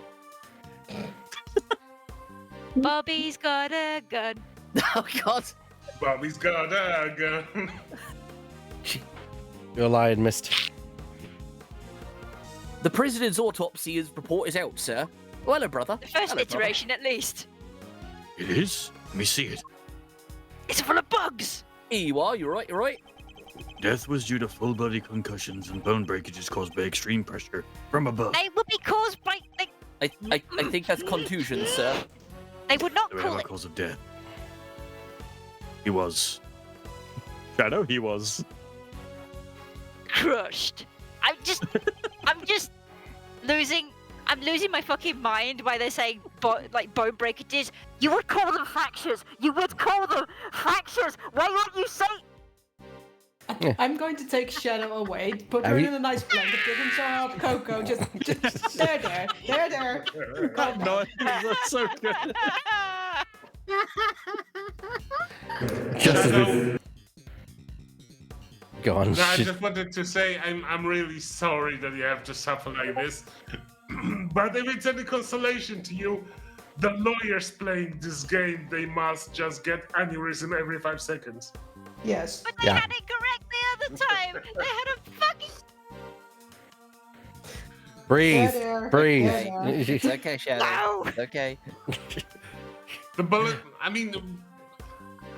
Bobby's got a gun. Oh God. Bobby's got a gun. You're lying, missed. The president's autopsy report is out, sir. Well, hello, brother. The first Hello, iteration, at least. It is? Let me see it. It's full of bugs. Here you are. You're right. Death was due to full-body concussions and bone breakages caused by extreme pressure from above. They would be caused by. I think that's contusion, sir. They would not There call were it. cause of death. He was. Shadow, he was. Crushed. I'm just losing. I'm losing my fucking mind by they're saying bone breakages. You would call them fractures. Why won't you say? I'm going to take Shadow away, put her in a nice blanket, give him some hot cocoa, just there. No, that's so good. Just as we... Go on. No, I just wanted to say I'm really sorry that you have to suffer like this. But if it's any consolation to you, the lawyers playing this game, they must just get aneurysm every 5 seconds. Yes. But they had it correct the other time. They had a fucking. Breathe. Breathe. It's okay, Shadow. No. It's okay. The bullet. I mean,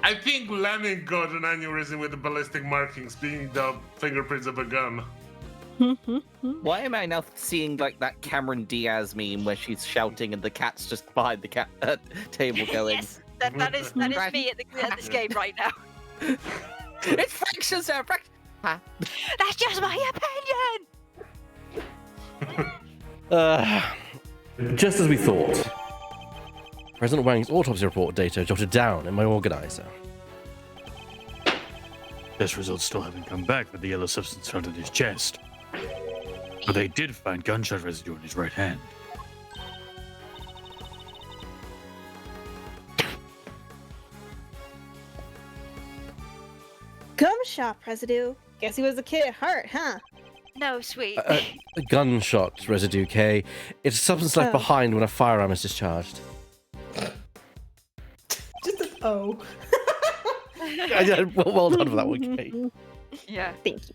I think Lennon got an aneurysm with the ballistic markings being the fingerprints of a gun. Why am I now seeing like that Cameron Diaz meme where she's shouting and the cat's just behind the table going? Yes, that is me at this game right now. It's fractions, sir. That's just my opinion. Just as we thought. President Wang's autopsy report data jotted down in my organizer. Test results still haven't come back with the yellow substance found in his chest. But they did find gunshot residue on his right hand. Gunshot residue. Guess he was a kid at heart, huh? No, sweet. A gunshot residue, K. It's a substance left behind when a firearm is discharged. Just an O. Well done for that one, K. Yeah. Thank you.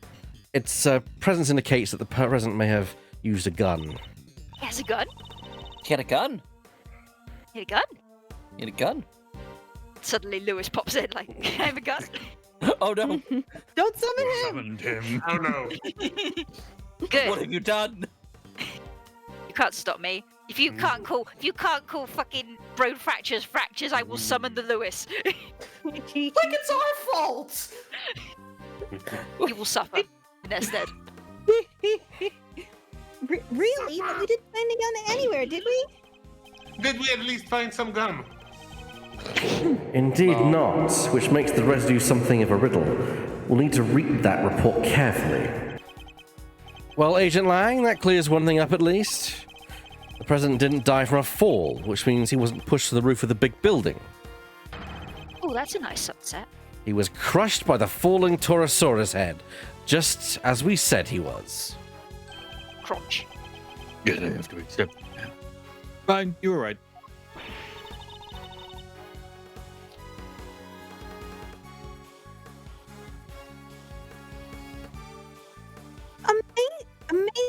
Its presence indicates that the president may have used a gun. He has a gun. He had a gun. He had a gun. He had a gun. Suddenly, Lewis pops in like, I have a gun. Oh no! Don't summon him. Summoned him. Oh no. Good. What have you done? You can't stop me. If you can't call fucking bone fractures, I will summon the Lewis. Like it's our fault. You will suffer in their stead. Really? But we didn't find a gun anywhere, did we? Did we at least find some gum? Indeed not, which makes the residue something of a riddle. We'll need to read that report carefully. Well, Agent Lang, that clears one thing up at least. The president didn't die from a fall, which means he wasn't pushed to the roof of the big building. Oh, that's a nice sunset. He was crushed by the falling Torosaurus head, just as we said he was. Crunch. Good, I have to accept it now. Fine, you were right.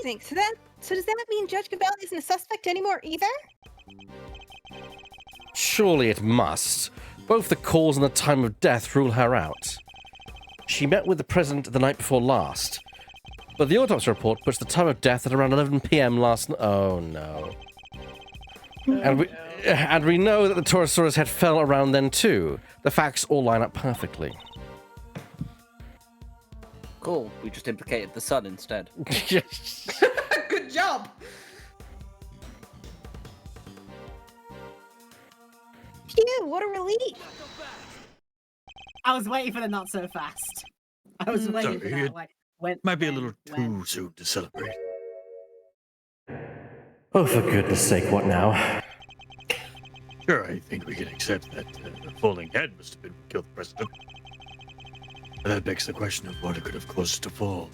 Amazing. So does that mean Judge Cavalli isn't a suspect anymore either? Surely it must. Both the cause and the time of death rule her out. She met with the president the night before last, but the autopsy report puts the time of death at around 11 p.m. last night. Oh no. And we know that the Torosaurus head fell around then too. The facts all line up perfectly. Cool. We just implicated the sun instead. Good job. Phew, what a relief. I was waiting for the not so fast. I was waiting for that. Like, might be a little too soon to celebrate. Oh, for goodness sake, what now? Sure, I think we can accept that the falling head must have been what killed the president. But that begs the question of what it could have caused it to fall.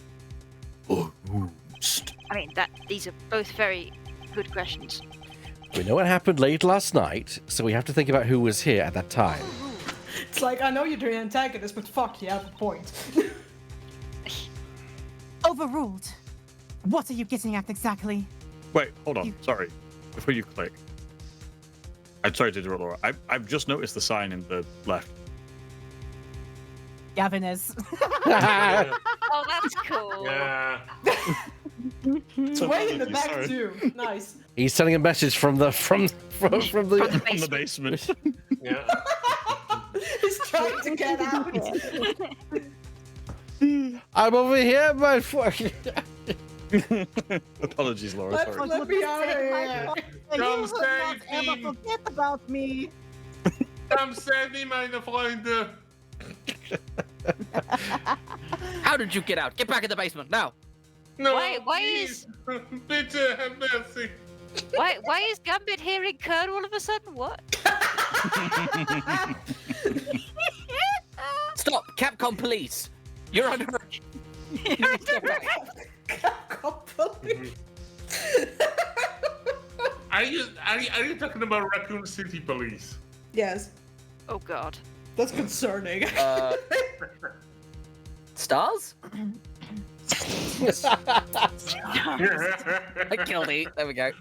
Or wounds. I mean, these are both very good questions. We know what happened late last night, so we have to think about who was here at that time. It's like, I know you're the antagonist, but fuck, you have a point. Overruled. What are you getting at exactly? Wait, hold on. Sorry. Before you click. I'm sorry to interrupt, Laura. I've just noticed the sign in the left. Gavin is. Oh, that's cool. Yeah. It's way in the back too. Nice. He's sending a message from the basement. Yeah. He's trying to get out. I'm over here, my fucking. Apologies, Laura. Sorry. Let me out of here. Come Not save ever me. forget about me. Come save me, meine Freunde. How did you get out? Get back in the basement now. No, Why please. Bitte, have mercy. Why is Gambit hearing Kurt all of a sudden? What? Stop, Capcom police. You're under. You're under arrest. Are you talking about Raccoon City Police? Yes. Oh God. That's concerning. Stars? I killed 8. There we go.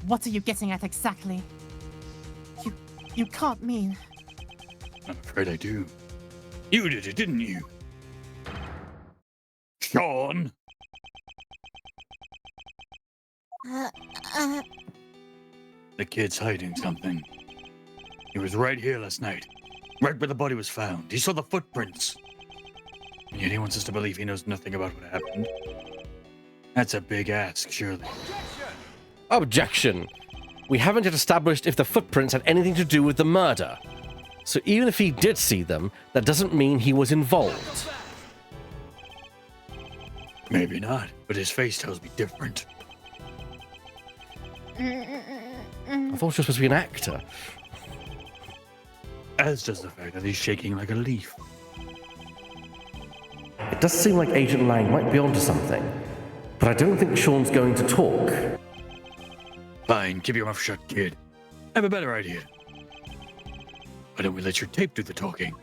What are you getting at exactly? You can't mean. I'm afraid I do. You did it, didn't you? Sean! The kid's hiding something. He was right here last night. Right where the body was found. He saw the footprints. And yet he wants us to believe he knows nothing about what happened. That's a big ask, surely. Objection. We haven't yet established if the footprints had anything to do with the murder. So even if he did see them, that doesn't mean he was involved. Maybe not, but his face tells me different. I thought he was supposed to be an actor. As does the fact that he's shaking like a leaf. It does seem like Agent Lang might be onto something, but I don't think Sean's going to talk. Fine, keep your mouth shut, kid. I have a better idea. Why don't we let your tape do the talking?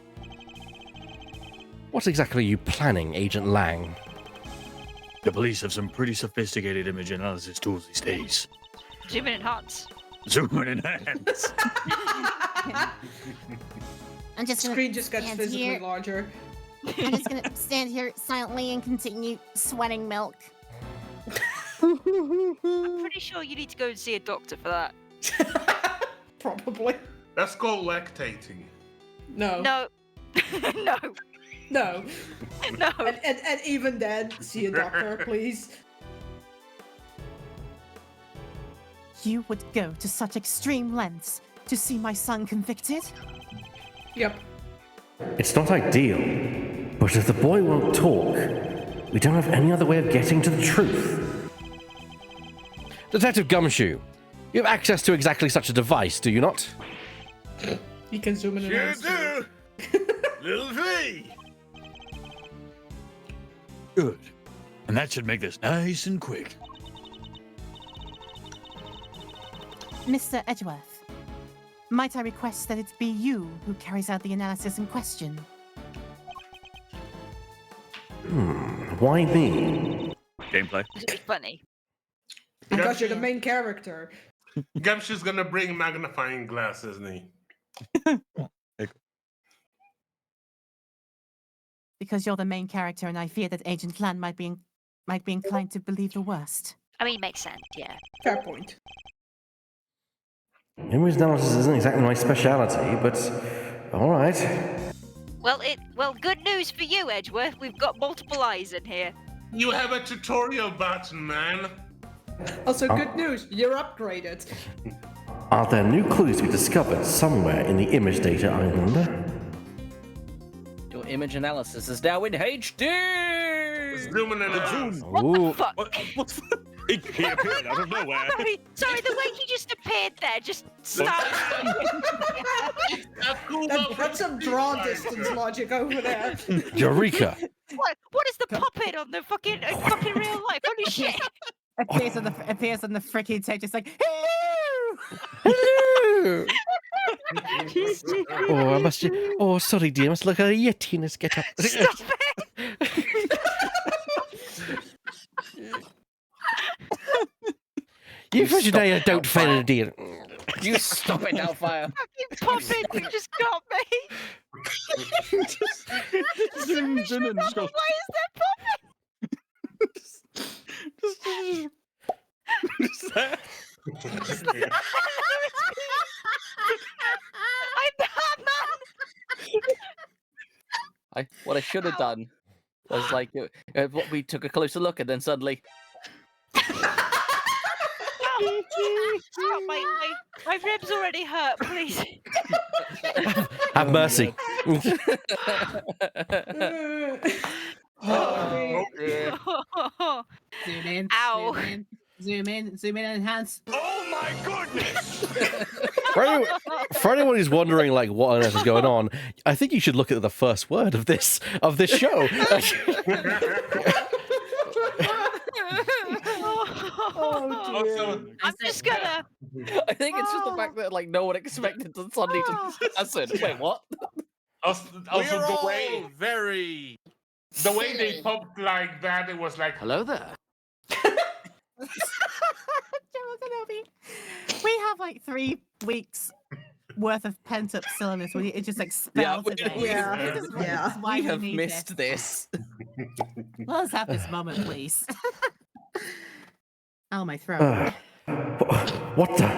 What exactly are you planning, Agent Lang? The police have some pretty sophisticated image analysis tools these days. Zoom in and enhance. Zoom in and enhance. I'm just gonna Screen just gets stand physically here. larger. I'm just gonna stand here silently and continue sweating milk. I'm pretty sure you need to go and see a doctor for that. Probably. That's called lactating. No. No. No. No. No. And even then, see a doctor, please. You would go to such extreme lengths to see my son convicted? Yep. It's not ideal, but if the boy won't talk, we don't have any other way of getting to the truth. Detective Gumshoe, you have access to exactly such a device, do you not? You can zoom in and Sure out. do. Little V. Good. And that should make this nice and quick. Mr. Edgeworth, might I request that it be you who carries out the analysis in question? Why me? Gameplay. It's funny. Because you're the main character. Gumshoe's gonna bring magnifying glass, isn't he? Because you're the main character and I fear that Agent Lan might be inclined to believe the worst. I mean, makes sense, yeah. Fair point. Image analysis isn't exactly my speciality, but alright. Well, good news for you, Edgeworth. We've got multiple eyes in here. You have a tutorial button, man. Also, good news, you're upgraded. Are there new clues to be discovered somewhere in the image data, I wonder? Your image analysis is now in HD! Zooming in and out. Ooh. Fuck. What's he appeared out of nowhere. Sorry, the way he just appeared there just started. That's some draw distance logic over there. Eureka! What is the puppet on the fucking real life? Holy shit! Appears on the freaking tape, just like, Hello! Oh, I must. Oh, sorry, dear. I must look at a Yeti in his get up. Stop it! You Virginia don't fail a deal. You stop it, Doubtfire. Fucking puppet, you just got me. Zooms in and just goes. Why is that puppet? Just there. I'm Batman. What I should have done was like we took a closer look and then suddenly. Oh, my ribs already hurt, please. Have mercy. Oh, dear. zoom in, Ow. zoom in, and enhance. Oh my goodness! For anyone who's wondering, like, what on earth is going on, I think you should look at the first word of this show. Also, I'm just gonna. I think it's just the fact that like no one expected to suddenly just listen. Wait, what? also We're the all way they popped like that, it was like, Hello there. We have like 3 weeks worth of pent up silliness. It just expelled today. Yeah. This is Yeah. why We have need missed this. Let's have this moment, please. Oh, my throat. What the?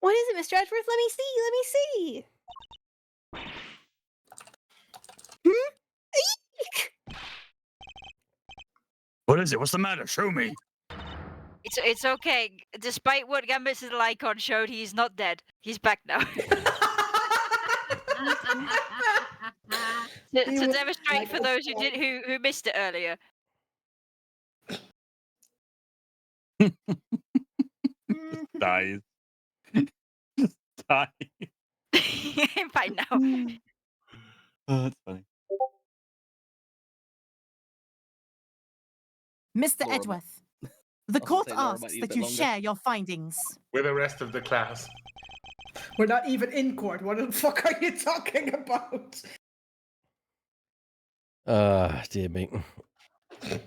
What is it, Mr. Edgeworth? Let me see. Eek! What is it? What's the matter? Show me. It's okay. Despite what Gambit's little icon showed, he's not dead. He's back now. to demonstrate for those who missed it earlier. Dies. Just die. I'm fine now. Oh, that's funny. Mr. Laura, Edgeworth, the I'll court say Laura might asks need a that bit you longer. share your findings. with the rest of the class. We're not even in court. What the fuck are you talking about? Dear me. So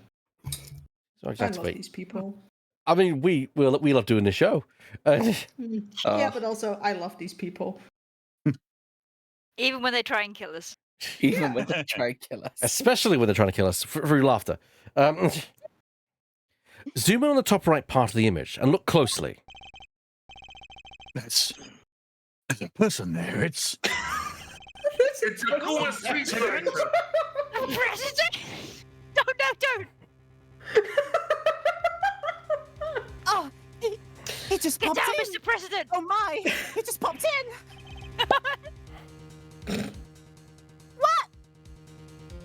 I love these people. I mean, we love doing the show. Yeah, but also I love these people. Even when they try and kill us. Even when they try and kill us. Especially when they're trying to kill us through laughter. Zoom in on the top right part of the image and look closely. There's a person there. It's a cool street fighter. Mr. President! No, don't! Oh, he just Get popped down, in. Mr. President! Oh my! He just popped in. What?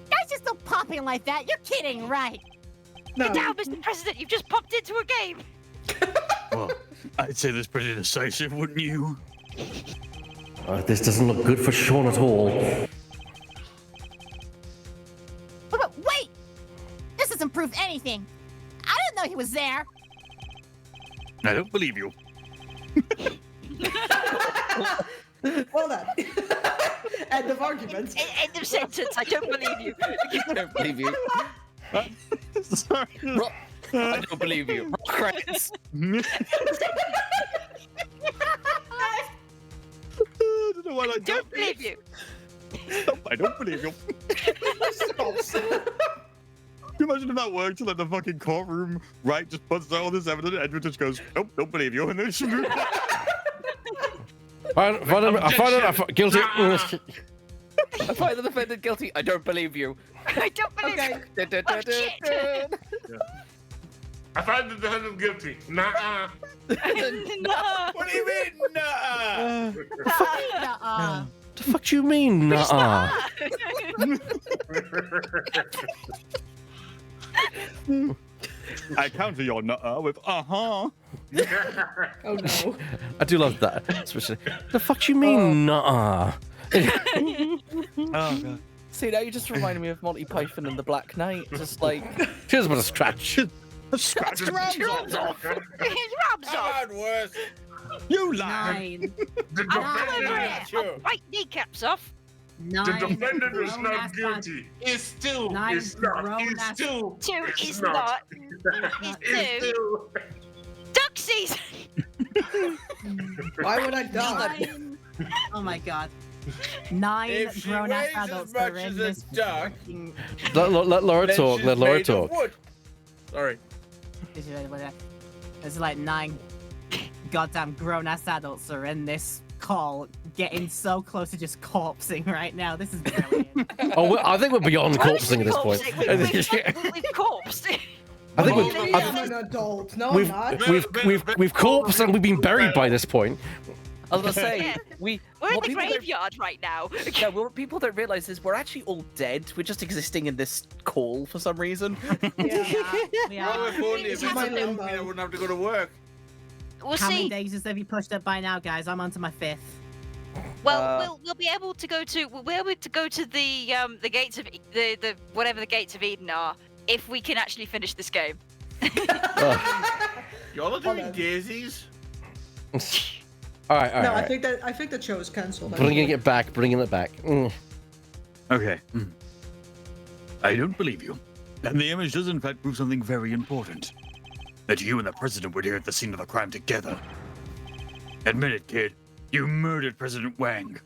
Guys just don't pop in like that. You're kidding, right? Get down, Mr. President! You've just popped into a game! Well, I'd say that's pretty decisive, wouldn't you? This doesn't look good for Sean at all. But wait! This doesn't prove anything. I didn't know he was there. I don't believe you. Well done. End of argument. End of sentence. I don't believe you. I don't believe you. Sorry. I don't believe you. Credits. I don't know what I Don't believe you. I don't believe you. Can you imagine if that worked? Like the fucking courtroom, right? Just puts out all this evidence, and Edward just goes, "Nope, don't believe you," and then she moves. I find him guilty. I find the defendant guilty. I don't believe you. I don't believe you. Oh, shit. I find the defendant guilty. Nah. No. What do you mean? Nah. Nuh-uh. The fuck do you mean, nuh-uh? I counter your nuh with Oh no. I do love that. Especially, the fuck do you mean, nuh-uh? Oh god. See, now you just reminded me of Monty Python and the Black Knight. Just like, Here's a bit of scratch. Scratch his Drums off. Worse. You lie. 9. The defendant, I'll bite kneecaps off. the 9. defendant is grown not ass guilty. Is still. 9 Is not. grown Is ass- still. 2 Is is not. not. Is Is 2. still. Duck season. Why would I die? 9. Oh my god. 9 If she grown ass weighs as adults much are in as this a duck, fucking- Let Laura then talk. she's Let Laura made of talk. wood. Sorry. There's like 9 goddamn grown ass adults are in this call, getting so close to just corpsing right now. This is brilliant. Oh, I think we're beyond corpsing at this point. We've corpsed. I think Only I'm an adult. No, I'm not. we've corpsed and we've been buried by this point. I was gonna say, Yeah. we. We're in what the people don't- graveyard right now. Yeah, what people don't realize is we're actually all dead. We're just existing in this call for some reason. We Well, are. if only if This it's is my a limbo, limbo. I wouldn't have to go to work. We'll How many see. days have you pushed up by now, guys? I'm on to my 5th. Well, we'll be able to go to the gates of the whatever the gates of Eden are if we can actually finish this game. Y'all are doing on. daisies? All right. No, I think the show is cancelled. Bringing it back. Mm. Okay. I don't believe you. And the image does in fact prove something very important. That you and the president were here at the scene of the crime together. Admit it, kid. You murdered President Wang.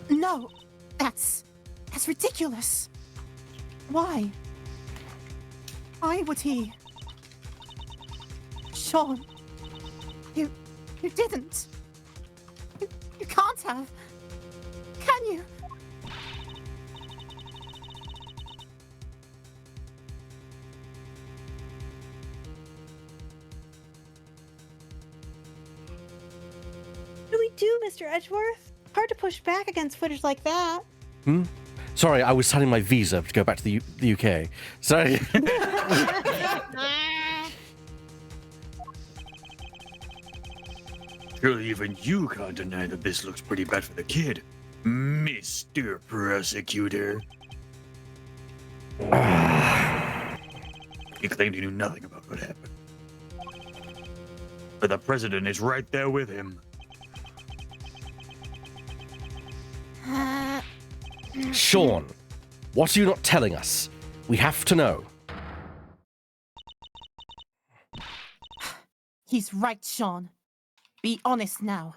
No, that's ridiculous. Why? Why would he? Sean, you didn't. You can't have. Can you? What do we do, Mr. Edgeworth? Hard to push back against footage like that. Sorry, I was signing my visa to go back to the UK. Sorry. Surely even you can't deny that this looks pretty bad for the kid, Mr. Prosecutor. He claimed he knew nothing about what happened. But the president is right there with him. Sean, what are you not telling us? We have to know. He's right, Sean. Be honest now.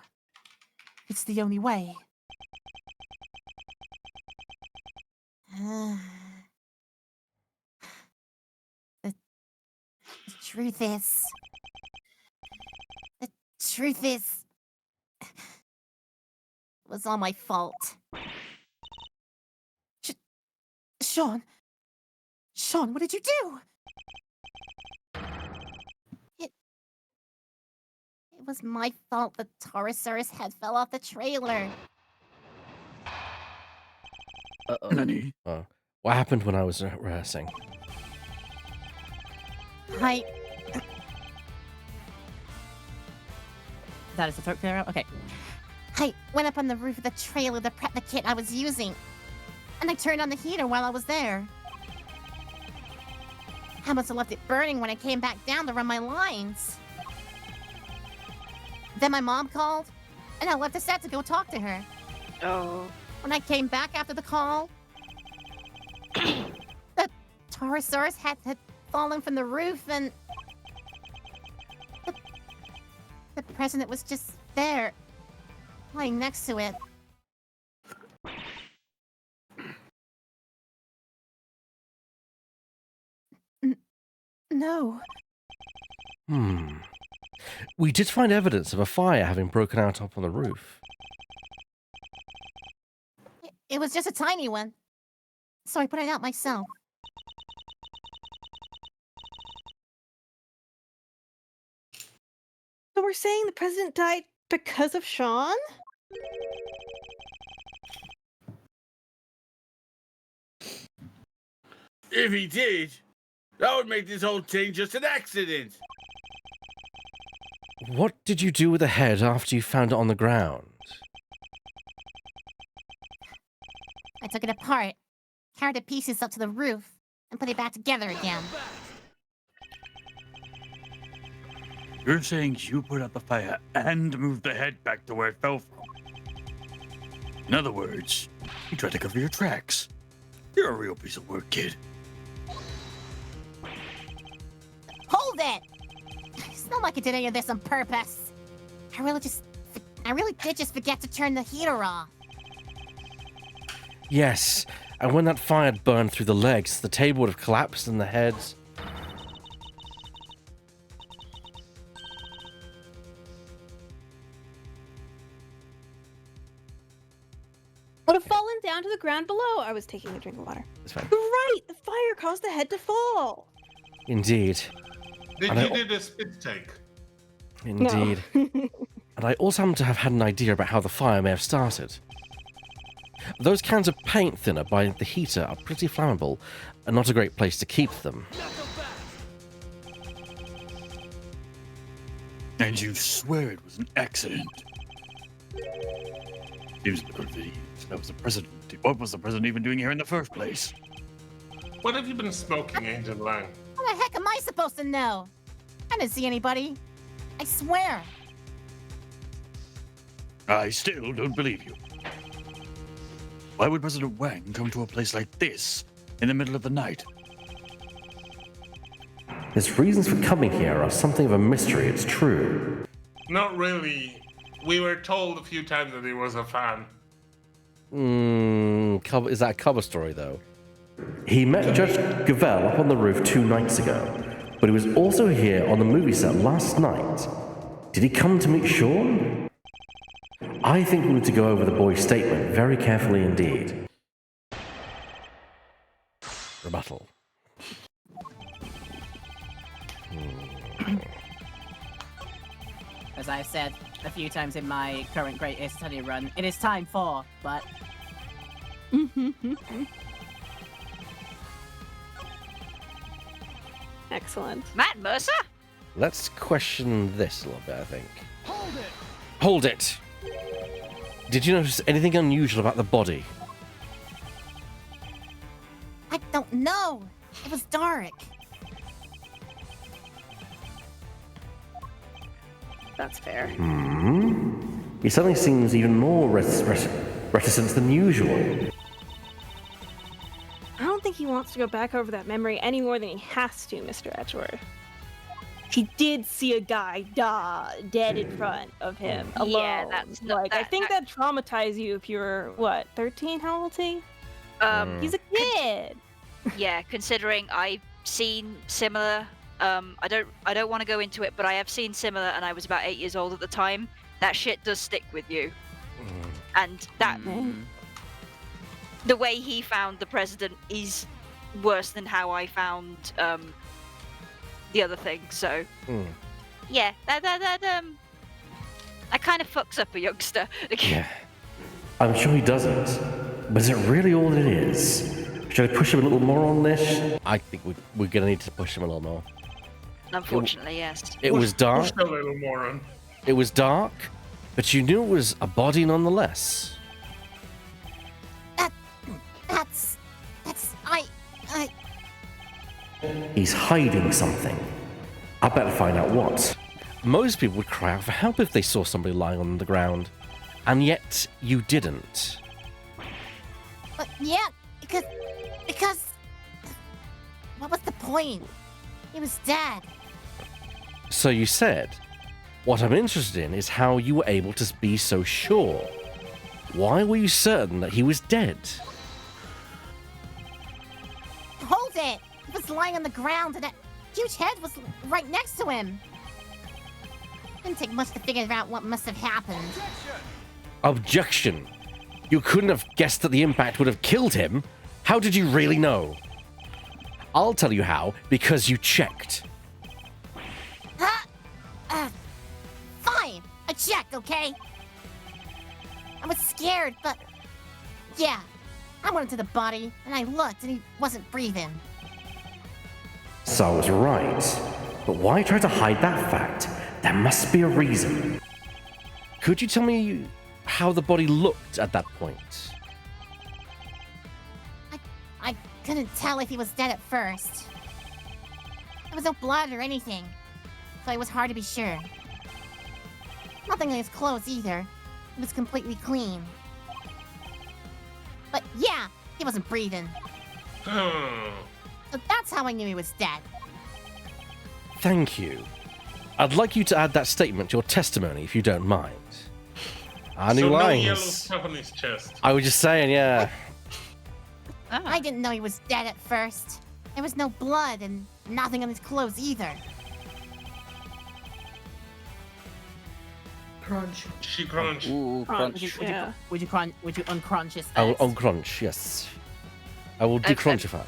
It's the only way. The truth is... The truth is... It was all my fault. Sean, what did you do? It was my fault the Taurosaurus head fell off the trailer. Nani? Oh. What happened when I was rehearsing? That is the throat clear out? Okay. I went up on the roof of the trailer to prep the kit I was using, and I turned on the heater while I was there. I must have left it burning when I came back down to run my lines. Then my mom called, and I left the set to go talk to her. Oh. When I came back after the call, the Taurosaurus head had fallen from the roof, and the president was just there, lying next to it. No. We did find evidence of a fire having broken out up on the roof. It was just a tiny one, so I put it out myself. So we're saying the president died because of Sean? If he did, that would make this whole thing just an accident. What did you do with the head after you found it on the ground? I took it apart, carried the pieces up to the roof, and put it back together again. You're saying you put out the fire and moved the head back to where it fell from? In other words, you tried to cover your tracks. You're a real piece of work, kid. Hold it! It's not like I did any of this on purpose. I really did just forget to turn the heater off. Yes, and when that fire had burned through the legs, the table would have collapsed and the heads... Would have fallen down to the ground below. I was taking a drink of water. It's fine. Right! The fire caused the head to fall. Indeed. Did And you I- do the spit take? Indeed. And I also happen to have had an idea about how the fire may have started. Those cans of paint thinner by the heater are pretty flammable and not a great place to keep them. And you swear it was an accident? Seems because that was the president. What was the president even doing here in the first place? What have you been smoking, Angel Lang? How the heck am I supposed to know? I didn't see anybody. I swear. I still don't believe you. Why would President Wang come to a place like this in the middle of the night? His reasons for coming here are something of a mystery, it's true. Not really. We were told a few times that he was a fan. Is that a cover story, though? He met Judge Gavell up on the roof 2 nights ago, but he was also here on the movie set last night. Did he come to meet Sean? I think we need to go over the boy's statement very carefully indeed. Rebuttal. As I've said a few times in my current Great Ace Attorney run, it is time for, but... Excellent. Matt Mercer? Let's question this a little bit, I think. Hold it! Did you notice anything unusual about the body? I don't know. It was dark. That's fair. He suddenly seems even more reticent than usual. I don't think he wants to go back over that memory any more than he has to, Mr. Edgeworth. He did see a guy dead in front of him alone. Yeah, that's not, like I think that traumatized you if you were what, 13? How old is he? He's a kid. Yeah, considering I've seen similar. I don't want to go into it, but I have seen similar, and I was about 8 years old at the time. That shit does stick with you, and that the way he found the president is worse than how I found the other thing. So yeah, that kind of fucks up a youngster. Yeah. I'm sure he doesn't. But is it really all it is? Should I push him a little more on this? I think we're going to need to push him a little more. Unfortunately, yes. It was dark. Push a little more on. It was dark, but you knew it was a body nonetheless. He's hiding something. I better find out what. Most people would cry out for help if they saw somebody lying on the ground. And yet, you didn't. Yeah, because... What was the point? He was dead. So you said, what I'm interested in is how you were able to be so sure. Why were you certain that he was dead? Hold it! He was lying on the ground and that huge head was right next to him. Didn't take much to figure out what must have happened. Objection! You couldn't have guessed that the impact would have killed him. How did you really know? I'll tell you how, because you checked. Fine! I checked, okay? I was scared, but... Yeah. I went into the body, and I looked, and he wasn't breathing. So I was right. But why try to hide that fact? There must be a reason. Could you tell me how the body looked at that point? I couldn't tell if he was dead at first. There was no blood or anything, so it was hard to be sure. Nothing on his clothes either. He was completely clean. But yeah, he wasn't breathing. So that's how I knew he was dead. Thank you. I'd like you to add that statement to your testimony, if you don't mind. New so lines. No yellow stuff on his chest. I was just saying, yeah. I didn't know he was dead at first. There was no blood and nothing on his clothes either. Crunch. She crunch. Ooh, crunch. Would you uncrunch his I will face? uncrunch, yes. I will decrunchify.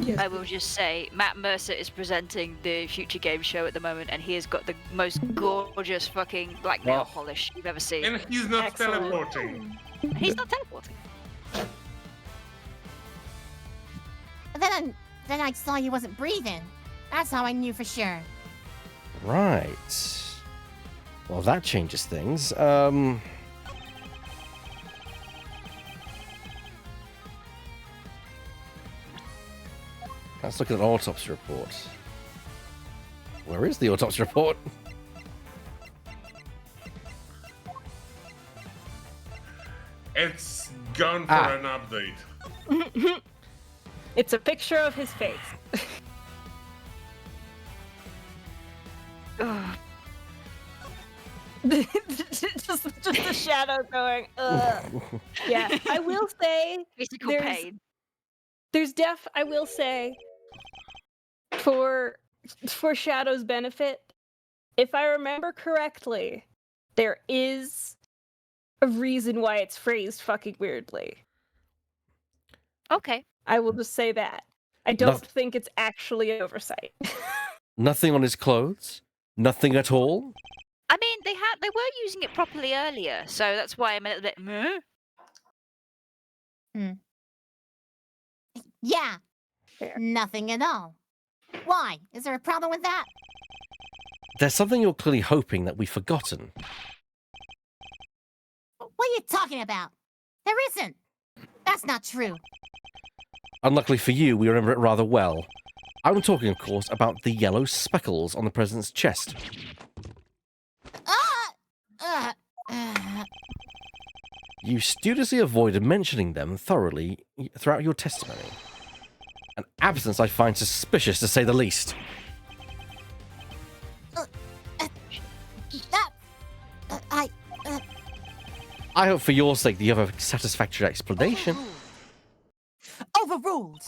Yes. I will just say, Matt Mercer is presenting the Future Game Show at the moment, and he has got the most gorgeous fucking black nail polish you've ever seen. And he's not Excellent. teleporting. He's not teleporting. Then I saw he wasn't breathing. That's how I knew for sure. Right. Well, that changes things. Let's look at an autopsy report. Where is the autopsy report? It's gone for an update. It's a picture of his face. just the shadow going. Ugh. Yeah, I will say Physical pain. I will say, for Shadow's benefit, if I remember correctly, there is a reason why it's phrased fucking weirdly. Okay. I will just say that. I don't think it's actually an oversight. Nothing on his clothes? Nothing at all? I mean, they were using it properly earlier, so that's why I'm a little bit meh. Yeah. Nothing at all. Why? Is there a problem with that? There's something you're clearly hoping that we've forgotten. What are you talking about? There isn't. That's not true. Unluckily for you, we remember it rather well. I'm talking, of course, about the yellow speckles on the president's chest. You studiously avoided mentioning them thoroughly throughout your testimony. An absence I find suspicious, to say the least. I hope for your sake that you have a satisfactory explanation. Overruled.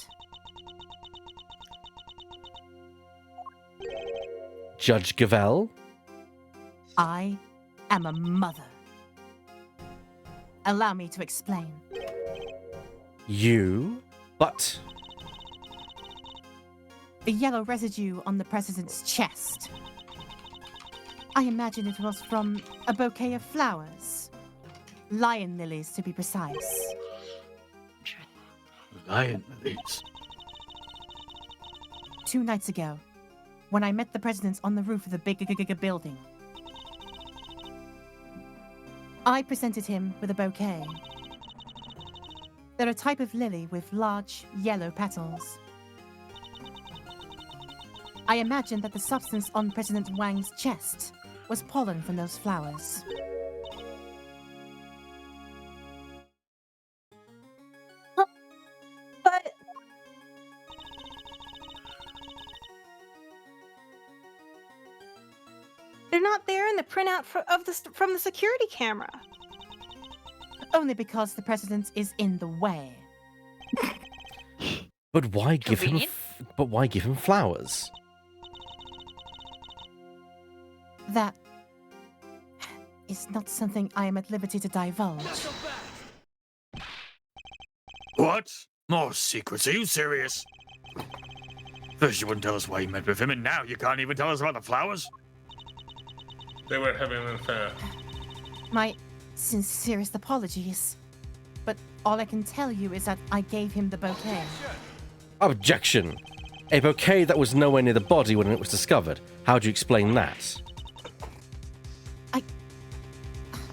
Judge Gavel? I am a mother. Allow me to explain. But A yellow residue on the president's chest. I imagine it was from a bouquet of flowers. Lion lilies, to be precise. Lion lilies. 2 nights ago, when I met the presidents on the roof of the big building, I presented him with a bouquet. They're a type of lily with large, yellow petals. I imagine that the substance on President Wang's chest was pollen from those flowers. But they're not there in the printout from the security camera. Only because the president is in the way. But why give him? Convenient. But why give him flowers? That is not something I am at liberty to divulge. What? More secrets? Are you serious? First you wouldn't tell us why you met with him, and now you can't even tell us about the flowers? They were having an affair. My sincerest apologies. But all I can tell you is that I gave him the bouquet. Objection! A bouquet that was nowhere near the body when it was discovered. How do you explain that?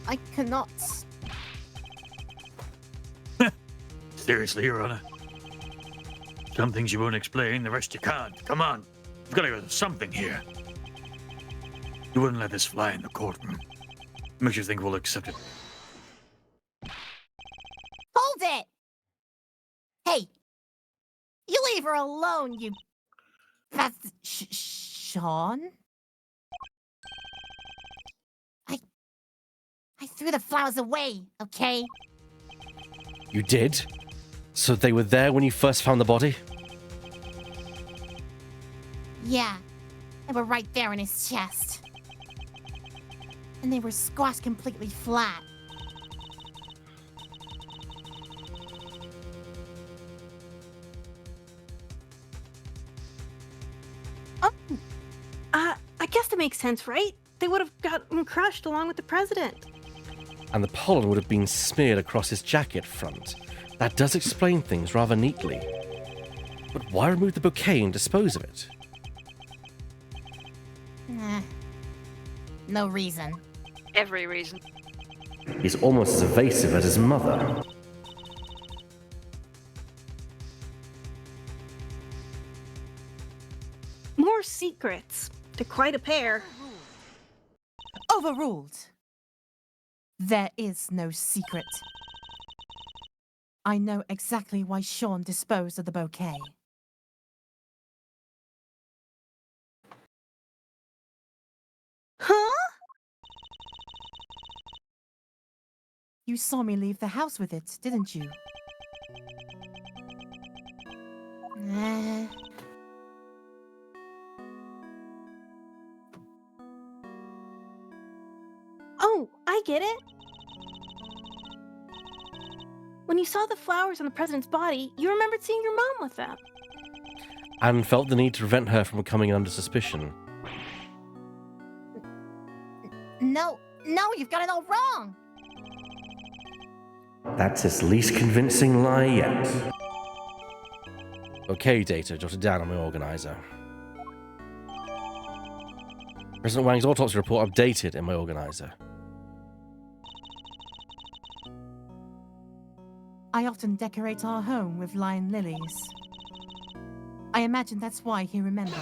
I cannot. Seriously, Your Honor. Some things you won't explain, the rest you can't. Come on. We've got to go to something here. You wouldn't let this fly in the courtroom. Makes you think we'll accept it. Hold it! Hey! You leave her alone, you... That's... Sean? I threw the flowers away, okay? You did? So they were there when you first found the body? Yeah. They were right there in his chest. And they were squashed completely flat. Oh, I guess that makes sense, right? They would have gotten crushed along with the president. And the pollen would have been smeared across his jacket front. That does explain things rather neatly. But why remove the bouquet and dispose of it? No reason. Every reason. He's almost as evasive as his mother. More secrets. They're quite a pair. Overruled. There is no secret. I know exactly why Sean disposed of the bouquet. Huh? You saw me leave the house with it, didn't you? Oh, I get it. When you saw the flowers on the president's body, you remembered seeing your mom with them. And felt the need to prevent her from coming under suspicion. No, you've got it all wrong. That's his least convincing lie yet. Okay, data jotted down on my organizer. President Wang's autopsy report updated in my organizer. I often decorate our home with lion lilies. I imagine that's why he remembered.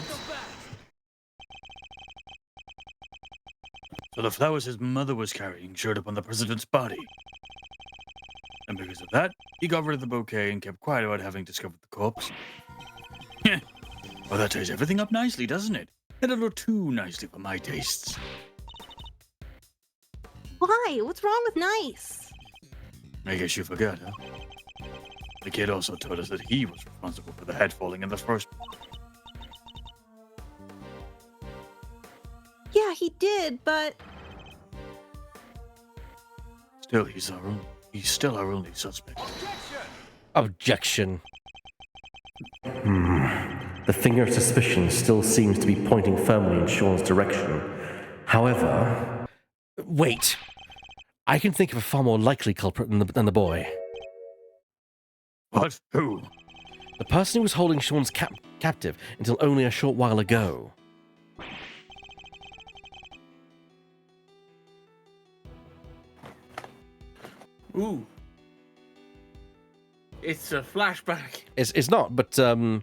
So the flowers his mother was carrying showed up on the president's body. And because of that, he got rid of the bouquet and kept quiet about having discovered the corpse. Well, that ties everything up nicely, doesn't it? And a little too nicely for my tastes. Why? What's wrong with nice? I guess you forgot, huh? The kid also told us that he was responsible for the head falling in the first. Yeah, he did, but... Still, he's still our only suspect. Objection. The finger of suspicion still seems to be pointing firmly in Sean's direction. However... Wait! I can think of a far more likely culprit than the boy. What? Who? The person who was holding Sean's captive until only a short while ago. Ooh. It's a flashback. It's not, but I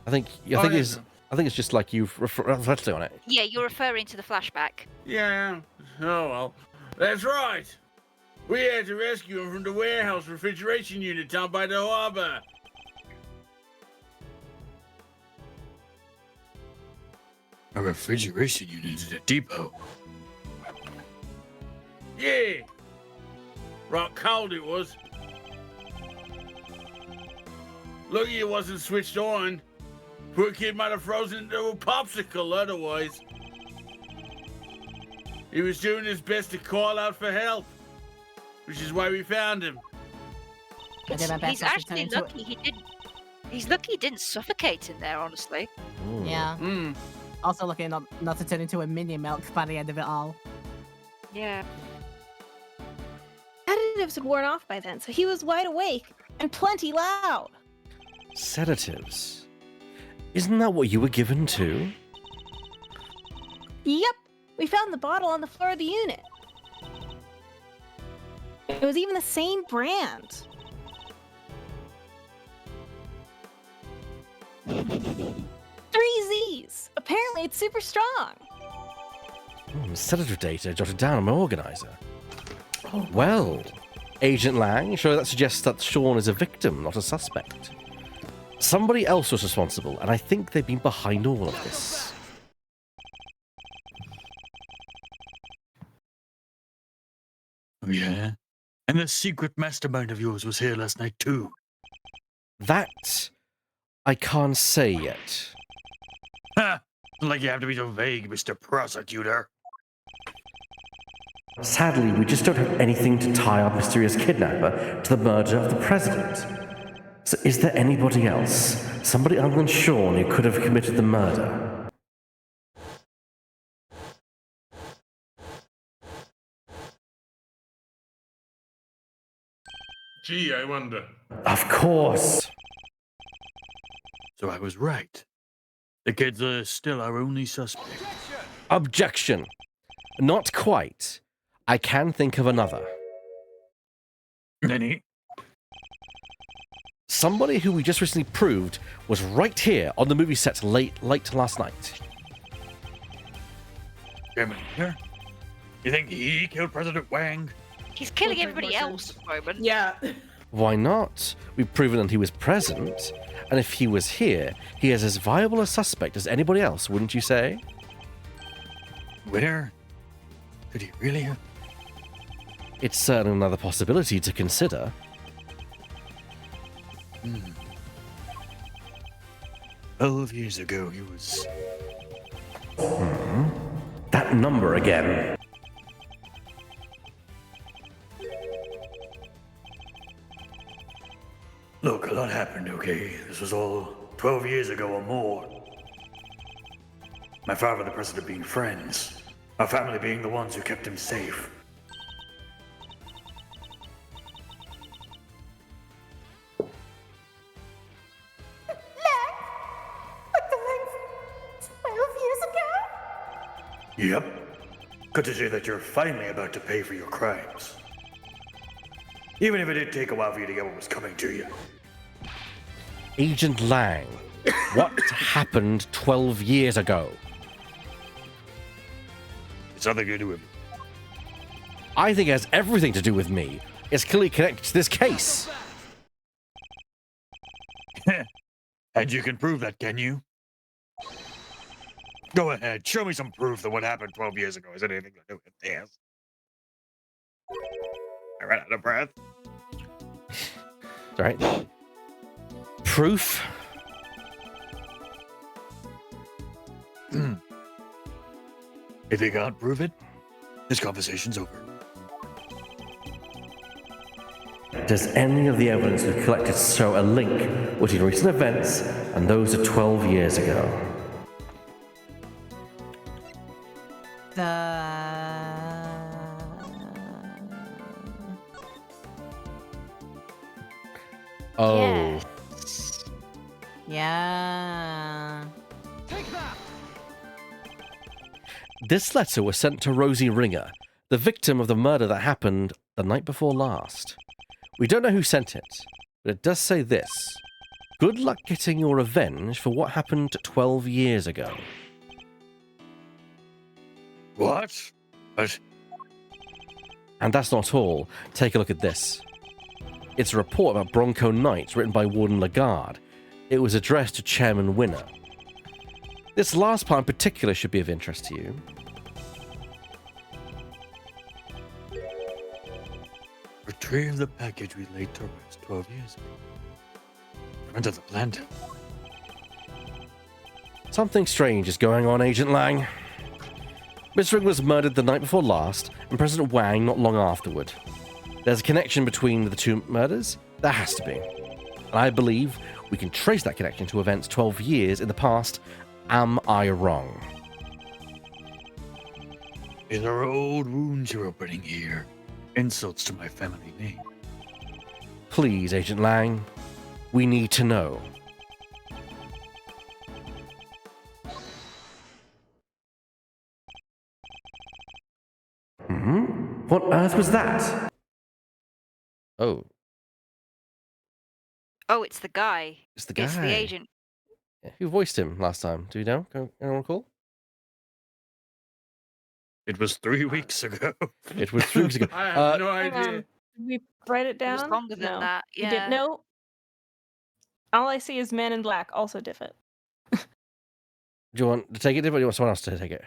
think it's just like you've reflected on it. Yeah, you're referring to the flashback. Yeah. Oh well. That's right. We had to rescue him from the warehouse refrigeration unit down by the harbor. A refrigeration unit at a depot. Yeah. Right cold it was. Lucky it wasn't switched on. Poor kid might have frozen into a popsicle otherwise. He was doing his best to call out for help, which is why we found him. I did my best He's not to actually turn into lucky he didn't. He's lucky he didn't suffocate in there, honestly. Yeah. Mm. Also lucky not to turn into a mini milk by the end of it all. Yeah. Sedatives had worn off by then, so he was wide awake and plenty loud. Sedatives? Isn't that what you were given too? Yep, we found the bottle on the floor of the unit. It was even the same brand. 3 Z's. Apparently, it's super strong. Sedative data jotted down on my organizer. Well, Agent Lang, sure that suggests that Sean is a victim, not a suspect. Somebody else was responsible, and I think they've been behind all of this. Oh, yeah? And the secret mastermind of yours was here last night, too. That I can't say yet. Ha! Like you have to be so vague, Mr. Prosecutor. Sadly, we just don't have anything to tie our mysterious kidnapper to the murder of the president. So is there anybody else, somebody other than Sean, who could have committed the murder? Gee, I wonder. Of course. So I was right. The kids are still our only suspect. Objection. Not quite. I can think of another. Any? Somebody who we just recently proved was right here on the movie set late last night. Terminator? You think he killed President Wang? He's killing everybody else at the moment. Yeah. Why not? We've proven that he was present, and if he was here, he is as viable a suspect as anybody else, wouldn't you say? Where? Could he really have? It's certainly another possibility to consider. 12 years ago, he was... That number again. Look, a lot happened, okay? This was all 12 years ago or more. My father and the president being friends. Our family being the ones who kept him safe. Like the length 12 years ago? Yep. Good to see that you're finally about to pay for your crimes. Even if it did take a while for you to get what was coming to you. Agent Lang, what happened 12 years ago? It's nothing to do with me. I think it has everything to do with me. It's clearly connected to this case. And you can prove that, can you? Go ahead, show me some proof that what happened 12 years ago has anything to do with this. I ran out of breath. All right. Proof? If you can't prove it, this conversation's over. Does any of the evidence we've collected show a link between recent events and those of 12 years ago? Oh. Yes. Yeah. This letter was sent to Rosie Ringer, the victim of the murder that happened the night before last. We don't know who sent it, but it does say this. Good luck getting your revenge for what happened 12 years ago. What? But And that's not all. Take a look at this. It's a report about Bronco Knights written by Warden Lagarde. It was addressed to Chairman Winner. This last part in particular should be of interest to you. retrieve the package we laid to rest 12 years ago. Under the plant. Something strange is going on, Agent Lang. Miss Ring was murdered the night before last, and President Wang not long afterward. There's a connection between the two murders? There has to be. And I believe we can trace that connection to events 12 years in the past. Am I wrong? These are old wounds you're opening here. Insults to my family name. Please, Agent Lang. We need to know. What on earth was that? Oh. Oh, it's the guy. It's the guy. It's the agent. Who voiced him last time? Do you know? Anyone recall? It was 3 weeks ago. It was 3 weeks ago. I have no idea. Did we write it down? It was longer than No. that. You Yeah. didn't know? All I see is Men in Black, also different. Do you want to take it, or do you want someone else to take it?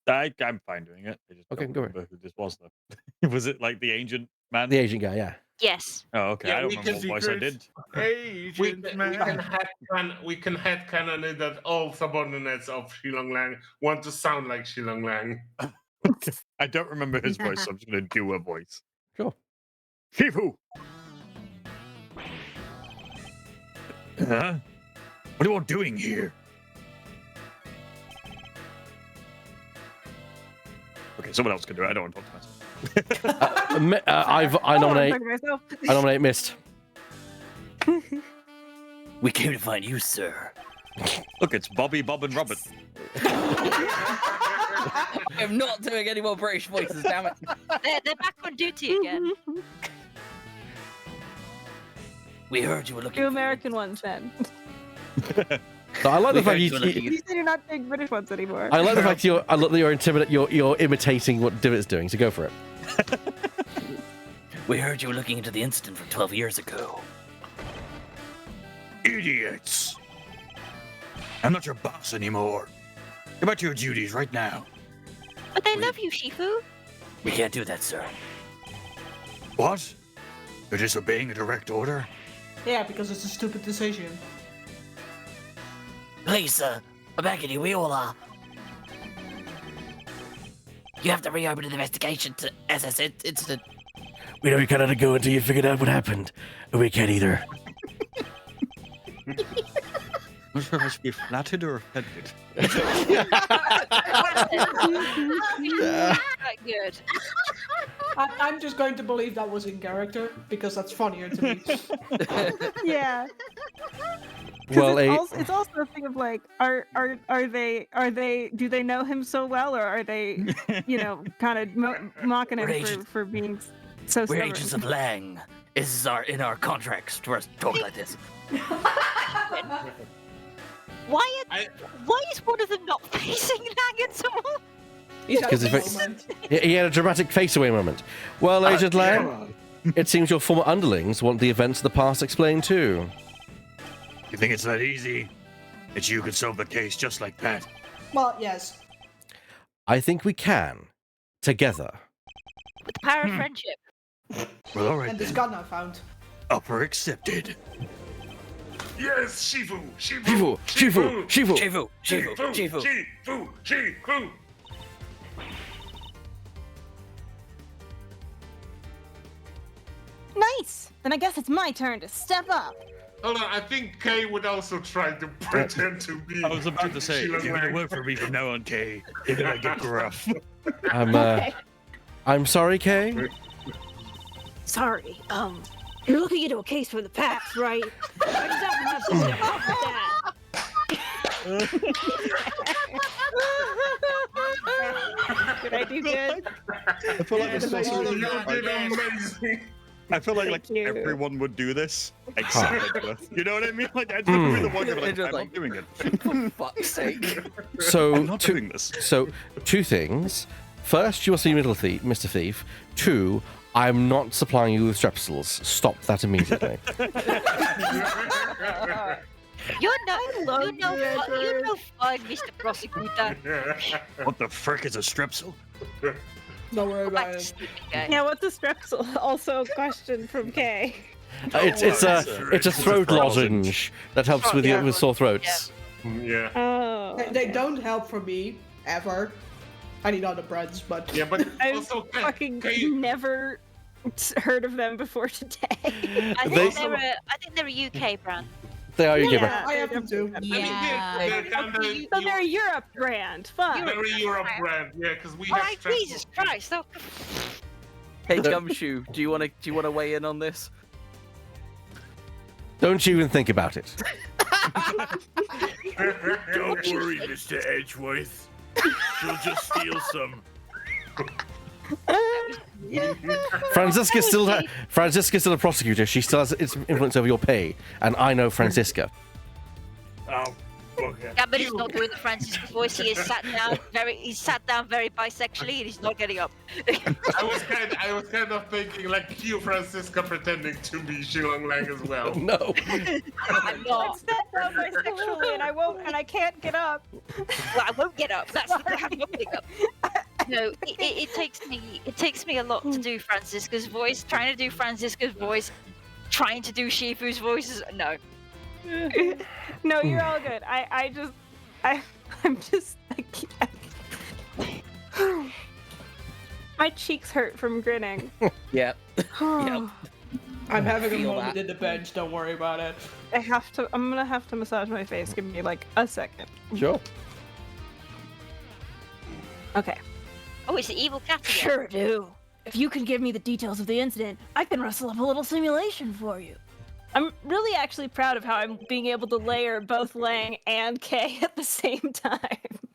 I'm fine doing it. I just Okay, don't go ahead. remember who this was, though. Was it like the agent man? The agent guy, yeah. Yes. Oh, okay. Yeah, I don't we remember can what voice I did. Agent We can headcanon it that all subordinates of Shilong Lang want to sound like Shilong Lang. I don't remember his voice, so I'm just going to do a voice. Sure. Shifu! Huh? What are you all doing here? Okay, someone else can do it. I don't want to talk to myself. I nominate Mist. We came to find you, sir. Look, it's Bobby, Bob, and Robert. I'm not doing any more British voices, damn it. They're back on duty again. We heard you were looking Two American ones then. So I like the fact You said you're not doing British ones anymore. I like the fact you're imitating what Divitt's doing. So go for it. We heard you were looking into the incident from 12 years ago. Idiots! I'm not your boss anymore. Get back to your duties right now. But they love you, Shifu. We can't do that, sir. What? You're disobeying a direct order? Yeah, because it's a stupid decision. Please, sir. I'm begging you, we all are. You have to reopen the investigation to SS incident. We know you cannot go until you figured out what happened. And we can't either. I'm not sure if I should be flattered or offended. Good. I'm just going to believe that was in character because that's funnier to me. Yeah. Well, It's also a thing of like, are they do they know him so well, or are they, kind of mocking We're him agents. for being so We're stubborn? agents of Lang. This is in our contracts to us talk like this. Why is one of them not facing Lang at all? Because he had a dramatic face-away moment. Well, Agent Lang, it seems your former underlings want the events of the past explained too. You think it's that easy? That you could solve the case just like that? Well, yes. I think we can. Together. With the power of friendship. Well, all right And this then. gun I found. Upper accepted. Yes, Shifu! Shifu! Shifu! Shifu! Shifu! Shifu! Shifu! Shifu! Shifu! then I guess it's my turn to step up. Hold on, I think Kay would also try to pretend to be. I was about to say, if you're gonna work for me from now on, Kay, you're gonna get gruff. I'm sorry, Kay. Sorry, you're looking into a case for the past, right? I just happen to have some stuff with that. Did I do good? I feel like this also You did amazing. I feel like everyone would do this except Edgeworth. You know what I mean? Like Edgeworth would be the one who'd be like, I'm not doing it. For fuck's sake. So I'm not doing this. So 2 things. First, you are seeing Mr. Thief. 2, I'm not supplying you with strepsils. Stop that immediately. You're no fun, Mr. Prosecutor. What the frick is a strepsil? Don't worry about it. Yeah, what's a strepsil? Also a question from Kay. It's a throat lozenge that helps with sore throats. Yeah. Oh. They don't help for me, ever. I need other brands, but... Yeah, but I've also... fucking never heard of them before today. I think they're a UK brand. They are UK Yeah, brand. I have them too. Yeah. They're kind of... So they're a Europe brand. Fun. They're a Europe brand, yeah, because we Oh, have... like, Jesus Christ! Oh. Hey, Gumshoe, do you wanna weigh in on this? Don't you even think about it. Don't worry, Mr. Edgeworth. She'll just steal some. Franziska's still a prosecutor. She still has influence over your pay, and I know Franziska. Oh, okay. Yeah, but he's not doing the Francisco voice. He's sat down very bisexually, and he's not getting up. I was kind of thinking like cue Franziska pretending to be Shilong Lang as well. No. I'm not. Sat down bisexually, and I can't get up. Well, I won't get up. That's the thing. I'm not getting up. No, it takes me a lot to do Franziska's voice. Trying to do Franziska's voice, trying to do Shifu's voices. No. No, you're all good. I'm just my cheeks hurt from grinning. Yep. I'm having a Feel moment that. in the bench, don't worry about it. I'm gonna have to massage my face. Give me like a second. Sure. Okay. Oh, it's the evil cat again. Sure do. If you can give me the details of the incident, I can rustle up a little simulation for you. I'm really actually proud of how I'm being able to layer both Lang and Kay at the same time.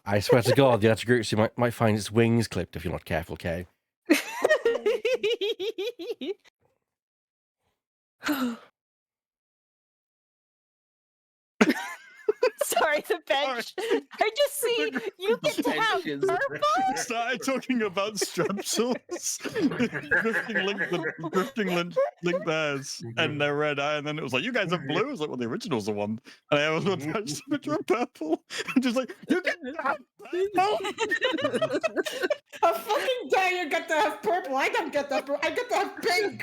I swear to God, the Atagurutsu might find its wings clipped if you're not careful, Kay. Sorry, the bench. I just see you get to have purple. Started talking about strepsils, drifting link bears, and their red eye, and then it was like, you guys have blue. I was like, well, the original's the one, and I also attached a picture of purple, and just like, you get to have purple. How fucking dare you get to have purple? I don't get that. I get to have pink.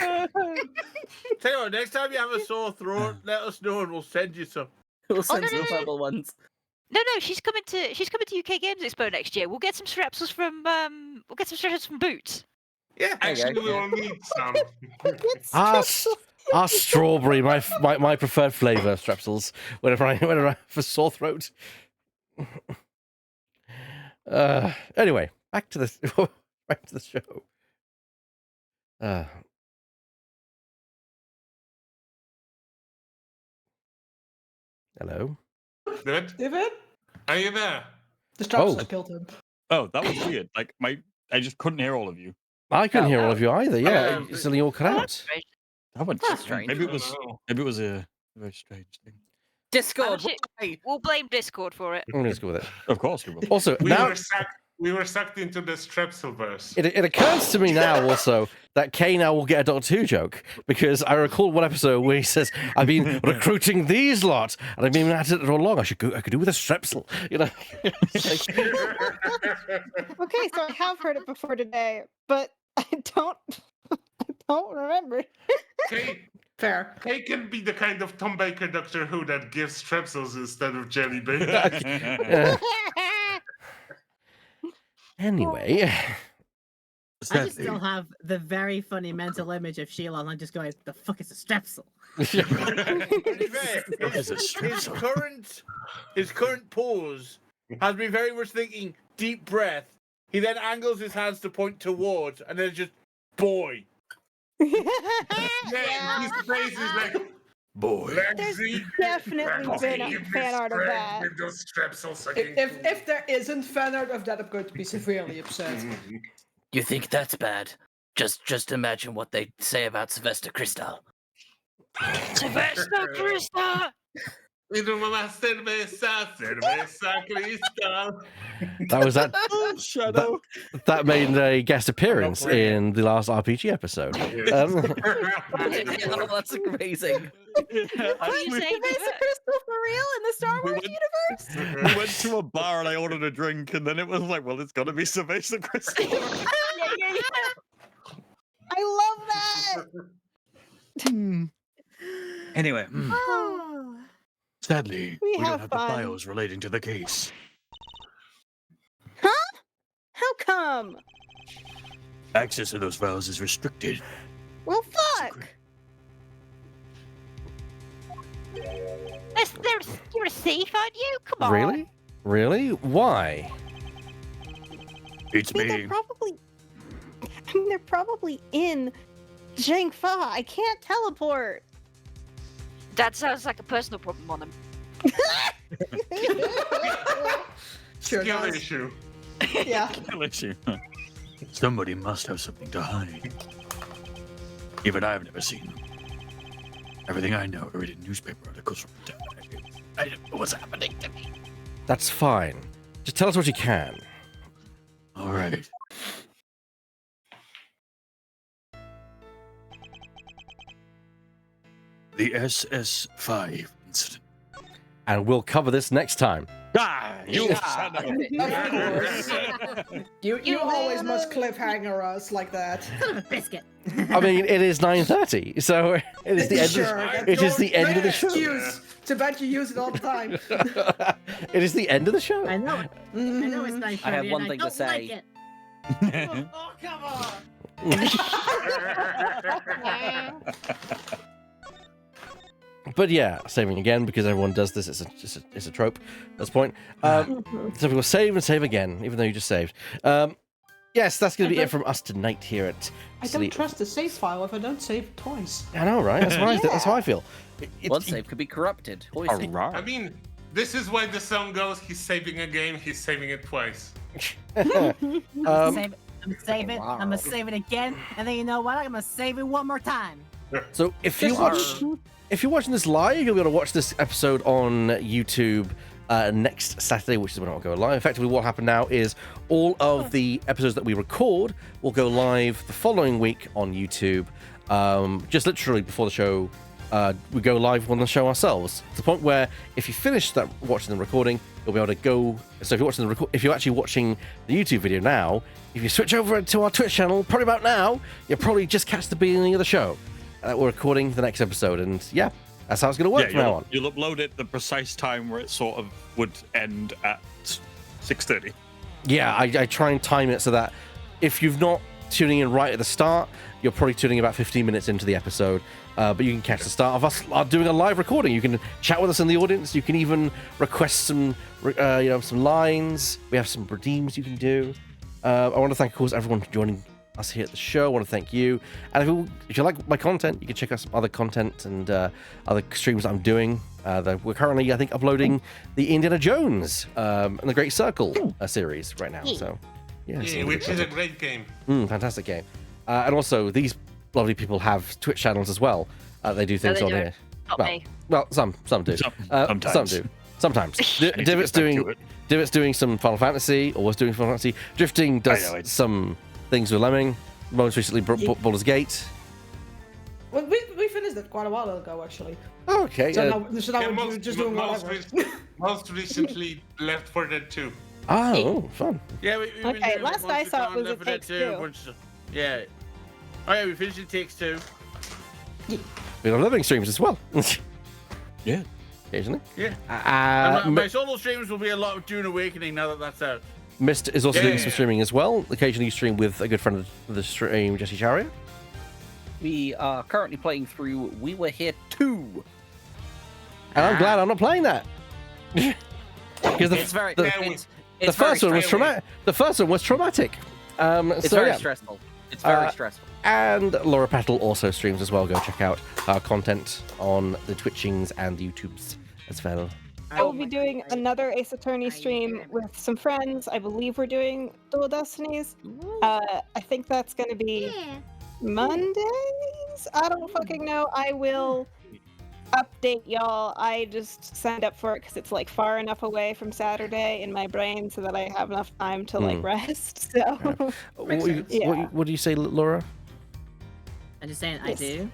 Tell you what, next time you have a sore throat, let us know and we'll send you some. We'll send no, some no, no. purple ones. No, she's coming to UK Games Expo next year. We'll get some strepsils from Boots. Yeah, actually, we will need some. Strawberry, my preferred flavour, strepsils. Whenever I have a sore throat. Anyway, back to the show. Hello. David? Are you there? The strepsils killed him. Oh, that was weird. Like I just couldn't hear all of you. I couldn't hear all of you either. Yeah, it's suddenly all cut out. That went strange. Maybe it was a very strange thing. Discord. We'll blame Discord for it. I'm going to go with it. Of course we will. Also, we were sucked into the strepsilverse. It occurs to me now also that Kay now will get a Doctor Who joke, because I recall one episode where he says, "I've been recruiting these lot, and I've been at it all along. I could do with a strepsil," you know. Okay, so I have heard it before today, but I don't remember. Fair. Kay can be the kind of Tom Baker Doctor Who that gives strepsils instead of jelly beans. Anyway, I just still have the very funny mental image of Sheila and just going, "The fuck is a strepsil?" His current pose has me very much thinking deep breath. He then angles his hands to point towards, and then just boy. His face is like boy. There's definitely been a fan art of that. With those strepsils again. If there isn't fan art of that, I'm going to be severely upset. You think that's bad? Just imagine what they say about Sylvester Crystal. Sylvester Crystal! Little mama cerveza cristal. That was that. Shadow. That made a guest appearance in the last RPG episode. Oh, that's amazing. Sylvester Crystal for real in the Star Wars universe? We went to a bar and I ordered a drink, and then it was like, well, it's got to be Sylvester Crystal. I love that. Anyway, Oh. sadly, We we don't have have the fun. files relating to the case. Huh? How come? Access to those files is restricted. Well, fuck. You're a thief, aren't you? Come on. Really? Really? Why? It's I mean, they're probably in Zhangfa. I can't teleport. That sounds like a personal problem on him. Sure Skill does. issue. Yeah. Somebody must have something to hide. Even I've never seen them. Everything I know, I read in newspaper articles from the town. I don't know what's happening to me. That's fine. Just tell us what you can. All right. The SS5 incident. And we'll cover this next time. Ah, you Of course. You always must cliffhanger us like that. Biscuit. I mean, it is 9:30, so it is the end. Sure, It is the end of the show. Excuse. Too bad you use it all the time. It is the end of the show. I know it. I know it's 9:30. I have one and thing I to don't say. Like it. Oh, come on. But yeah, saving again because everyone does this. It's a trope. That's the point. So we'll save and save again, even though you just saved. Yes, that's going to be it from us tonight here at I don't Sleep. trust the save file if I don't save it twice. I know, right? That's, that's how I feel. One save could be corrupted. Hoisting. I mean, this is why the song goes, he's saving a game, he's saving it twice. I'm gonna save it. I'm gonna save it again, and then you know what? I'm gonna save it one more time. So if you're watching this live, you'll be able to watch this episode on YouTube next Saturday, which is when I'll go live. Effectively, what will happen now is all of the episodes that we record will go live the following week on YouTube. Just literally before the show, we go live on the show ourselves. To the point where if you finish that watching the recording, you'll be able to go. So if you're watching if you're actually watching the YouTube video now, if you switch over to our Twitch channel, probably about now, you'll probably just catch the beginning of the show. We're recording the next episode, and yeah, that's how it's going to work from now on. You'll upload it the precise time where it sort of would end at 6:30. Yeah, I try and time it so that if you've not tuning in right at the start, you're probably tuning about 15 minutes into the episode. But you can catch the start of us doing a live recording. You can chat with us in the audience. You can even request some lines. We have some redeems you can do. I want to thank, of course, everyone for joining us here at the show. I want to thank you. And if you like my content, you can check out some other content and other streams that I'm doing. We're currently, I think, uploading the Indiana Jones and the Great Circle series right now. So, yeah, which is a great game. Fantastic game. And also, these lovely people have Twitch channels as well. They do things they on don't. here. Not well, me. well, some do. Sometimes. Some do. Sometimes. Divot's doing some Final Fantasy, or was doing Final Fantasy. Drifting does some things with Lemming. Most recently, Baldur's Gate. Well, we finished that quite a while ago, actually. Oh, okay. So now we're just doing whatever. Most recently, Left 4 Dead 2. Oh, fun. Yeah, we've been Okay, doing last I Monster saw it Con, was Left It 4 Dead Takes 2, Two. a bunch of stuff. Yeah. Oh yeah, we finished It Takes Two. We have living streams as well. Yeah. Occasionally. Yeah. And my solo streams will be a lot of Dune Awakening now that that's out. Mist is also doing some Yeah. streaming as well. Occasionally you stream with a good friend of the stream, Jesse Charia. We are currently playing through We Were Here 2. And I'm glad I'm not playing that. Because It's very... the it's first one was stressful. traumatic. The first one was traumatic. It's So, very yeah. stressful. It's very stressful. And Laura Petal also streams as well. Go check out her content on the Twitchings and YouTubes as well. I will be doing another Ace Attorney stream with some friends. I believe we're doing Dual Destinies. I think that's going to be Mondays? I don't fucking know. I will update y'all. I just signed up for it because it's like far enough away from Saturday in my brain so that I have enough time to like rest. So What do you say, Laura? I'm just saying, Yes. I do.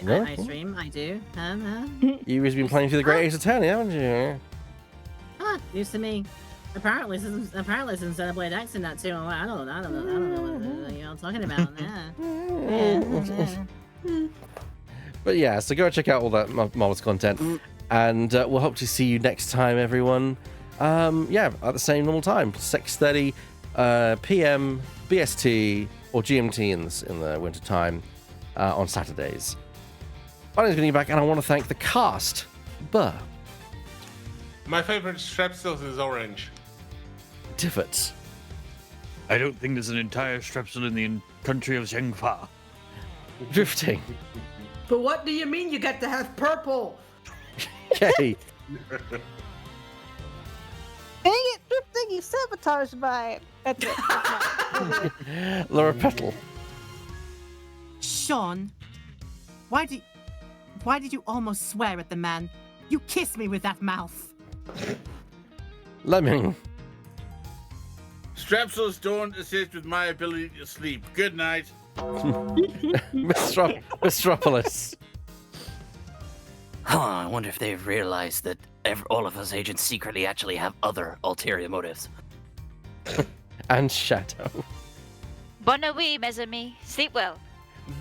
Yeah. I stream, I do. You've been playing through the Great Ace Attorney, haven't you? News to me. Apparently, since Xenoblade X in that too. I don't know what you're talking about. But yeah, so go check out all that marvelous content, and we'll hope to see you next time, everyone. Yeah, at the same normal time, 6:30 p.m. BST or GMT in the winter time on Saturdays. My name's getting back, and I want to thank the cast. Burr, My favorite Strepsils is orange. Tivot, I don't think there's an entire Strepsil in the country of Zhengfa. Drifting, But what do you mean you get to have purple? Kay, dang it, Drifting, you sabotaged my. That's it. That's mine. Laura Petal, Sean, why did you almost swear at the man? You kissed me with that mouth. Lemming, Strepsils don't assist with my ability to sleep. Good night. Mistropolis, Huh, I wonder if they've realized that all of us agents secretly actually have other ulterior motives. and Shadow. Bonne nuit, mes amis. Sleep well.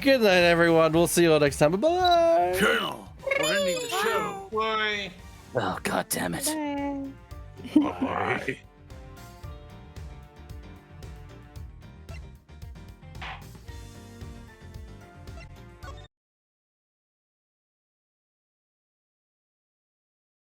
Good night, everyone. We'll see you all next time. Bye-bye. Colonel, we're ending the show. Why? Oh, god damn it. Bye. Why?